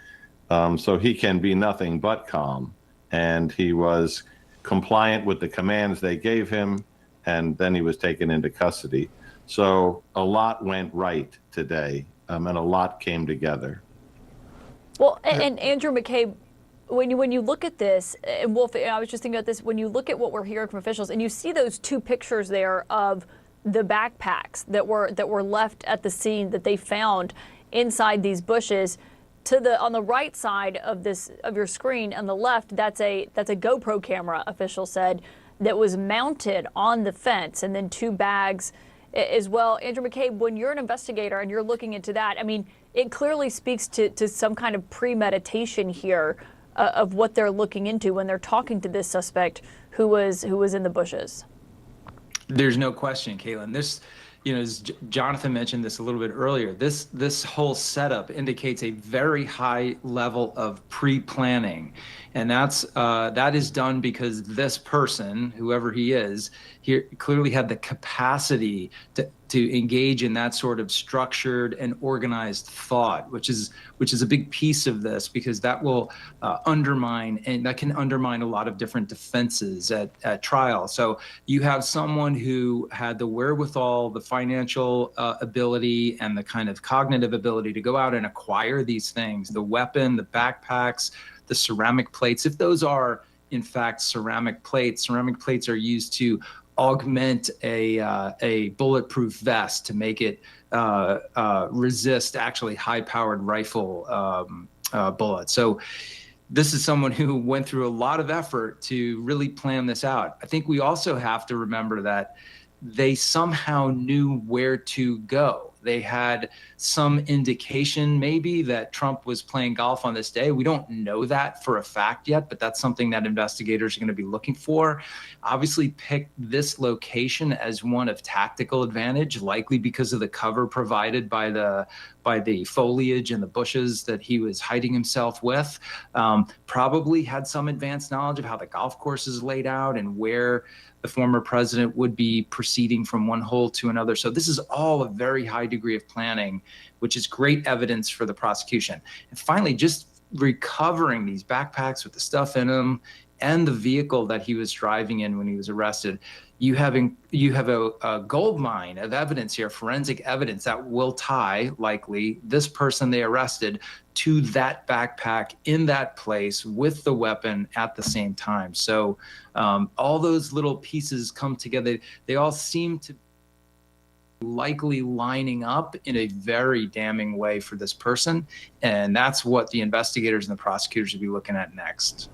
So he can be nothing but calm. And he was compliant with the commands they gave him, and then he was taken into custody. So a lot went right today, and a lot came together. Well, and Andrew McCabe, when you look at this, and Wolf, I was just thinking about this, when you look at what we're hearing from officials, and you see those two pictures there of the backpacks that were left at the scene that they found inside these bushes, on the right side of your screen on the left, that's a GoPro camera, officials said, that was mounted on the fence, and then two bags as well. Andrew McCabe, when you're an investigator and you're looking into that, I mean, it clearly speaks to some kind of premeditation here of what they're looking into when they're talking to this suspect who was in the bushes. There's no question, Caitlin. This, as Jonathan mentioned this a little bit earlier, this whole setup indicates a very high level of pre-planning, and that is done because this person, whoever he is, here clearly had the capacity to engage in that sort of structured and organized thought, which is a big piece of this, because that will undermine a lot of different defenses at trial. So you have someone who had the wherewithal, the financial ability, and the kind of cognitive ability to go out and acquire these things, the weapon, the backpacks, the ceramic plates. If those are in fact ceramic plates are used to augment a bulletproof vest to make it resist actually high-powered rifle bullets. So this is someone who went through a lot of effort to really plan this out. I think we also have to remember that they somehow knew where to go. They had some indication maybe that Trump was playing golf on this day. We don't know that for a fact yet, but that's something that investigators are going to be looking for. Obviously picked this location as one of tactical advantage, likely because of the cover provided by the foliage and the bushes that he was hiding himself with. Probably had some advanced knowledge of how the golf course is laid out and where the former president would be proceeding from one hole to another. So this is all a very high degree of planning, which is great evidence for the prosecution. And finally, just recovering these backpacks with the stuff in them and the vehicle that he was driving in when he was arrested. You have a gold mine of evidence here, forensic evidence that will tie, likely, this person they arrested to that backpack in that place with the weapon at the same time. So all those little pieces come together. They all seem to likely lining up in a very damning way for this person. And that's what the investigators and the prosecutors will be looking at next.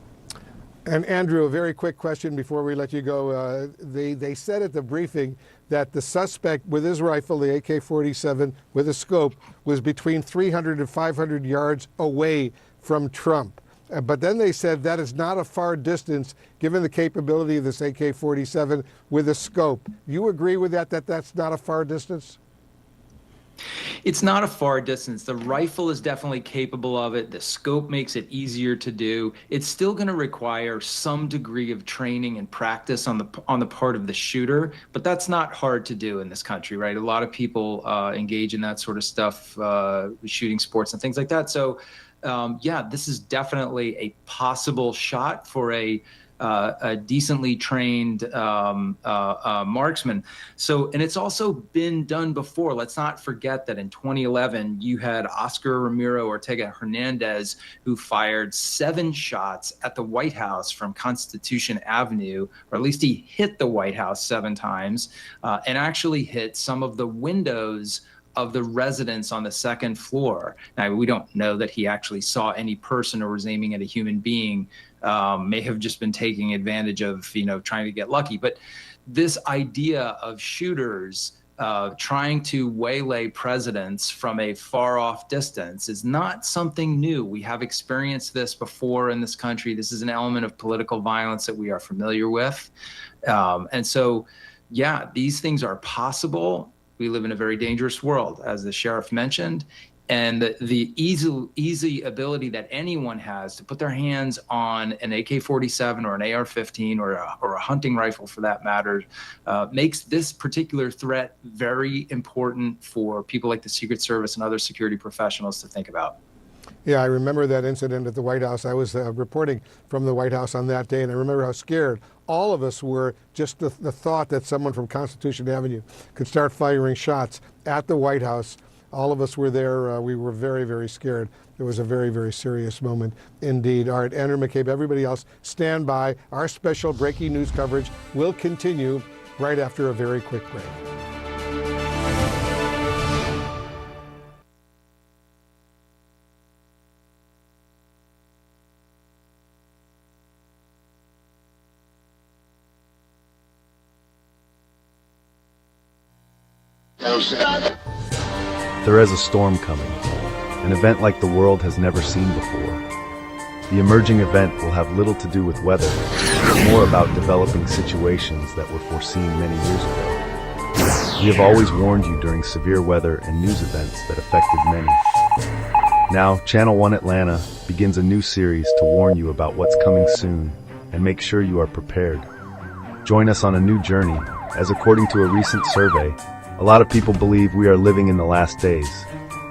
And Andrew, a very quick question before we let you go. They said at the briefing that the suspect with his rifle, the AK-47 with a scope, was between 300 and 500 yards away from Trump. But then they said that is not a far distance given the capability of this AK-47 with a scope. You agree with that that's not a far distance? It's not a far distance. The rifle is definitely capable of it. The scope makes it easier to do. It's still going to require some degree of training and practice on the part of the shooter, but that's not hard to do in this country, right? A lot of people engage in that sort of stuff, shooting sports and things like that. So, yeah, this is definitely a possible shot for a decently trained marksman. So, and it's also been done before. Let's not forget that in 2011, you had Oscar Ramiro Ortega Hernandez, who fired 7 shots at the White House from Constitution Avenue, or at least he hit the White House 7 times, and actually hit some of the windows of the residence on the 2nd floor. Now, we don't know that he actually saw any person or was aiming at a human being. May have just been taking advantage of, trying to get lucky. But this idea of shooters trying to waylay presidents from a far off distance is not something new. We have experienced this before in this country. This is an element of political violence that we are familiar with. And so, yeah, these things are possible. We live in a very dangerous world, as the sheriff mentioned, and the easy ability that anyone has to put their hands on an AK-47 or an AR-15 or a hunting rifle, for that matter, makes this particular threat very important for people like the Secret Service and other security professionals to think about. Yeah, I remember that incident at the White House. I was reporting from the White House on that day, and I remember how scared all of us were, just the thought that someone from Constitution Avenue could start firing shots at the White House. All of us were there. We were very, very scared. It was a very, very serious moment indeed. All right, Andrew McCabe, everybody else, stand by. Our special breaking news coverage will continue right after a very quick break. There is a storm coming, an event like the world has never seen before. The emerging event will have little to do with weather, but more about developing situations that were foreseen many years ago. We have always warned you during severe weather and news events that affected many. Now, Channel 1 Atlanta begins a new series to warn you about what's coming soon and make sure you are prepared. Join us on a new journey, as according to a recent survey, a lot of people believe we are living in the last days.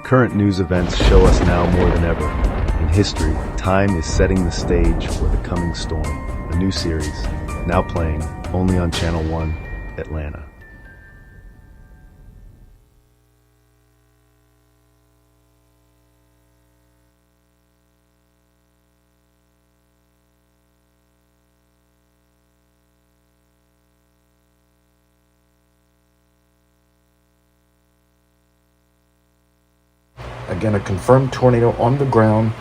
Current news events show us now more than ever. In history, time is setting the stage for the coming storm. A new series, now playing only on Channel 1 Atlanta. Again, a confirmed tornado on the ground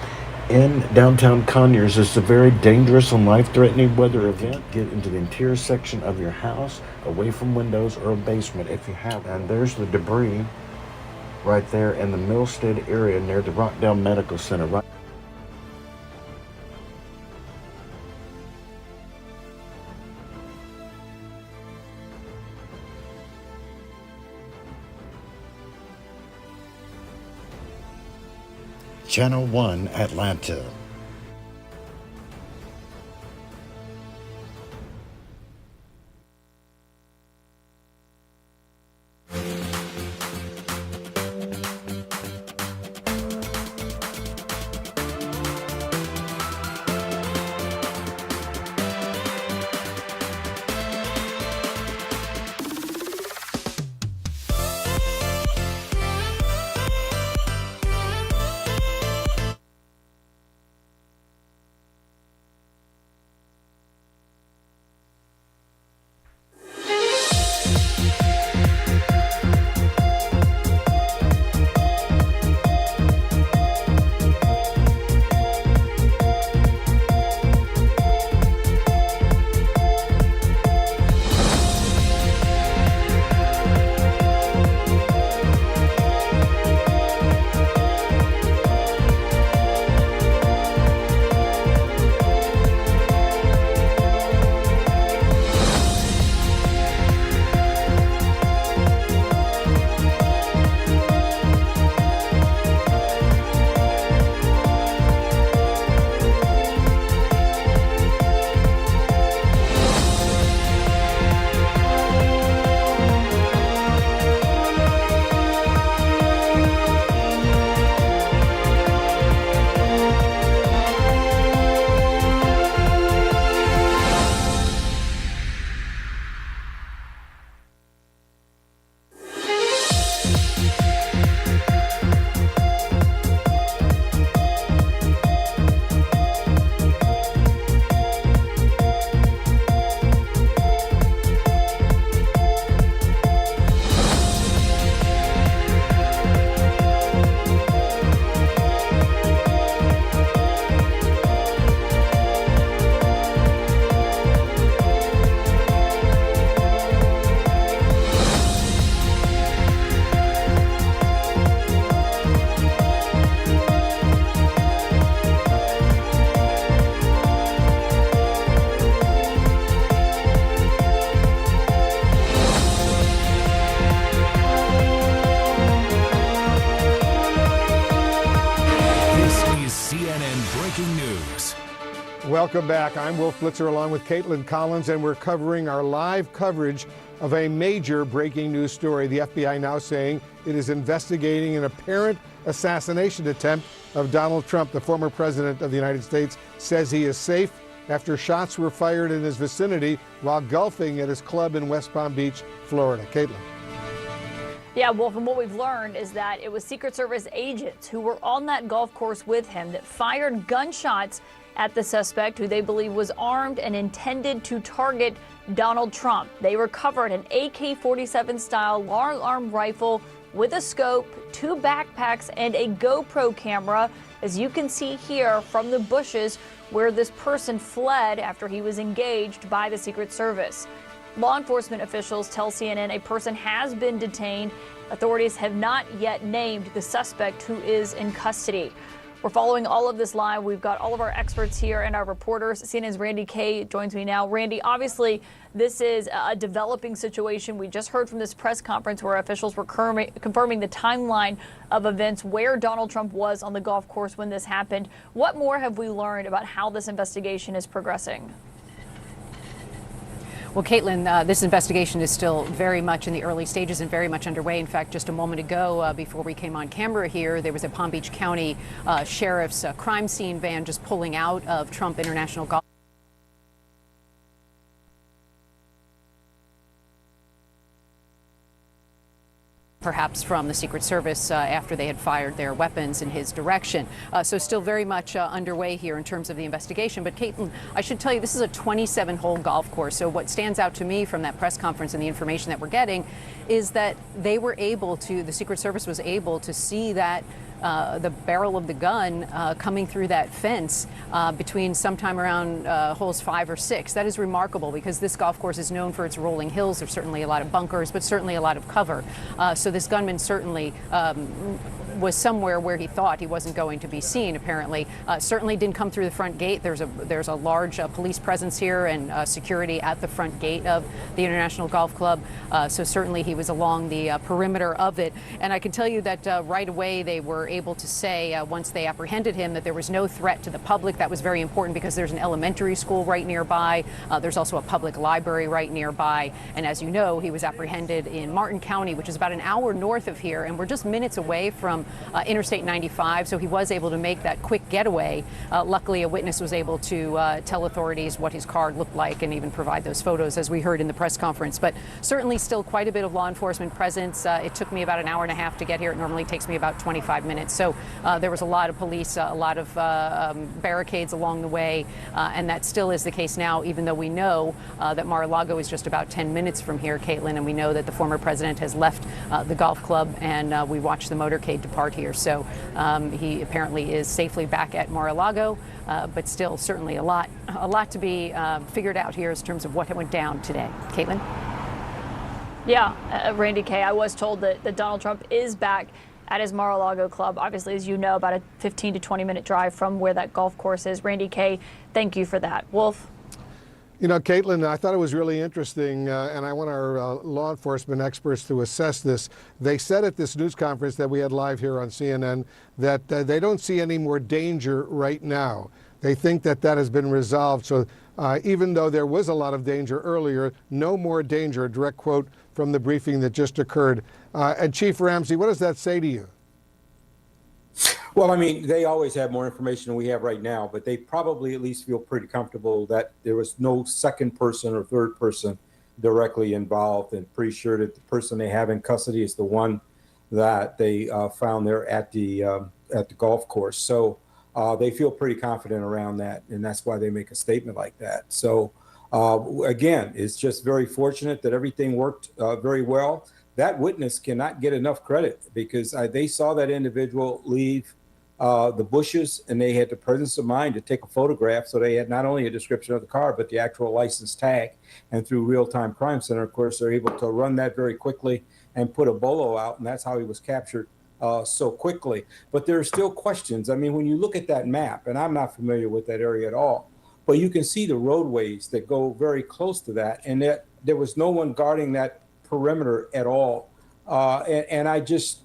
in downtown Conyers. It's a very dangerous and life-threatening weather event. Get into the interior section of your house, away from windows or a basement if you have. And there's the debris right there in the Millstead area near the Rockdale Medical Center. Right. Channel 1 Atlanta. Welcome back. I'm Wolf Blitzer along with Caitlin Collins, and we're covering our live coverage of a major breaking news story. The FBI now saying it is investigating an apparent assassination attempt of Donald Trump. The former president of the United States says he is safe after shots were fired in his vicinity while golfing at his club in West Palm Beach, Florida. Caitlin. Yeah, Wolf, and what we've learned is that it was Secret Service agents who were on that golf course with him that fired gunshots at the suspect, who they believe was armed and intended to target Donald Trump. They recovered an AK-47 style long-arm rifle with a scope, 2 backpacks, and a GoPro camera, as you can see here from the bushes where this person fled after he was engaged by the Secret Service. Law enforcement officials tell CNN a person has been detained. Authorities have not yet named the suspect who is in custody. We're following all of this live. We've got all of our experts here and our reporters. CNN's Randy Kay joins me now. Randy, obviously, this is a developing situation. We just heard from this press conference where officials were confirming the timeline of events where Donald Trump was on the golf course when this happened. What more have we learned about how this investigation is progressing? Well, Caitlin, this investigation is still very much in the early stages and very much underway. In fact, just a moment ago, before we came on camera here, there was a Palm Beach County Sheriff's crime scene van just pulling out of Trump International Golf. Perhaps from the Secret Service after they had fired their weapons in his direction. So still very much underway here in terms of the investigation. But Caitlin, I should tell you, this is a 27-hole golf course. So what stands out to me from that press conference and the information that we're getting is that they were able to, the Secret Service was able to see that the barrel of the gun coming through that fence between sometime around holes 5 or 6. That is remarkable because this golf course is known for its rolling hills. There's certainly a lot of bunkers, but certainly a lot of cover. So this gunman certainly was somewhere where he thought he wasn't going to be seen, apparently. Certainly didn't come through the front gate. There's a large police presence here and security at the front gate of the International Golf Club. So certainly he was along the perimeter of it. And I can tell you that right away they were able to say, once they apprehended him, that there was no threat to the public. That was very important because there's an elementary school right nearby. There's also a public library right nearby. And as you know, he was apprehended in Martin County, which is about an hour north of here. And we're just minutes away from Interstate 95, so he was able to make that quick getaway. Luckily, a witness was able to tell authorities what his car looked like and even provide those photos, as we heard in the press conference. But certainly still quite a bit of law enforcement presence. It took me about an hour and a half to get here. It normally takes me about 25 minutes. So there was a lot of police, a lot of barricades along the way, and that still is the case now, even though we know that Mar-a-Lago is just about 10 minutes from here, Caitlin, and we know that the former president has left the golf club, and we watched the motorcade depart here. So he apparently is safely back at Mar-a-Lago, but still certainly a lot to be figured out here in terms of what went down today. Caitlin? Yeah, Randy Kay, I was told that Donald Trump is back at his Mar-a-Lago club, obviously, as you know, about a 15 to 20-minute drive from where that golf course is. Randy Kay, thank you for that. Wolf? You know, Caitlin, I thought it was really interesting, and I want our law enforcement experts to assess this. They said at this news conference that we had live here on CNN that they don't see any more danger right now. They think that that has been resolved. So even though there was a lot of danger earlier, no more danger, a direct quote from the briefing that just occurred. And Chief Ramsey, what does that say to you? Well, I mean, they always have more information than we have right now, but they probably at least feel pretty comfortable that there was no second person or third person directly involved, and pretty sure that the person they have in custody is the one that they found there at the golf course. So they feel pretty confident around that, and that's why they make a statement like that. So again, it's just very fortunate that everything worked very well. That witness cannot get enough credit because they saw that individual leave the bushes, and they had the presence of mind to take a photograph. So they had not only a description of the car, but the actual license tag. And through Real-Time Crime Center, of course, they're able to run that very quickly and put a bolo out. And that's how he was captured so quickly. But there are still questions. I mean, when you look at that map, and I'm not familiar with that area at all, but you can see the roadways that go very close to that. And that there was no one guarding that perimeter at all. And I just,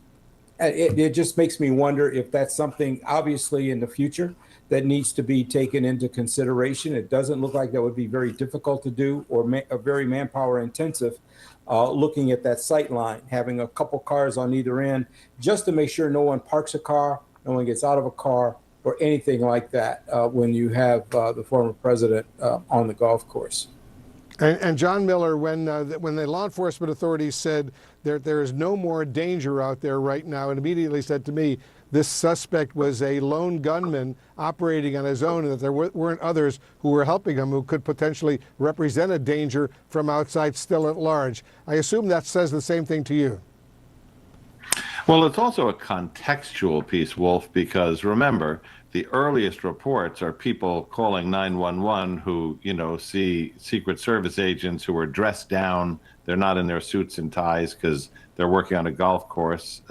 it just makes me wonder if that's something, obviously, in the future, that needs to be taken into consideration. It doesn't look like that would be very difficult to do or very manpower intensive. Looking at that sight line, having a couple cars on either end, just to make sure no one parks a car, no one gets out of a car, or anything like that when you have the former president on the golf course. And John Miller, when the law enforcement authorities said there is no more danger out there right now, and immediately said to me, this suspect was a lone gunman operating on his own, and that there weren't others who were helping him who could potentially represent a danger from outside still at large. I assume that says the same thing to you. Well, it's also a contextual piece, Wolf, because remember, the earliest reports are people calling 911 who, see Secret Service agents who are dressed down. They're not in their suits and ties because they're working on a golf course,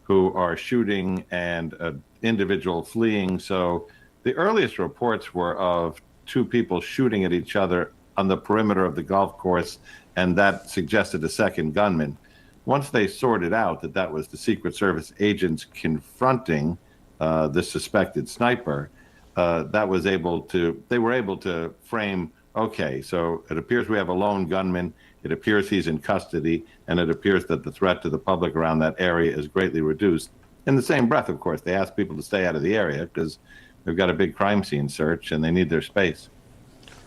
who are shooting and an individual fleeing. So the earliest reports were of two people shooting at each other on the perimeter of the golf course, and that suggested a second gunman. Once they sorted out that that was the Secret Service agents confronting the suspected sniper, they were able to frame, okay, so it appears we have a lone gunman, it appears he's in custody, and it appears that the threat to the public around that area is greatly reduced. In the same breath, of course, they ask people to stay out of the area because they've got a big crime scene search and they need their space.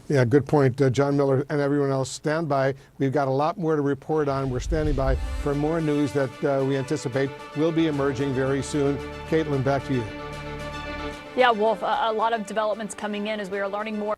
Yeah, good point. John Miller and everyone else, stand by. We've got a lot more to report on. We're standing by for more news that we anticipate will be emerging very soon. Caitlin, back to you. Yeah, Wolf, a lot of developments coming in as we are learning more.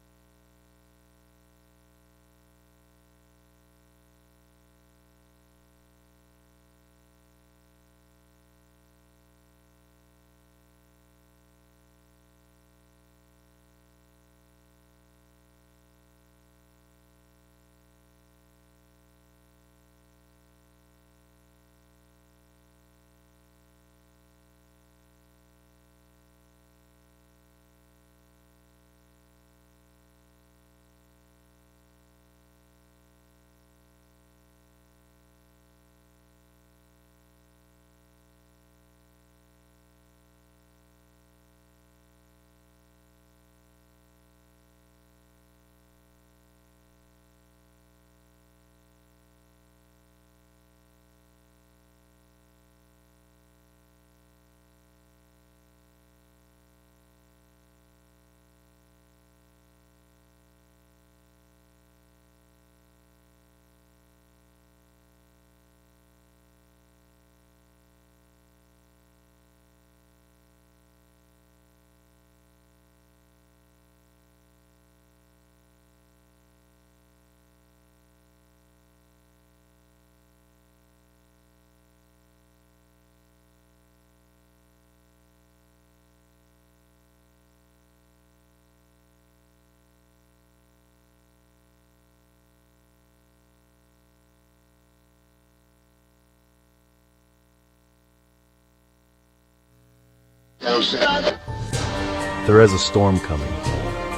There is a storm coming,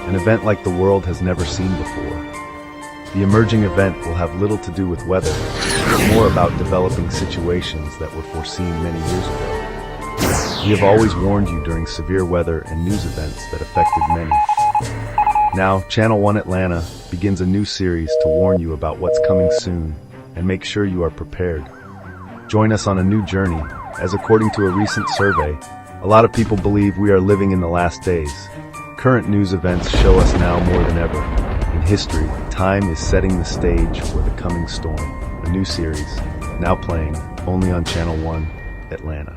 an event like the world has never seen before. The emerging event will have little to do with weather, but more about developing situations that were foreseen many years ago. We have always warned you during severe weather and news events that affected many. Now, Channel 1 Atlanta begins a new series to warn you about what's coming soon and make sure you are prepared. Join us on a new journey, as according to a recent survey, a lot of people believe we are living in the last days. Current news events show us now more than ever. In history, time is setting the stage for the coming storm. A new series, now playing only on Channel 1 Atlanta.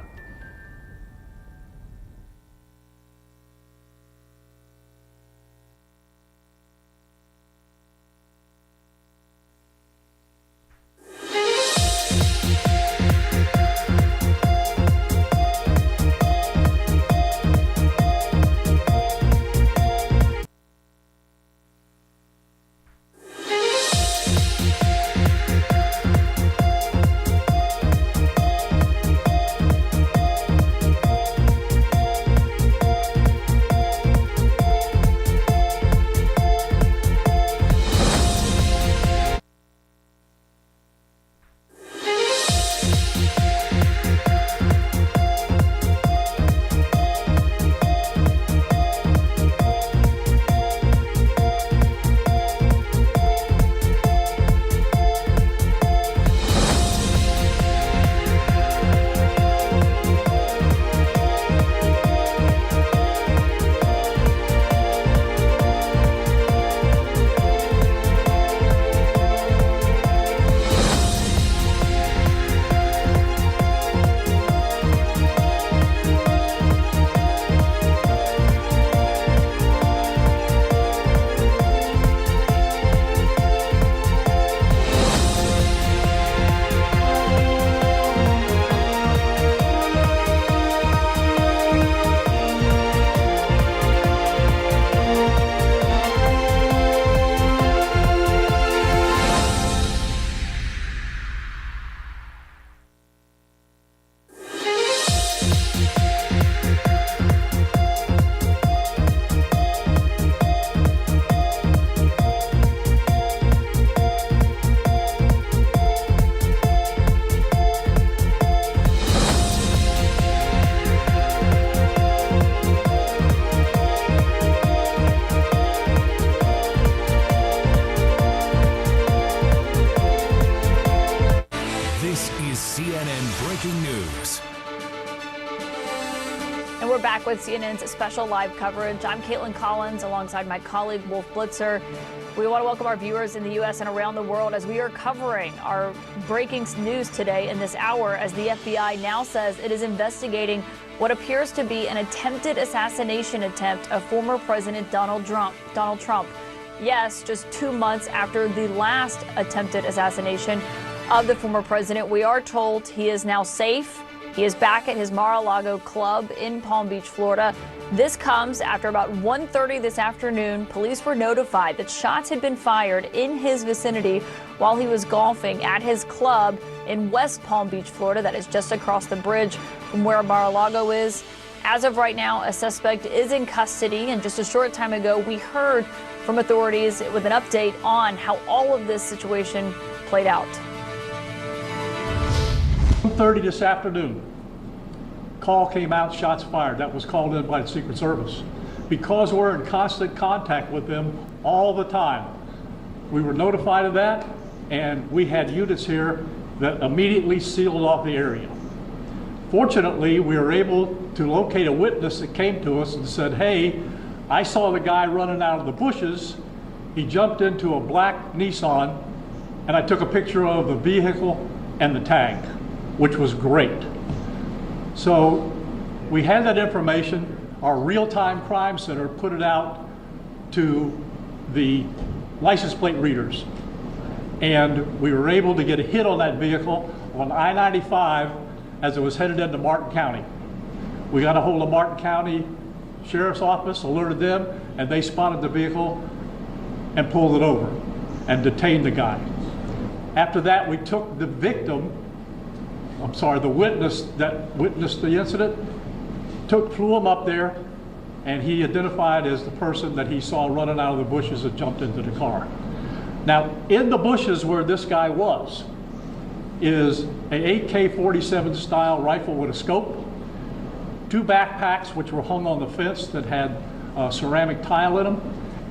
back with CNN's special live coverage. I'm Caitlin Collins alongside my colleague Wolf Blitzer. We want to welcome our viewers in the U.S. and around the world as we are covering our breaking news today in this hour as the FBI now says it is investigating what appears to be an attempted assassination attempt of former President Donald Trump. Yes, just 2 months after the last attempted assassination of the former president, we are told he is now safe. He is back at his Mar-a-Lago club in Palm Beach, Florida. This comes after about 1:30 this afternoon, police were notified that shots had been fired in his vicinity while he was golfing at his club in West Palm Beach, Florida. That is just across the bridge from where Mar-a-Lago is. As of right now, a suspect is in custody, and just a short time ago, we heard from authorities with an update on how all of this situation played out. 1:30 this afternoon, call came out, shots fired. That was called in by the Secret Service. Because we're in constant contact with them all the time, we were notified of that, and we had units here that immediately sealed off the area. Fortunately, we were able to locate a witness that came to us and said, hey, I saw the guy running out of the bushes. He jumped into a black Nissan, and I took a picture of the vehicle and the tag, which was great. So we had that information. Our real-time crime center put it out to the license plate readers. And we were able to get a hit on that vehicle on I-95 as it was headed into Martin County. We got a hold of Martin County Sheriff's Office, alerted them, and they spotted the vehicle and pulled it over and detained the guy. After that, we took the the witness that witnessed the incident, flew him up there, and he identified as the person that he saw running out of the bushes and jumped into the car. Now, in the bushes where this guy was is an AK-47 style rifle with a scope, 2 backpacks which were hung on the fence that had ceramic tile in them,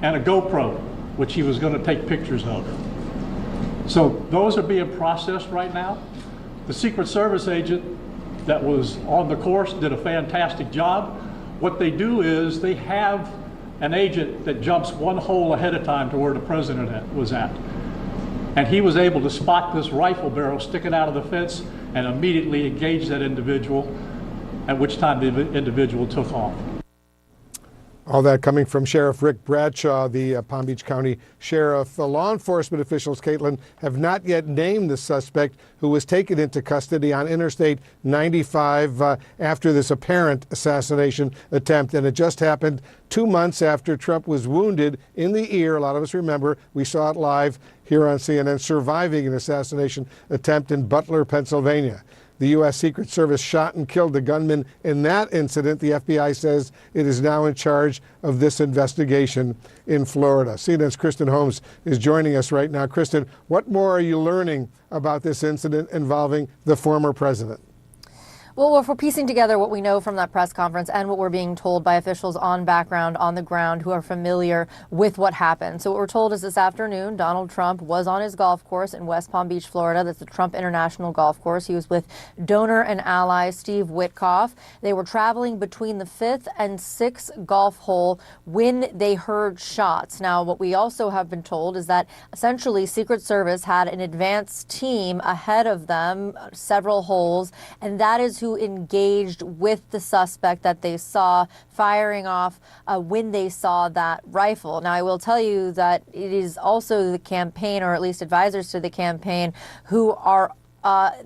and a GoPro, which he was going to take pictures of. So those are being processed right now. The Secret Service agent that was on the course did a fantastic job. What they do is they have an agent that jumps one hole ahead of time to where the president was at. And he was able to spot this rifle barrel sticking out of the fence and immediately engage that individual, at which time the individual took off. All that coming from Sheriff Rick Bradshaw, the Palm Beach County Sheriff. The law enforcement officials, Caitlin, have not yet named the suspect who was taken into custody on Interstate 95 after this apparent assassination attempt. And it just happened 2 months after Trump was wounded in the ear. A lot of us remember, we saw it live here on CNN, surviving an assassination attempt in Butler, Pennsylvania. The U.S. Secret Service shot and killed the gunman in that incident. The FBI says it is now in charge of this investigation in Florida. CNN's Kristen Holmes is joining us right now. Kristen, what more are you learning about this incident involving the former president? Well, if we're piecing together what we know from that press conference and what we're being told by officials on the ground who are familiar with what happened. So what we're told is this afternoon, Donald Trump was on his golf course in West Palm Beach, Florida. That's the Trump International Golf Course. He was with donor and ally Steve Witkoff. They were traveling between the 5th and 6th golf hole when they heard shots. Now, what we also have been told is that essentially Secret Service had an advanced team ahead of them, several holes, and that is who engaged with the suspect that they saw firing off when they saw that rifle. Now, I will tell you that it is also the campaign, or at least advisors to the campaign, who are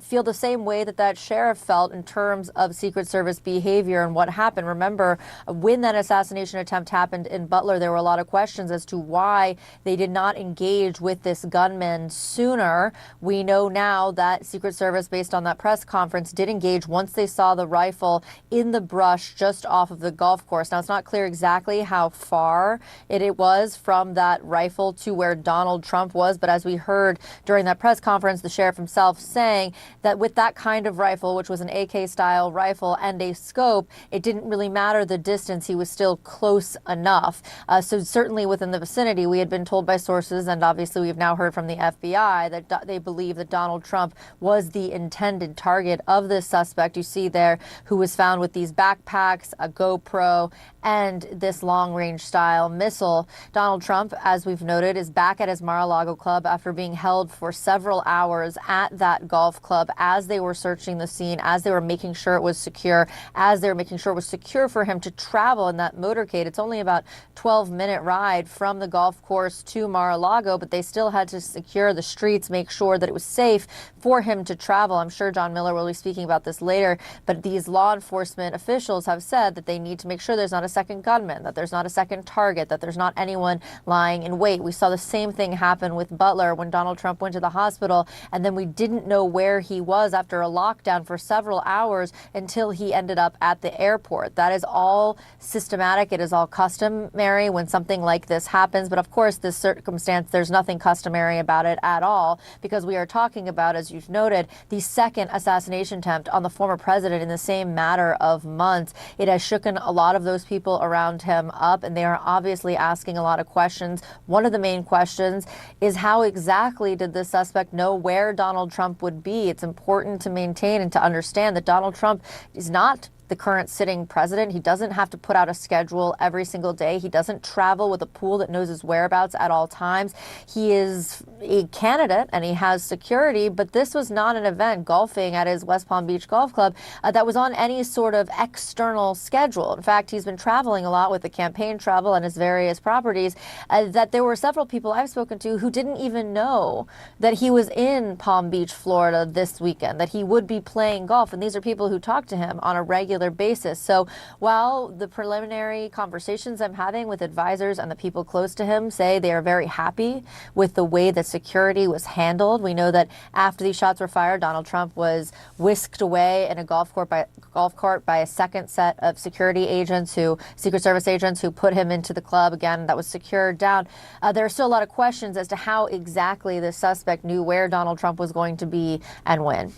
feel the same way that sheriff felt in terms of Secret Service behavior and what happened. Remember, when that assassination attempt happened in Butler, there were a lot of questions as to why they did not engage with this gunman sooner. We know now that Secret Service, based on that press conference, did engage once they saw the rifle in the brush just off of the golf course. Now, it's not clear exactly how far it was from that rifle to where Donald Trump was, but as we heard during that press conference, the sheriff himself saying saying that with that kind of rifle, which was an AK-style rifle and a scope, it didn't really matter the distance. He was still close enough. So certainly within the vicinity, we had been told by sources, and obviously we've now heard from the FBI, that they believe that Donald Trump was the intended target of this suspect you see there, who was found with these backpacks, a GoPro, and this long-range style missile. Donald Trump, as we've noted, is back at his Mar-a-Lago club after being held for several hours at that golf club as they were searching the scene, as they were making sure it was secure, as they were making sure it was secure for him to travel in that motorcade. It's only about 12-minute ride from the golf course to Mar-a-Lago, but they still had to secure the streets, make sure that it was safe for him to travel. I'm sure John Miller will be speaking about this later, but these law enforcement officials have said that they need to make sure there's not a second gunman, that there's not a second target, that there's not anyone lying in wait. We saw the same thing happen with Butler when Donald Trump went to the hospital, and then we didn't know where he was after a lockdown for several hours until he ended up at the airport. That is all systematic. It is all customary when something like this happens. But of course, this circumstance, there's nothing customary about it at all, because we are talking about, as you've noted, the second assassination attempt on the former president in the same matter of months. It has shooken a lot of those people around him up, and they are obviously asking a lot of questions. One of the main questions is, how exactly did the suspect know where Donald Trump would be? It's important to maintain and to understand that Donald Trump is not the current sitting president. He doesn't have to put out a schedule every single day. He doesn't travel with a pool that knows his whereabouts at all times. He is a candidate and he has security, but this was not an event, golfing at his West Palm Beach Golf Club, that was on any sort of external schedule. In fact, he's been traveling a lot with the campaign travel and his various properties, that there were several people I've spoken to who didn't even know that he was in Palm Beach, Florida this weekend, that he would be playing golf. And these are people who talk to him on a regular basis. So while the preliminary conversations I'm having with advisors and the people close to him say they are very happy with the way that security was handled, we know that after these shots were fired, Donald Trump was whisked away in a golf cart by a second set of security agents, Secret Service agents, who put him into the club again that was secured down. There are still a lot of questions as to how exactly the suspect knew where Donald Trump was going to be and when.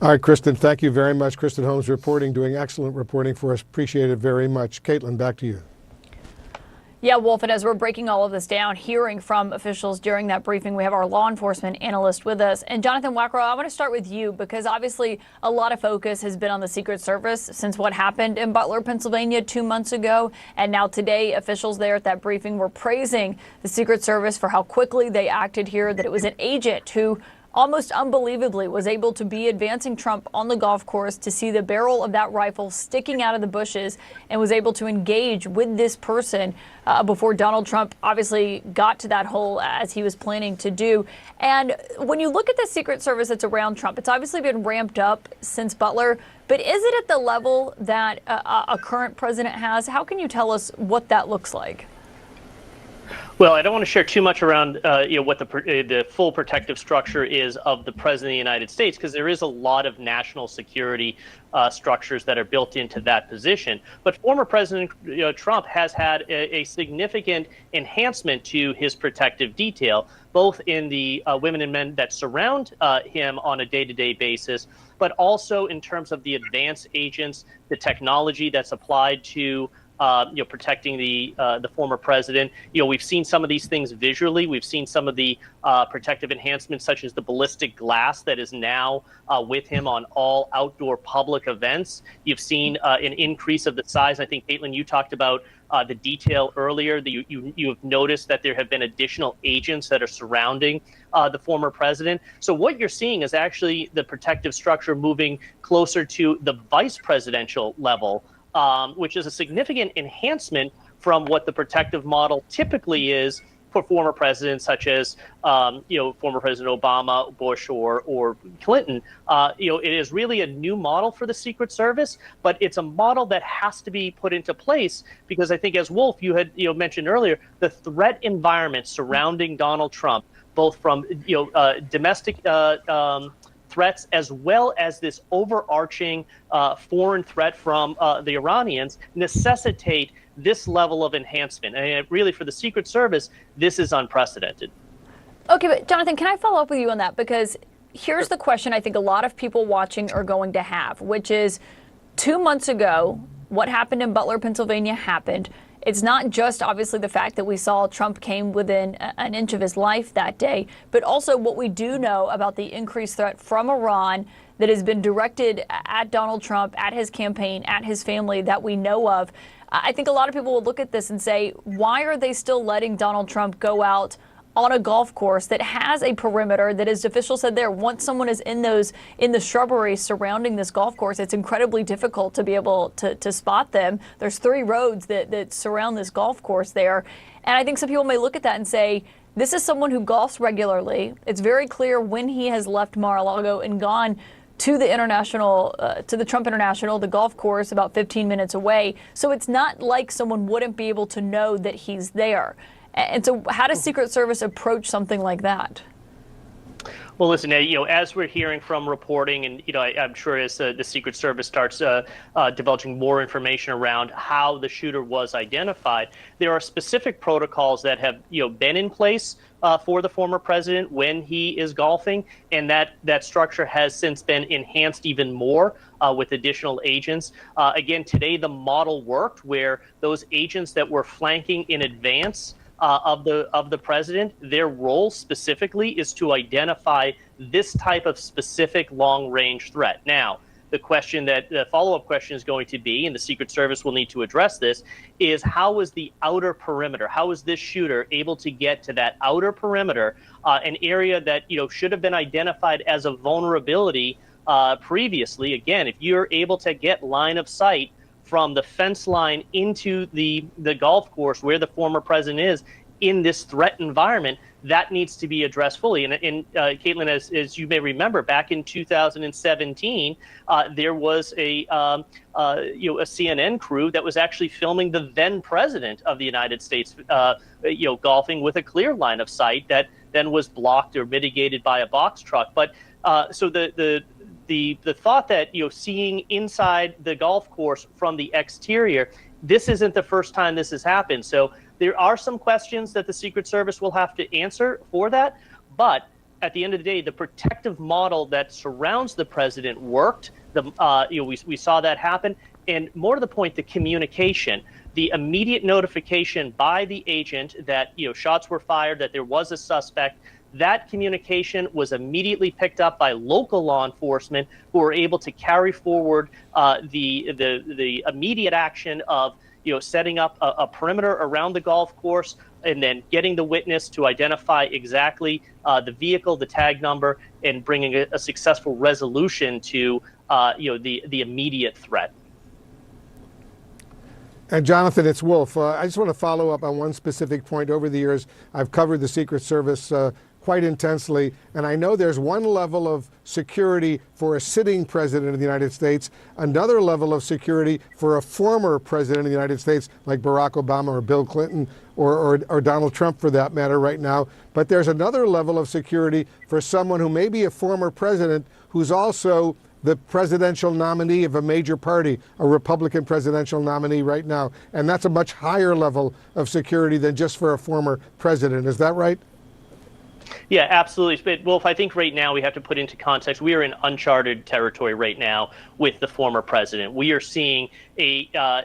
All right, Kristen, thank you very much. Kristen Holmes reporting, doing excellent reporting for us. Appreciate it very much. Caitlin, back to you. Yeah, Wolf, and as we're breaking all of this down, hearing from officials during that briefing, we have our law enforcement analyst with us. And Jonathan Wackerle, I want to start with you, because obviously a lot of focus has been on the Secret Service since what happened in Butler, Pennsylvania 2 months ago. And now today, officials there at that briefing were praising the Secret Service for how quickly they acted here, that it was an agent who almost unbelievably was able to be advancing Trump on the golf course, to see the barrel of that rifle sticking out of the bushes, and was able to engage with this person before Donald Trump obviously got to that hole as he was planning to do. And when you look at the Secret Service that's around Trump, it's obviously been ramped up since Butler, but is it at the level that a current president has? How can you tell us what that looks like? Well, I don't want to share too much around what the full protective structure is of the President of the United States, because there is a lot of national security structures that are built into that position. But former President Trump has had a significant enhancement to his protective detail, both in the women and men that surround him on a day-to-day basis, but also in terms of the advanced agents, the technology that's applied to protecting the former president. We've seen some of these things visually. We've seen some of the protective enhancements, such as the ballistic glass that is now with him on all outdoor public events. You've seen an increase of the size. I think, Caitlin, you talked about the detail earlier. You have noticed that there have been additional agents that are surrounding the former president. So what you're seeing is actually the protective structure moving closer to the vice presidential level, which is a significant enhancement from what the protective model typically is for former presidents, such as former President Obama, Bush, or Clinton. It is really a new model for the Secret Service, but it's a model that has to be put into place because I think, as Wolf, you had mentioned earlier, the threat environment surrounding Donald Trump, both from domestic threats as well as this overarching foreign threat from the Iranians, necessitate this level of enhancement. And really, for the Secret Service, this is unprecedented. Okay, but Jonathan, can I follow up with you on that? Because here's the question I think a lot of people watching are going to have, which is 2 months ago, what happened in Butler, Pennsylvania happened. It's not just obviously the fact that we saw Trump came within an inch of his life that day, but also what we do know about the increased threat from Iran that has been directed at Donald Trump, at his campaign, at his family that we know of. I think a lot of people will look at this and say, why are they still letting Donald Trump go out on a golf course that has a perimeter that, as officials said there, once someone is in the shrubbery surrounding this golf course, it's incredibly difficult to be able to spot them. There's 3 roads that surround this golf course there. And I think some people may look at that and say, this is someone who golfs regularly. It's very clear when he has left Mar-a-Lago and gone to the international, to the Trump International, the golf course about 15 minutes away. So it's not like someone wouldn't be able to know that he's there. And so how does Secret Service approach something like that? Well, listen, as we're hearing from reporting, and I'm sure as the Secret Service starts divulging more information around how the shooter was identified, there are specific protocols that have been in place for the former president when he is golfing, and that structure has since been enhanced even more with additional agents. Again, today the model worked where those agents that were flanking in advance of the president, their role specifically is to identify this type of specific long-range threat. Now, the follow-up question is going to be, and the Secret Service will need to address this, is how is the outer perimeter? How is this shooter able to get to that outer perimeter, an area that should have been identified as a vulnerability previously? Again, if you're able to get line of sight from the fence line into the golf course where the former president is in this threat environment, that needs to be addressed fully. And Caitlin, as you may remember, back in 2017, there was a CNN crew that was actually filming the then president of the United States, golfing with a clear line of sight that then was blocked or mitigated by a box truck. But so the thought that seeing inside the golf course from the exterior, this isn't the first time this has happened. So there are some questions that the Secret Service will have to answer for that. But at the end of the day, the protective model that surrounds the president worked. We saw that happen. And more to the point, the communication, the immediate notification by the agent that shots were fired, that there was a suspect. That communication was immediately picked up by local law enforcement, who were able to carry forward the immediate action of setting up a perimeter around the golf course, and then getting the witness to identify exactly the vehicle, the tag number, and bringing a successful resolution to the immediate threat. And Jonathan, it's Wolf. I just want to follow up on one specific point. Over the years, I've covered the Secret Service quite intensely, and I know there's one level of security for a sitting president of the United States, another level of security for a former president of the United States, like Barack Obama or Bill Clinton or Donald Trump for that matter right now. But there's another level of security for someone who may be a former president who's also the presidential nominee of a major party, a Republican presidential nominee right now. And that's a much higher level of security than just for a former president. Is that right? Yeah, absolutely. But Wolf, I think right now we have to put into context, we are in uncharted territory right now with the former president. We are seeing no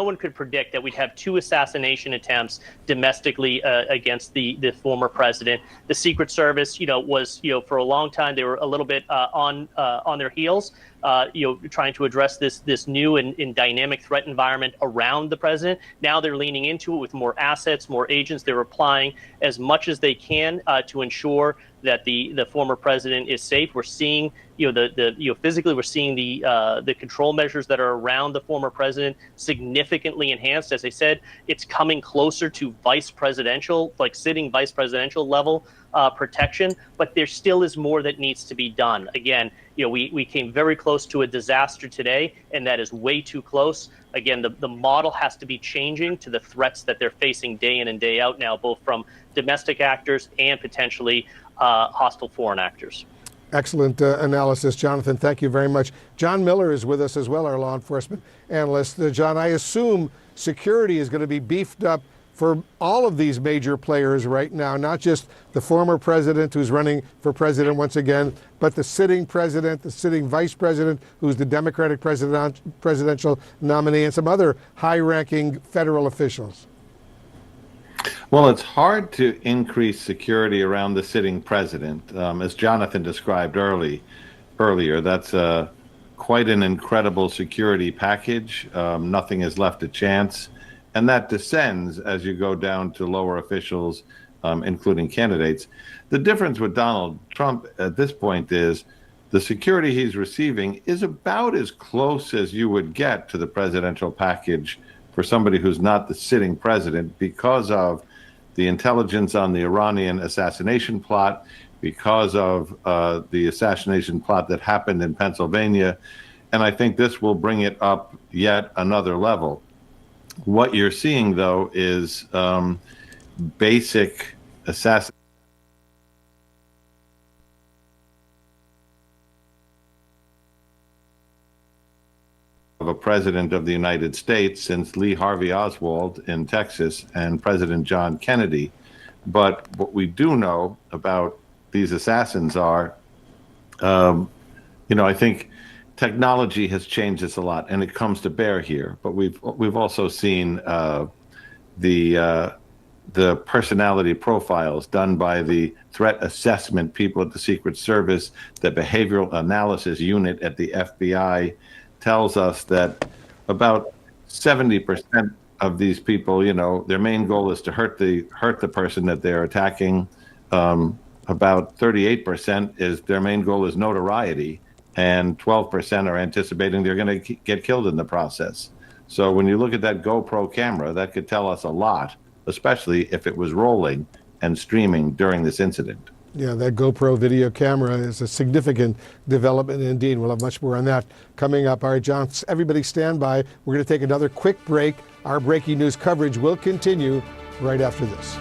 one could predict that we'd have 2 assassination attempts domestically against the former president. The Secret Service, was, for a long time, they were a little bit on their heels, trying to address this new and dynamic threat environment around the president. Now they're leaning into it with more assets, more agents. They're applying as much as they can to ensure that the former president is safe. We're seeing, physically, we're seeing the control measures that are around the former president significantly enhanced. As I said, it's coming closer to vice presidential, like sitting vice presidential level protection, but there still is more that needs to be done. Again, we came very close to a disaster today, and that is way too close. Again, the model has to be changing to the threats that they're facing day in and day out now, both from domestic actors and potentially hostile foreign actors. Excellent analysis, Jonathan. Thank you very much. John Miller is with us as well, our law enforcement analyst. John, I assume security is going to be beefed up for all of these major players right now, not just the former president who's running for president once again, but the sitting president, the sitting vice president, who's the Democratic presidential nominee, and some other high-ranking federal officials? Well, it's hard to increase security around the sitting president. As Jonathan described earlier, that's quite an incredible security package. Nothing is left to chance. And that descends as you go down to lower officials, including candidates. The difference with Donald Trump at this point is the security he's receiving is about as close as you would get to the presidential package for somebody who's not the sitting president, because of the intelligence on the Iranian assassination plot, because of the assassination plot that happened in Pennsylvania. And I think this will bring it up yet another level. What you're seeing, though, is basic assassination of a president of the United States since Lee Harvey Oswald in Texas and President John Kennedy. But what we do know about these assassins are, I think technology has changed this a lot, and it comes to bear here. But we've also seen the personality profiles done by the threat assessment people at the Secret Service. The behavioral analysis unit at the FBI tells us that about 70% of these people, their main goal is to hurt the person that they're attacking. About 38% is their main goal is notoriety, and 12% are anticipating they're going to get killed in the process. So when you look at that GoPro camera, that could tell us a lot, especially if it was rolling and streaming during this incident. Yeah, that GoPro video camera is a significant development indeed. We'll have much more on that coming up. All right, John, everybody stand by. We're going to take another quick break. Our breaking news coverage will continue right after this.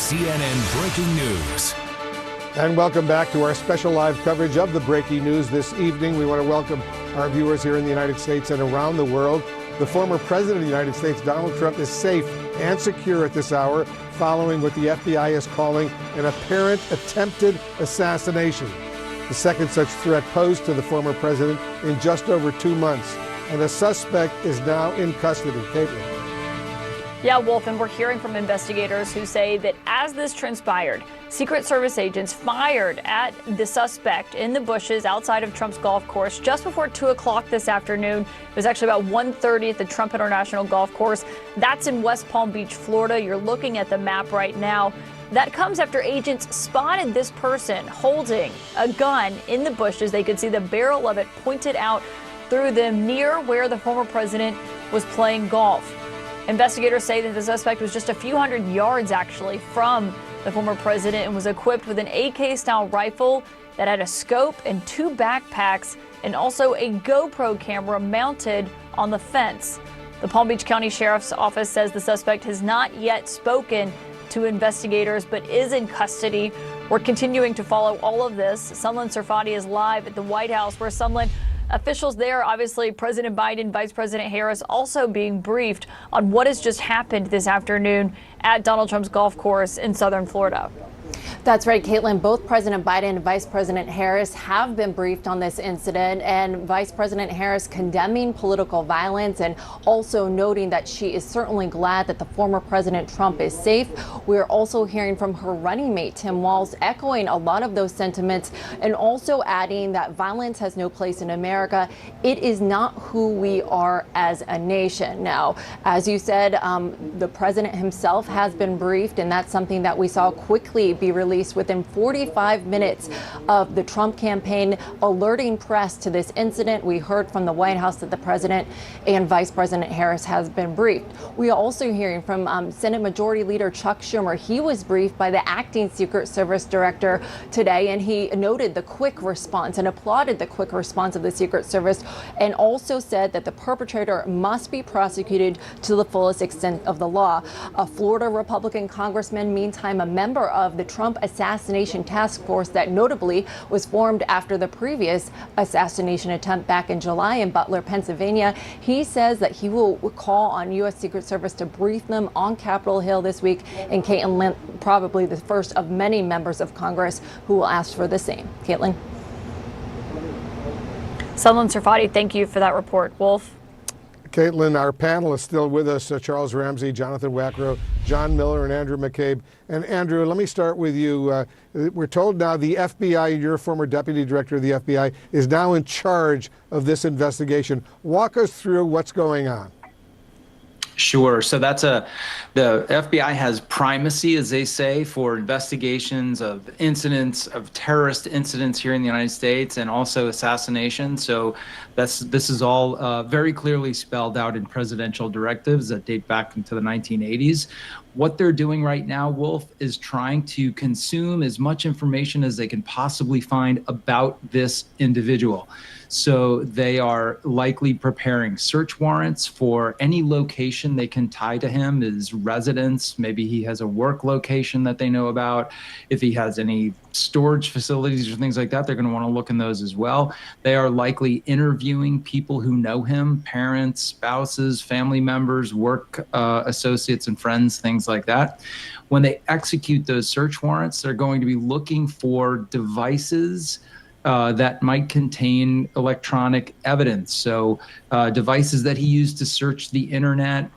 CNN Breaking News. And welcome back to our special live coverage of the breaking news this evening. We want to welcome our viewers here in the United States and around the world. The former president of the United States, Donald Trump, is safe and secure at this hour following what the FBI is calling an apparent attempted assassination. The second such threat posed to the former president in just over 2 months. And the suspect is now in custody. Caitlin. Yeah, Wolf, and we're hearing from investigators who say that as this transpired, Secret Service agents fired at the suspect in the bushes outside of Trump's golf course just before 2 o'clock this afternoon. It was actually about 1:30 at the Trump International Golf Course. That's in West Palm Beach, Florida. You're looking at the map right now. That comes after agents spotted this person holding a gun in the bushes. They could see the barrel of it pointed out through them near where the former president was playing golf. Investigators say that the suspect was just a few hundred yards, actually, from the former president and was equipped with an AK-style rifle that had a scope and 2 backpacks and also a GoPro camera mounted on the fence. The Palm Beach County Sheriff's Office says the suspect has not yet spoken to investigators but is in custody. We're continuing to follow all of this. Sunlen Serfati is live at the White House, where Sunlen, officials there, obviously President Biden, Vice President Harris, also being briefed on what has just happened this afternoon at Donald Trump's golf course in southern Florida. That's right, Caitlin. Both President Biden and Vice President Harris have been briefed on this incident, and Vice President Harris condemning political violence and also noting that she is certainly glad that the former President Trump is safe. We're also hearing from her running mate, Tim Walz, echoing a lot of those sentiments and also adding that violence has no place in America. It is not who we are as a nation. Now, as you said, the president himself has been briefed, and that's something that we saw quickly be released within 45 minutes of the Trump campaign alerting press to this incident. We heard from the White House that the president and Vice President Harris has been briefed. We are also hearing from Senate Majority Leader Chuck Schumer. He was briefed by the acting Secret Service director today, and he noted the quick response and applauded the quick response of the Secret Service, and also said that the perpetrator must be prosecuted to the fullest extent of the law. A Florida Republican congressman, meantime a member of the Trump assassination task force that notably was formed after the previous assassination attempt back in July in Butler, Pennsylvania. He says that he will call on U.S. Secret Service to brief them on Capitol Hill this week, and Caitlin, probably the first of many members of Congress who will ask for the same. Caitlin. Sunlen Serfati, thank you for that report. Wolf. Caitlin, our panel is still with us, Charles Ramsey, Jonathan Wackrow, John Miller, and Andrew McCabe. And Andrew, let me start with you. We're told now the FBI, your former deputy director of the FBI, is now in charge of this investigation. Walk us through what's going on. Sure. So the FBI has primacy, as they say, for investigations of incidents, of terrorist incidents here in the United States, and also assassination. So this is all very clearly spelled out in presidential directives that date back into the 1980s. What they're doing right now, Wolf, is trying to consume as much information as they can possibly find about this individual. So they are likely preparing search warrants for any location they can tie to him, his residence. Maybe he has a work location that they know about. If he has any storage facilities or things like that, they're going to want to look in those as well. They are likely interviewing people who know him, parents, spouses, family members, work associates and friends, things like that. When they execute those search warrants, they're going to be looking for devices that might contain electronic evidence. So devices that he used to search the internet,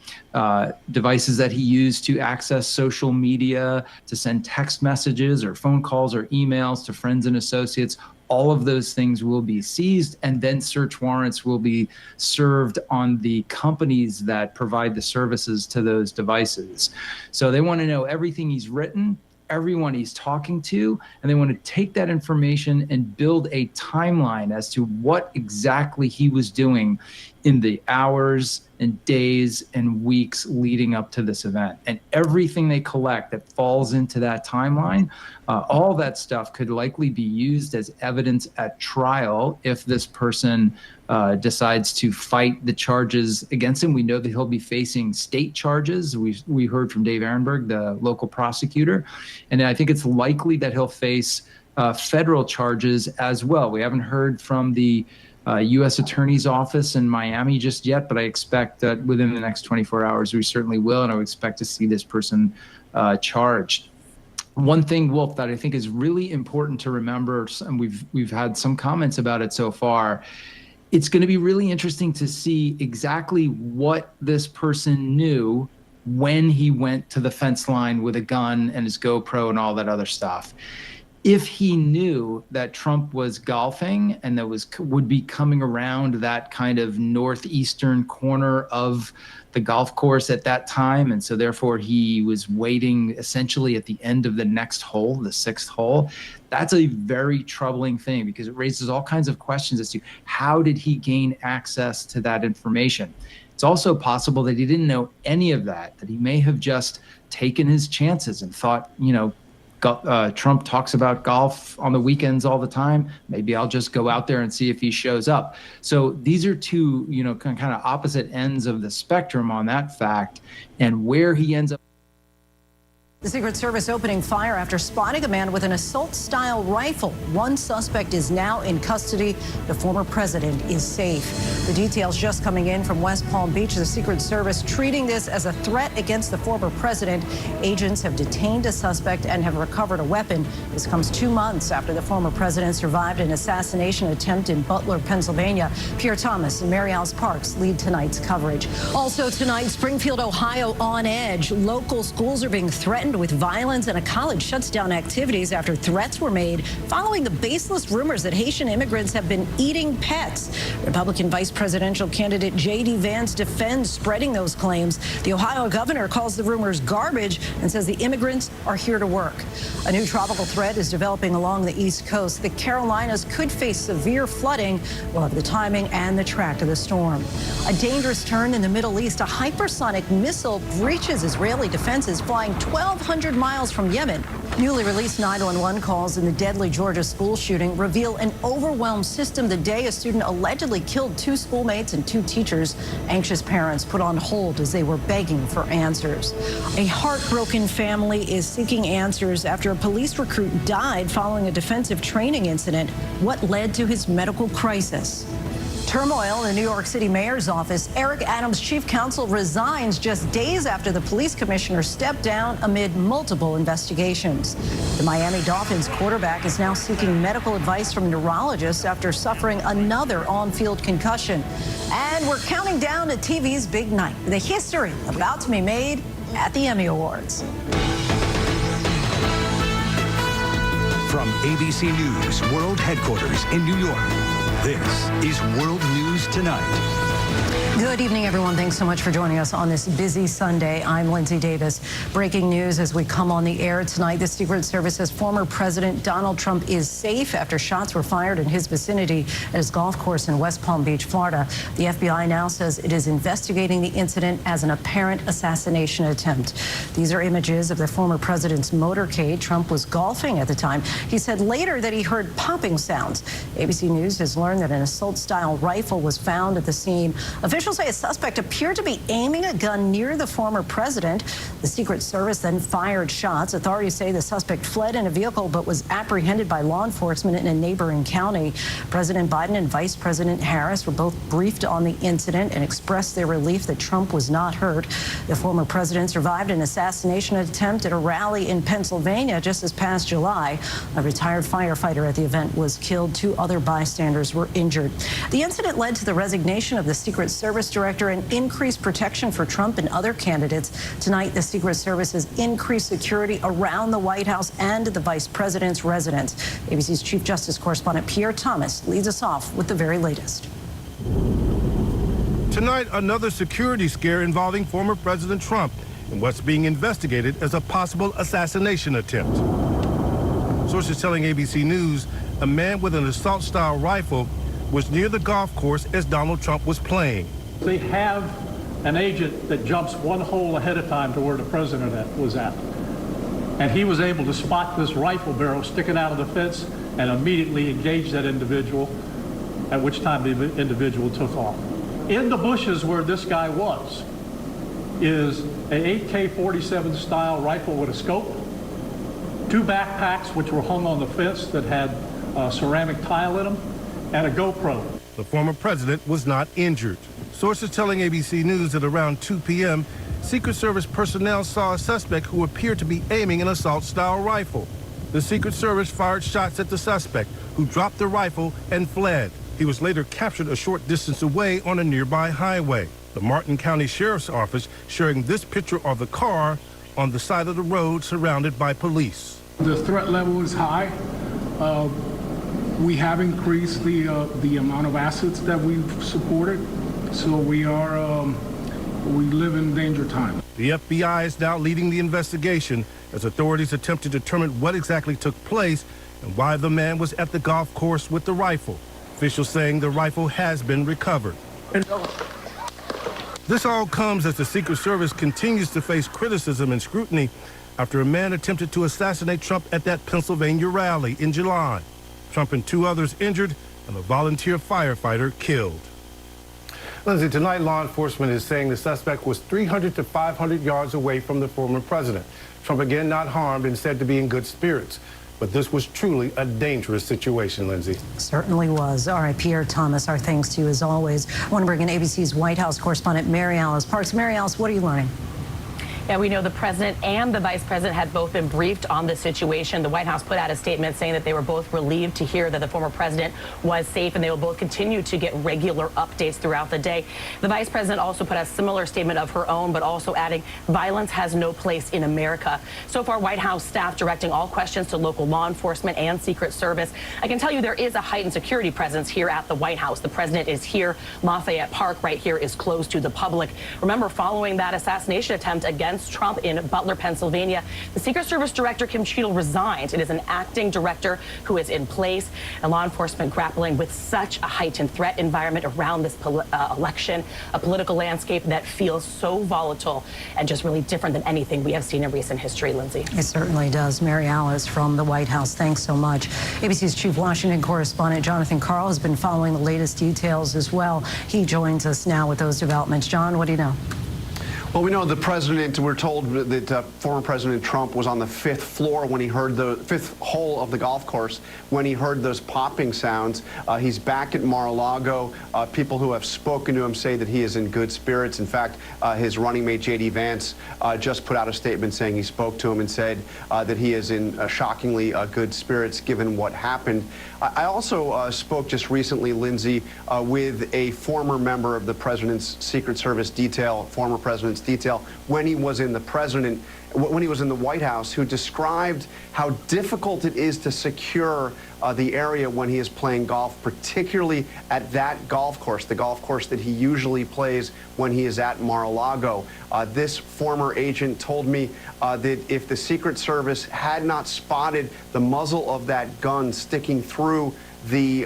devices that he used to access social media, to send text messages or phone calls or emails to friends and associates. All of those things will be seized, and then search warrants will be served on the companies that provide the services to those devices. So they want to know everything he's written, everyone he's talking to, and they want to take that information and build a timeline as to what exactly he was doing in the hours and days and weeks leading up to this event. And everything they collect that falls into that timeline, all that stuff could likely be used as evidence at trial if this person decides to fight the charges against him. We know that he'll be facing state charges. We heard from Dave Ehrenberg, the local prosecutor, and I think it's likely that he'll face federal charges as well. We haven't heard from the U.S. Attorney's Office in Miami just yet, but I expect that within the next 24 hours, we certainly will, and I would expect to see this person charged. One thing, Wolf, that I think is really important to remember, and we've had some comments about it so far, it's going to be really interesting to see exactly what this person knew when he went to the fence line with a gun and his GoPro and all that other stuff. If he knew that Trump was golfing and that would be coming around that kind of northeastern corner of the golf course at that time, and so therefore he was waiting essentially at the end of the next hole, the 6th hole, that's a very troubling thing because it raises all kinds of questions as to how did he gain access to that information. It's also possible that he didn't know any of that he may have just taken his chances and thought, Trump talks about golf on the weekends all the time. Maybe I'll just go out there and see if he shows up. So these are two, kind of opposite ends of the spectrum on that fact, and where he ends up. The Secret Service opening fire after spotting a man with an assault-style rifle. One suspect is now in custody. The former president is safe. The details just coming in from West Palm Beach. The Secret Service treating this as a threat against the former president. Agents have detained a suspect and have recovered a weapon. This comes 2 months after the former president survived an assassination attempt in Butler, Pennsylvania. Pierre Thomas and Mary Alice Parks lead tonight's coverage. Also tonight, Springfield, Ohio on edge. Local schools are being threatened with violence, and a college shuts down activities after threats were made following the baseless rumors that Haitian immigrants have been eating pets. Republican vice presidential candidate J.D. Vance defends spreading those claims. The Ohio governor calls the rumors garbage and says the immigrants are here to work. A new tropical threat is developing along the East Coast. The Carolinas could face severe flooding. We'll have the timing and the track of the storm. A dangerous turn in the Middle East. A hypersonic missile breaches Israeli defenses, flying 1,200 miles from Yemen. Newly released 911 calls in the deadly Georgia school shooting reveal an overwhelmed system the day a student allegedly killed 2 schoolmates and 2 teachers. Anxious parents put on hold as they were begging for answers. A heartbroken family is seeking answers after a police recruit died following a defensive training incident. What led to his medical crisis? Turmoil in the New York City mayor's office. Eric Adams' chief counsel resigns just days after the police commissioner stepped down amid multiple investigations. The Miami Dolphins quarterback is now seeking medical advice from neurologists after suffering another on-field concussion. And we're counting down to TV's big night, the history about to be made at the Emmy Awards. From ABC News World Headquarters in New York, this is World News Tonight. Good evening, everyone. Thanks so much for joining us on this busy Sunday. I'm Lindsay Davis. Breaking news as we come on the air tonight. The Secret Service says former President Donald Trump is safe after shots were fired in his vicinity at his golf course in West Palm Beach, Florida. The FBI now says it is investigating the incident as an apparent assassination attempt. These are images of the former president's motorcade. Trump was golfing at the time. He said later that he heard popping sounds. ABC News has learned that an assault-style rifle was found at the scene. Officials say a suspect appeared to be aiming a gun near the former president. The Secret Service then fired shots. Authorities say the suspect fled in a vehicle but was apprehended by law enforcement in a neighboring county. President Biden and Vice President Harris were both briefed on the incident and expressed their relief that Trump was not hurt. The former president survived an assassination attempt at a rally in Pennsylvania just this past July. A retired firefighter at the event was killed. 2 other bystanders were injured. The incident led to the resignation of the Secret Service director and increased protection for Trump and other candidates. Tonight, the Secret Service has increased security around the White House and the vice president's residence. ABC's Chief Justice correspondent Pierre Thomas leads us off with the very latest. Tonight, another security scare involving former President Trump and what's being investigated as a possible assassination attempt. Sources telling ABC News a man with an assault-style rifle was near the golf course as Donald Trump was playing. They have an agent that jumps one hole ahead of time to where the president was at. And he was able to spot this rifle barrel sticking out of the fence and immediately engage that individual, at which time the individual took off. In the bushes where this guy was is a AK-47 style rifle with a scope, 2 backpacks which were hung on the fence that had ceramic tile in them, and a GoPro. The former president was not injured. Sources telling ABC News that around 2 p.m., Secret Service personnel saw a suspect who appeared to be aiming an assault-style rifle. The Secret Service fired shots at the suspect, who dropped the rifle and fled. He was later captured a short distance away on a nearby highway. The Martin County Sheriff's Office sharing this picture of the car on the side of the road surrounded by police. The threat level is high. We have increased the amount of assets that we've supported, so we live in danger time. The FBI is now leading the investigation as authorities attempt to determine what exactly took place and why the man was at the golf course with the rifle. Officials saying the rifle has been recovered. This all comes as the Secret Service continues to face criticism and scrutiny after a man attempted to assassinate Trump at that Pennsylvania rally in July. Trump and 2 others injured and a volunteer firefighter killed. Lindsay, tonight law enforcement is saying the suspect was 300 to 500 yards away from the former president. Trump again not harmed and said to be in good spirits. But this was truly a dangerous situation, Lindsay. Certainly was. All right, Pierre Thomas, our thanks to you as always. I want to bring in ABC's White House correspondent Mary Alice Parks. Mary Alice, what are you learning? Yeah, we know the president and the vice president had both been briefed on the situation. The White House put out a statement saying that they were both relieved to hear that the former president was safe, and they will both continue to get regular updates throughout the day. The vice president also put a similar statement of her own, but also adding violence has no place in America. So far, White House staff directing all questions to local law enforcement and Secret Service. I can tell you there is a heightened security presence here at the White House. The president is here. Lafayette Park right here is closed to the public. Remember, following that assassination attempt against Trump in Butler, Pennsylvania, the Secret Service Director Kim Cheadle resigned. It is an acting director who is in place, and law enforcement grappling with such a heightened threat environment around this election, a political landscape that feels so volatile and just really different than anything we have seen in recent history, Lindsay. It certainly does. Mary Alice from the White House, thanks so much. ABC's chief Washington correspondent Jonathan Karl has been following the latest details as well. He joins us now with those developments. John, what do you know? Well, we know the president, we're told that former President Trump was on the 5th floor when he heard the 5th hole of the golf course when he heard those popping sounds. He's back at Mar-a-Lago. People who have spoken to him say that he is in good spirits. In fact, his running mate, J.D. Vance, just put out a statement saying he spoke to him and said that he is in shockingly good spirits given what happened. I also spoke just recently, Lindsay, with a former member of the president's Secret Service detail, former president's detail, when he was in the White House, who described how difficult it is to secure the area when he is playing golf, particularly at that golf course, the golf course that he usually plays when he is at Mar-a-Lago. This former agent told me that if the Secret Service had not spotted the muzzle of that gun sticking through the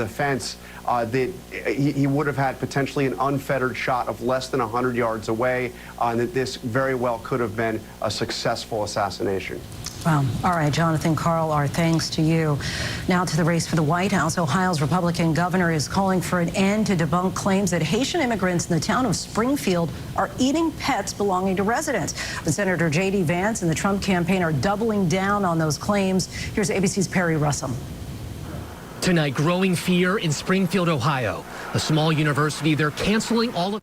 fence, that he would have had potentially an unfettered shot of less than 100 yards away, and that this very well could have been a successful assassination. Wow. All right, Jonathan Karl, our thanks to you. Now to the race for the White House. Ohio's Republican governor is calling for an end to debunk claims that Haitian immigrants in the town of Springfield are eating pets belonging to residents. But Senator J.D. Vance and the Trump campaign are doubling down on those claims. Here's ABC's Perry Russell. Tonight, growing fear in Springfield, Ohio. A small university, they're canceling all of...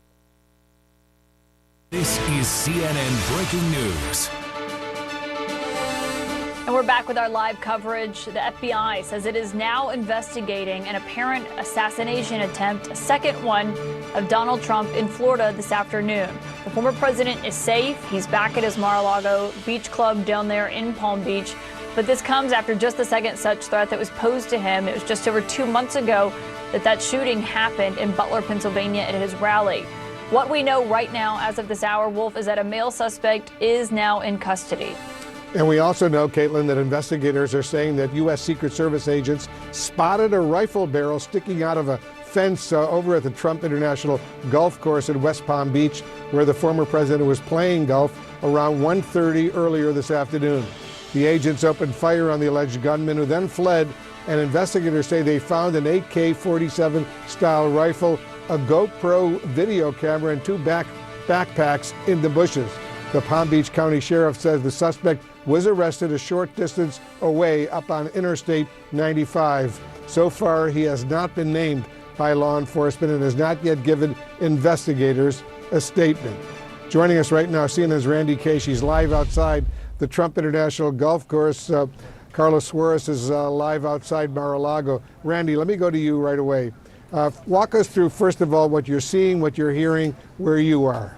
This is CNN Breaking News. And we're back with our live coverage. The FBI says it is now investigating an apparent assassination attempt, a second one, of Donald Trump in Florida this afternoon. The former president is safe. He's back at his Mar-a-Lago beach club down there in Palm Beach. But this comes after just the second such threat that was posed to him. It was just over 2 months ago that shooting happened in Butler, Pennsylvania at his rally. What we know right now, as of this hour, Wolf, is that a male suspect is now in custody. And we also know, Caitlin, that investigators are saying that U.S. Secret Service agents spotted a rifle barrel sticking out of a fence over at the Trump International Golf Course in West Palm Beach, where the former president was playing golf around 1:30 earlier this afternoon. The agents opened fire on the alleged gunman, who then fled, and investigators say they found an AK-47 style rifle, a GoPro video camera, and two backpacks in the bushes. The Palm Beach County Sheriff says the suspect was arrested a short distance away up on Interstate 95. So far, he has not been named by law enforcement and has not yet given investigators a statement. Joining us right now, CNN's Randy Kay. She's live outside the Trump International Golf Course. Carlos Suarez is live outside Mar-a-Lago. Randy, let me go to you right away. Walk us through, first of all, what you're seeing, what you're hearing, where you are.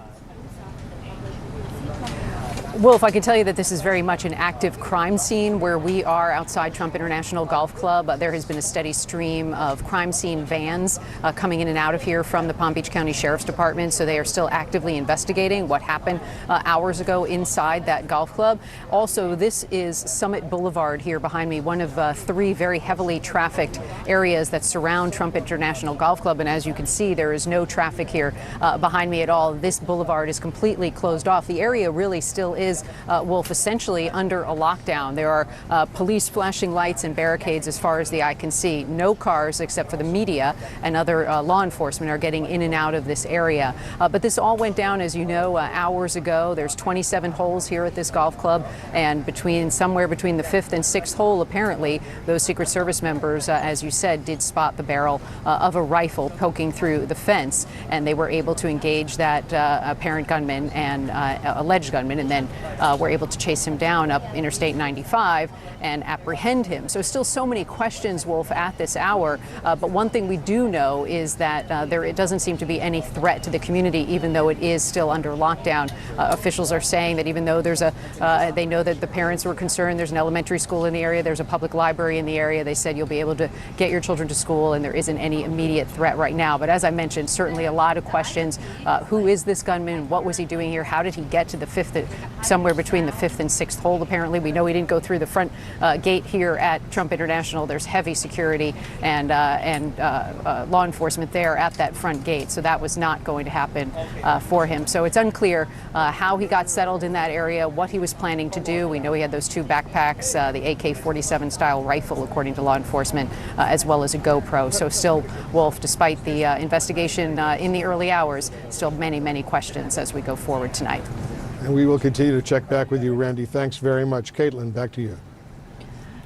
Wolf, I can tell you that this is very much an active crime scene where we are outside Trump International Golf Club. There has been a steady stream of crime scene vans coming in and out of here from the Palm Beach County Sheriff's Department, so they are still actively investigating what happened hours ago inside that golf club. Also, this is Summit Boulevard here behind me, one of three very heavily trafficked areas that surround Trump International Golf Club, and as you can see, there is no traffic here behind me at all. This boulevard is completely closed off. The area really still is, Wolf, essentially under a lockdown. There are police flashing lights and barricades as far as the eye can see. No cars except for the media and other law enforcement are getting in and out of this area. But this all went down, as you know, hours ago. There's 27 holes here at this golf club, and somewhere between the fifth and sixth hole, apparently, those Secret Service members, as you said, did spot the barrel of a rifle poking through the fence, and they were able to engage that apparent gunman and alleged gunman, and then were able to chase him down up Interstate 95 and apprehend him. So still so many questions, Wolf, at this hour. But one thing we do know is that it doesn't seem to be any threat to the community, even though it is still under lockdown. Officials are saying that even though they know that the parents were concerned, there's an elementary school in the area, there's a public library in the area. They said you'll be able to get your children to school, and there isn't any immediate threat right now. But as I mentioned, certainly a lot of questions. Who is this gunman? What was he doing here? How did he get to the somewhere between the fifth and sixth hole? Apparently, we know he didn't go through the front gate here at Trump International. There's heavy security and law enforcement there at that front gate, so that was not going to happen for him. So it's unclear how he got settled in that area, what he was planning to do. We know he had those two backpacks, the AK-47 style rifle, according to law enforcement, as well as a GoPro. So still, Wolf, despite the investigation in the early hours, still many, many questions as we go forward tonight. And we will continue to check back with you, Randy. Thanks very much. Caitlin, back to you.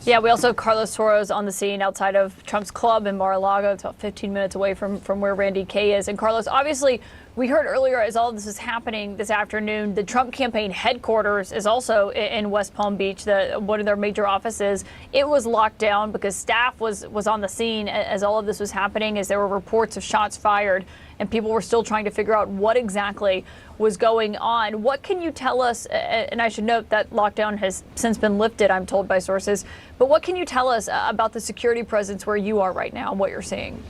Yeah, we also have Carlos Suarez on the scene outside of Trump's club in Mar-a-Lago. It's about 15 minutes away from where Randy Kay is. And Carlos, obviously, we heard earlier as all of this is happening this afternoon, the Trump campaign headquarters is also in West Palm Beach, one of their major offices. It was locked down because staff was on the scene as all of this was happening, as there were reports of shots fired, and people were still trying to figure out what exactly was going on. What can you tell us, and I should note that lockdown has since been lifted, I'm told by sources, but what can you tell us about the security presence where you are right now and what you're seeing?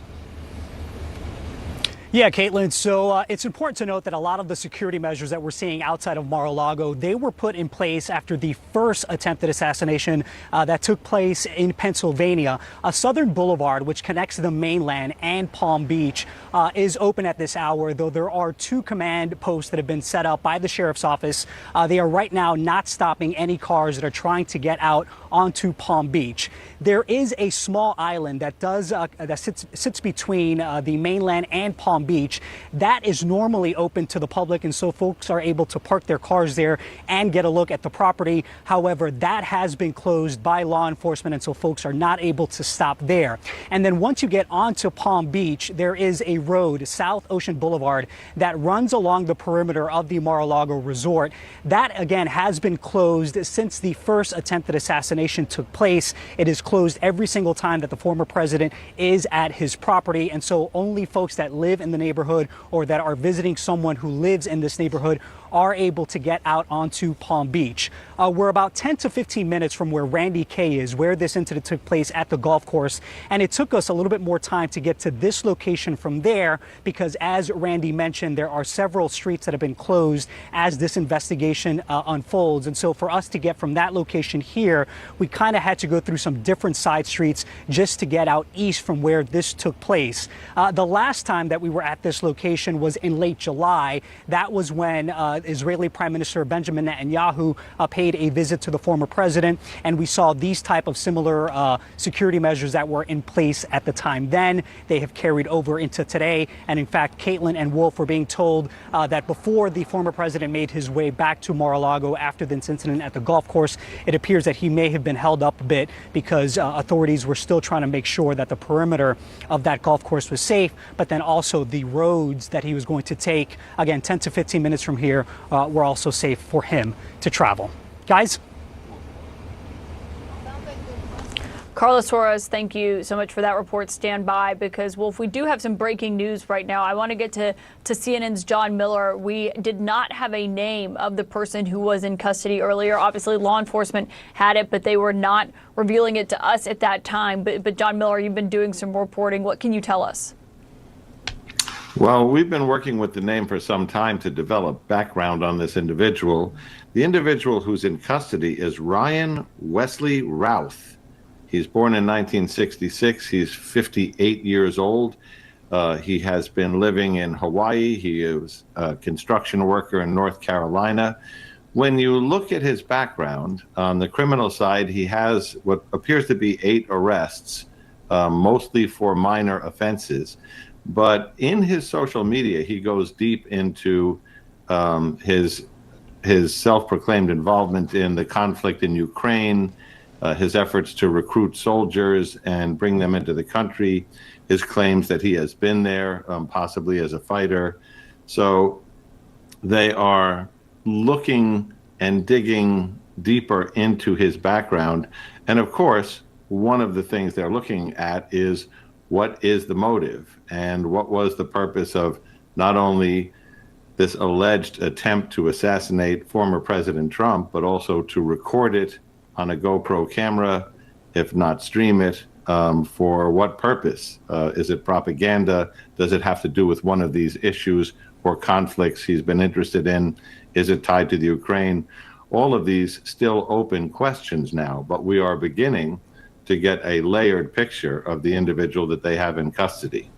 Yeah, Caitlin, so it's important to note that a lot of the security measures that we're seeing outside of Mar-a-Lago, they were put in place after the first attempted assassination that took place in Pennsylvania. Southern Boulevard, which connects the mainland and Palm Beach, is open at this hour, though there are two command posts that have been set up by the sheriff's office. They are right now not stopping any cars that are trying to get out onto Palm Beach. There is a small island that sits between the mainland and Palm Beach. That is normally open to the public, and so folks are able to park their cars there and get a look at the property. However, that has been closed by law enforcement, and so folks are not able to stop there. And then once you get onto Palm Beach, there is a road, South Ocean Boulevard, that runs along the perimeter of the Mar-a-Lago resort. That, again, has been closed since the first attempted assassination took place. It is closed every single time that the former president is at his property, and so only folks that live in the neighborhood or that are visiting someone who lives in this neighborhood are able to get out onto Palm Beach. We're about 10 to 15 minutes from where Randy Kay is, where this incident took place at the golf course. And it took us a little bit more time to get to this location from there because, as Randy mentioned, there are several streets that have been closed as this investigation unfolds. And so for us to get from that location here, we kind of had to go through some different side streets just to get out east from where this took place. The last time that we were at this location was in late July. That was when Israeli Prime Minister Benjamin Netanyahu paid a visit to the former president, and we saw these type of similar security measures that were in place at the time then. They have carried over into today, and in fact, Caitlin and Wolf were being told that before the former president made his way back to Mar-a-Lago after this incident at the golf course, it appears that he may have been held up a bit because authorities were still trying to make sure that the perimeter of that golf course was safe, but then also the roads that he was going to take, again, 10 to 15 minutes from here, were also safe for him to travel. Guys? Carlos Torres, thank you so much for that report. Stand by, because, Wolf, we do have some breaking news right now. I want to get to CNN's John Miller. We did not have a name of the person who was in custody earlier. Obviously, law enforcement had it, but they were not revealing it to us at that time. But John Miller, you've been doing some reporting. What can you tell us? Well, we've been working with the name for some time to develop background on this individual. The individual who's in custody is Ryan Wesley Routh. He's born in 1966. He's 58 years old. He has been living in Hawaii. He is a construction worker in North Carolina. When you look at his background, on the criminal side, he has what appears to be 8 arrests, mostly for minor offenses. But in his social media, he goes deep into his self-proclaimed involvement in the conflict in Ukraine, his efforts to recruit soldiers and bring them into the country, his claims that he has been there, possibly as a fighter. So they are looking and digging deeper into his background. And of course, one of the things they're looking at is, what is the motive and what was the purpose of not only this alleged attempt to assassinate former President Trump, but also to record it on a GoPro camera, if not stream it, for what purpose? Is it propaganda? Does it have to do with one of these issues or conflicts he's been interested in? Is it tied to the Ukraine? All of these still open questions now, but we are beginning to get a layered picture of the individual that they have in custody.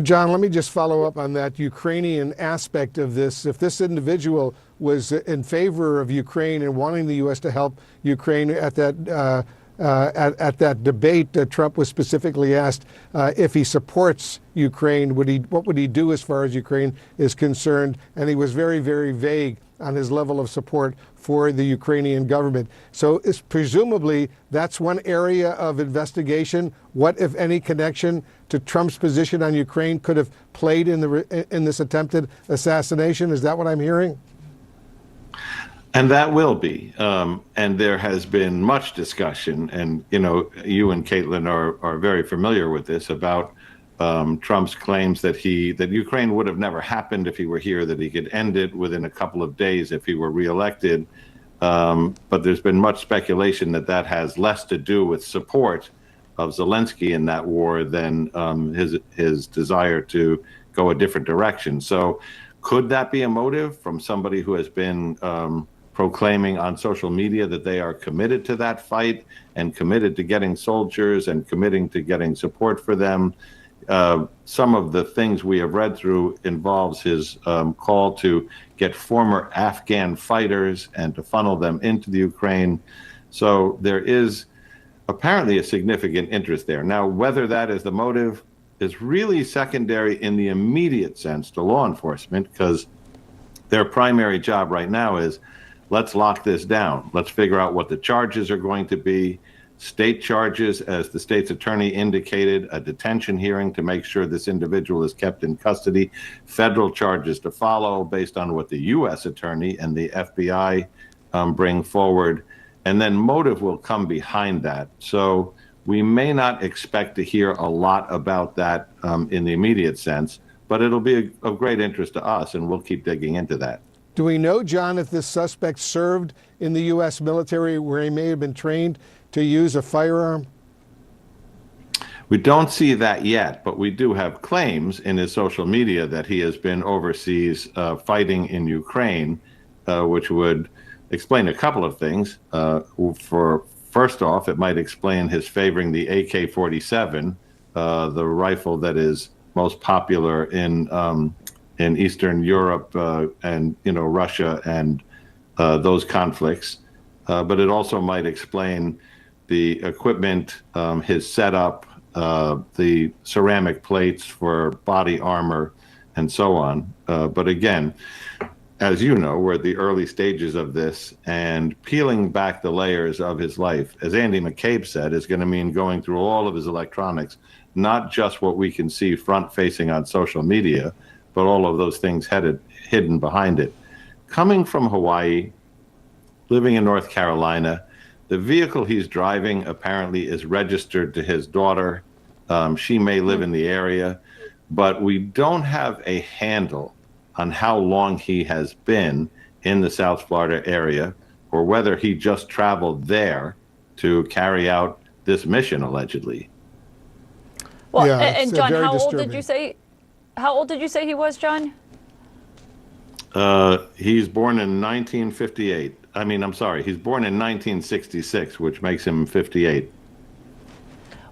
John, let me just follow up on that Ukrainian aspect of this. If this individual was in favor of Ukraine and wanting the U.S. to help Ukraine at that at that debate, Trump was specifically asked if he supports Ukraine, what would he do as far as Ukraine is concerned? And he was very, very vague on his level of support for the Ukrainian government. So presumably that's one area of investigation. What, if any, connection to Trump's position on Ukraine could have played in this attempted assassination? Is that what I'm hearing? And that will be. And there has been much discussion, and you and Caitlin are very familiar with this, about Trump's claims that Ukraine would have never happened if he were here, that he could end it within a couple of days if he were reelected. But there's been much speculation that has less to do with support of Zelensky in that war than his desire to go a different direction. So could that be a motive from somebody who has been proclaiming on social media that they are committed to that fight and committed to getting soldiers and committing to getting support for them? Some of the things we have read through involves his call to get former Afghan fighters and to funnel them into the Ukraine. So there is apparently a significant interest there. Now, whether that is the motive is really secondary in the immediate sense to law enforcement, because their primary job right now is, let's lock this down. Let's figure out what the charges are going to be. State charges, as the state's attorney indicated, a detention hearing to make sure this individual is kept in custody, federal charges to follow based on what the U.S. attorney and the FBI bring forward, and then motive will come behind that. So we may not expect to hear a lot about that in the immediate sense, but it'll be of great interest to us, and we'll keep digging into that. Do we know, John, if this suspect served in the U.S. military where he may have been trained to use a firearm? We don't see that yet, but we do have claims in his social media that he has been overseas fighting in Ukraine, which would explain a couple of things. First off, it might explain his favoring the AK-47, the rifle that is most popular in Eastern Europe and Russia and those conflicts. But it also might explain the equipment, his setup, the ceramic plates for body armor, and so on. But again, as you know, we're at the early stages of this, and peeling back the layers of his life, as Andy McCabe said, is going to mean going through all of his electronics, not just what we can see front-facing on social media, but all of those things hidden behind it. Coming from Hawaii, living in North Carolina, the vehicle he's driving apparently is registered to his daughter. She may live in the area, but we don't have a handle on how long he has been in the South Florida area, or whether he just traveled there to carry out this mission, allegedly. Well, Yeah, and John, very how old disturbing. did you say? How old did you say he was, John? He's born in 1958. I mean, I'm sorry, he's born in 1966, which makes him 58.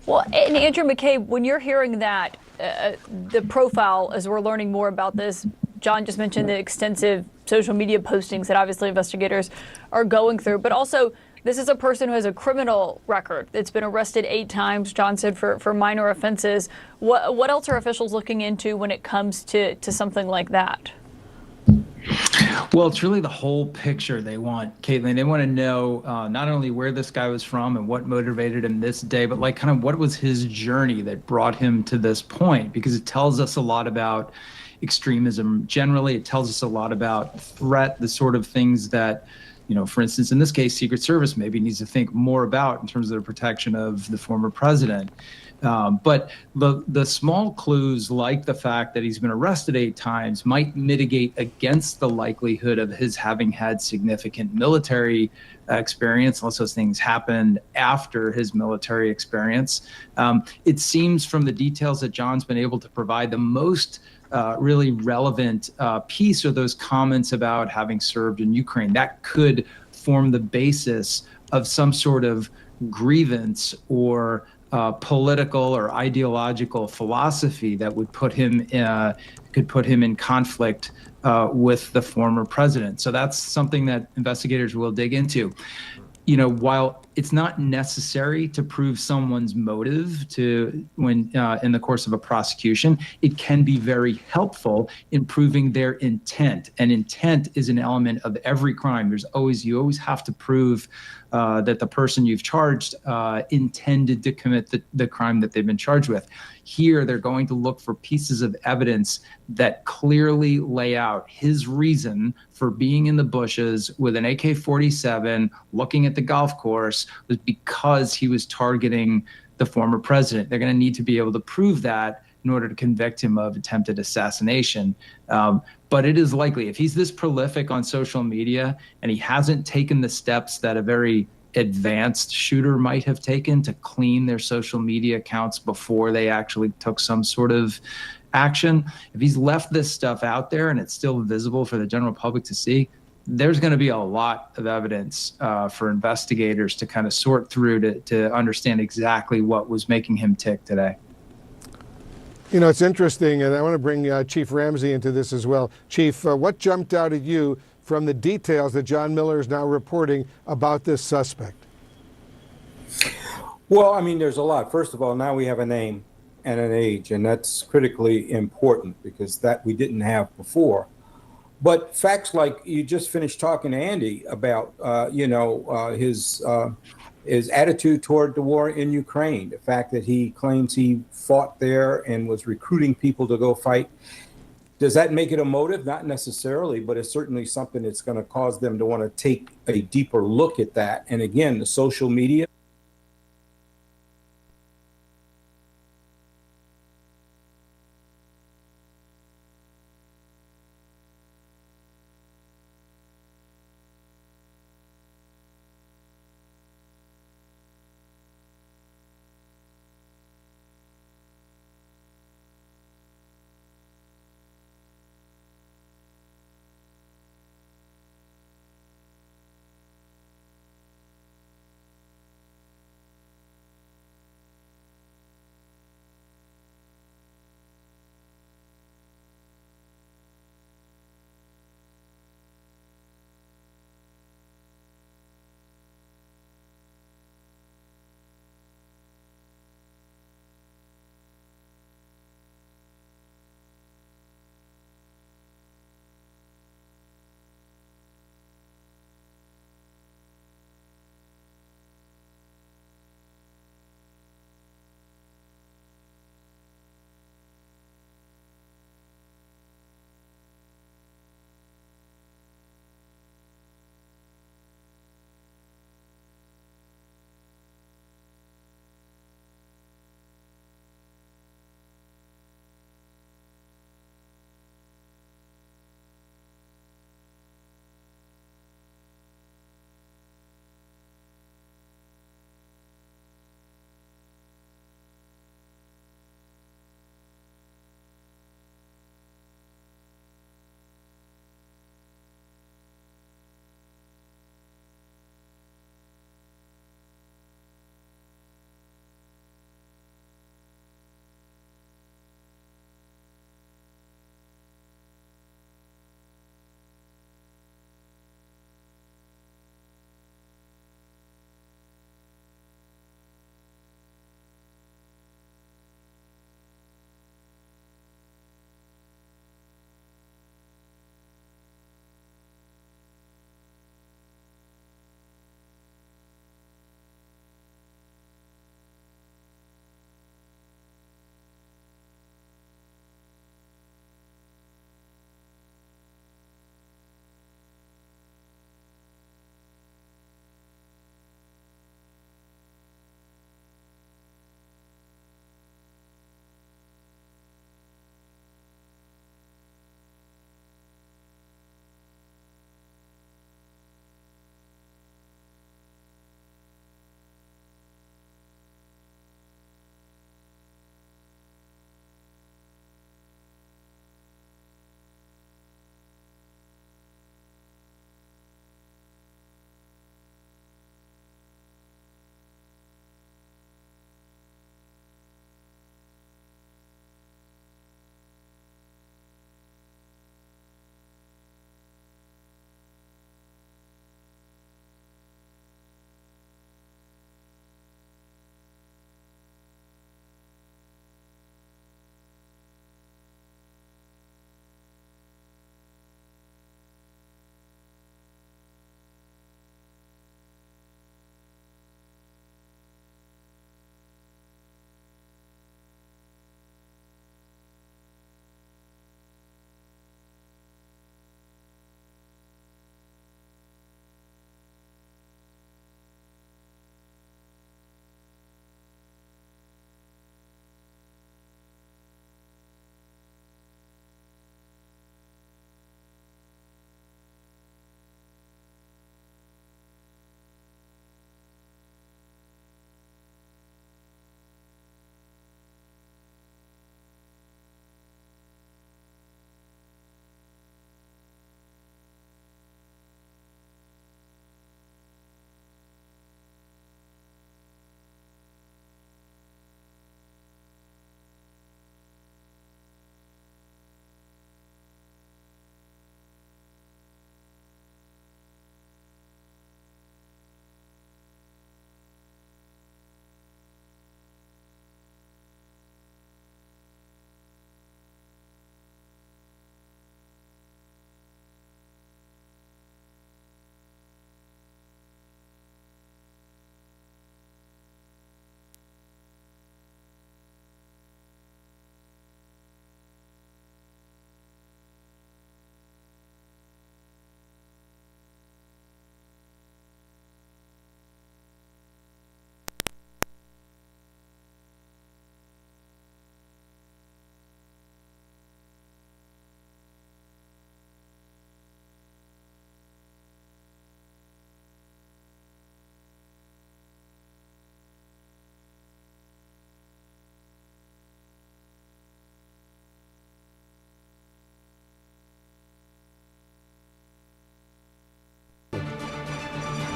Well, and Andrew McCabe, when you're hearing that, the profile, as we're learning more about this, John just mentioned the extensive social media postings that obviously investigators are going through, but also this is a person who has a criminal record that's been arrested 8 times, John said, for minor offenses. What else are officials looking into when it comes to something like that? Well, it's really the whole picture they want, Caitlin. They want to know not only where this guy was from and what motivated him this day, but like kind of what was his journey that brought him to this point, because it tells us a lot about extremism generally. It tells us a lot about threat, the sort of things that, for instance, in this case, Secret Service maybe needs to think more about in terms of the protection of the former president. But the small clues, like the fact that he's been arrested 8 times, might mitigate against the likelihood of his having had significant military experience, unless those things happened after his military experience. It seems from the details that John's been able to provide, the most really relevant piece are those comments about having served in Ukraine. That could form the basis of some sort of grievance or political or ideological philosophy that would put him in conflict with the former president. So that's something that investigators will dig into. While it's not necessary to prove someone's motive when in the course of a prosecution, it can be very helpful in proving their intent. And intent is an element of every crime. You always have to prove that the person you've charged intended to commit the crime that they've been charged with. Here, they're going to look for pieces of evidence that clearly lay out his reason for being in the bushes with an AK-47, looking at the golf course, was because he was targeting the former president. They're going to need to be able to prove that in order to convict him of attempted assassination. But it is likely, if he's this prolific on social media and he hasn't taken the steps that a very advanced shooter might have taken to clean their social media accounts before they actually took some sort of action, if he's left this stuff out there and it's still visible for the general public to see, there's going to be a lot of evidence for investigators to kind of sort through to understand exactly what was making him tick today. It's interesting, and I want to bring Chief Ramsey into this as well. Chief, what jumped out at you from the details that John Miller is now reporting about this suspect? Well, there's a lot. First of all, now we have a name and an age, and that's critically important because that we didn't have before. But facts like you just finished talking to Andy about, his attitude toward the war in Ukraine, the fact that he claims he fought there and was recruiting people to go fight. Does that make it a motive? Not necessarily, but it's certainly something that's going to cause them to want to take a deeper look at that. And again, the social media.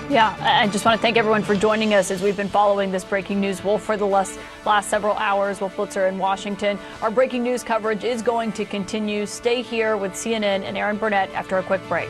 Yeah, I just want to thank everyone for joining us as we've been following this breaking news, Wolf, for the last several hours. Wolf Blitzer in Washington. Our breaking news coverage is going to continue. Stay here with CNN and Aaron Burnett after a quick break.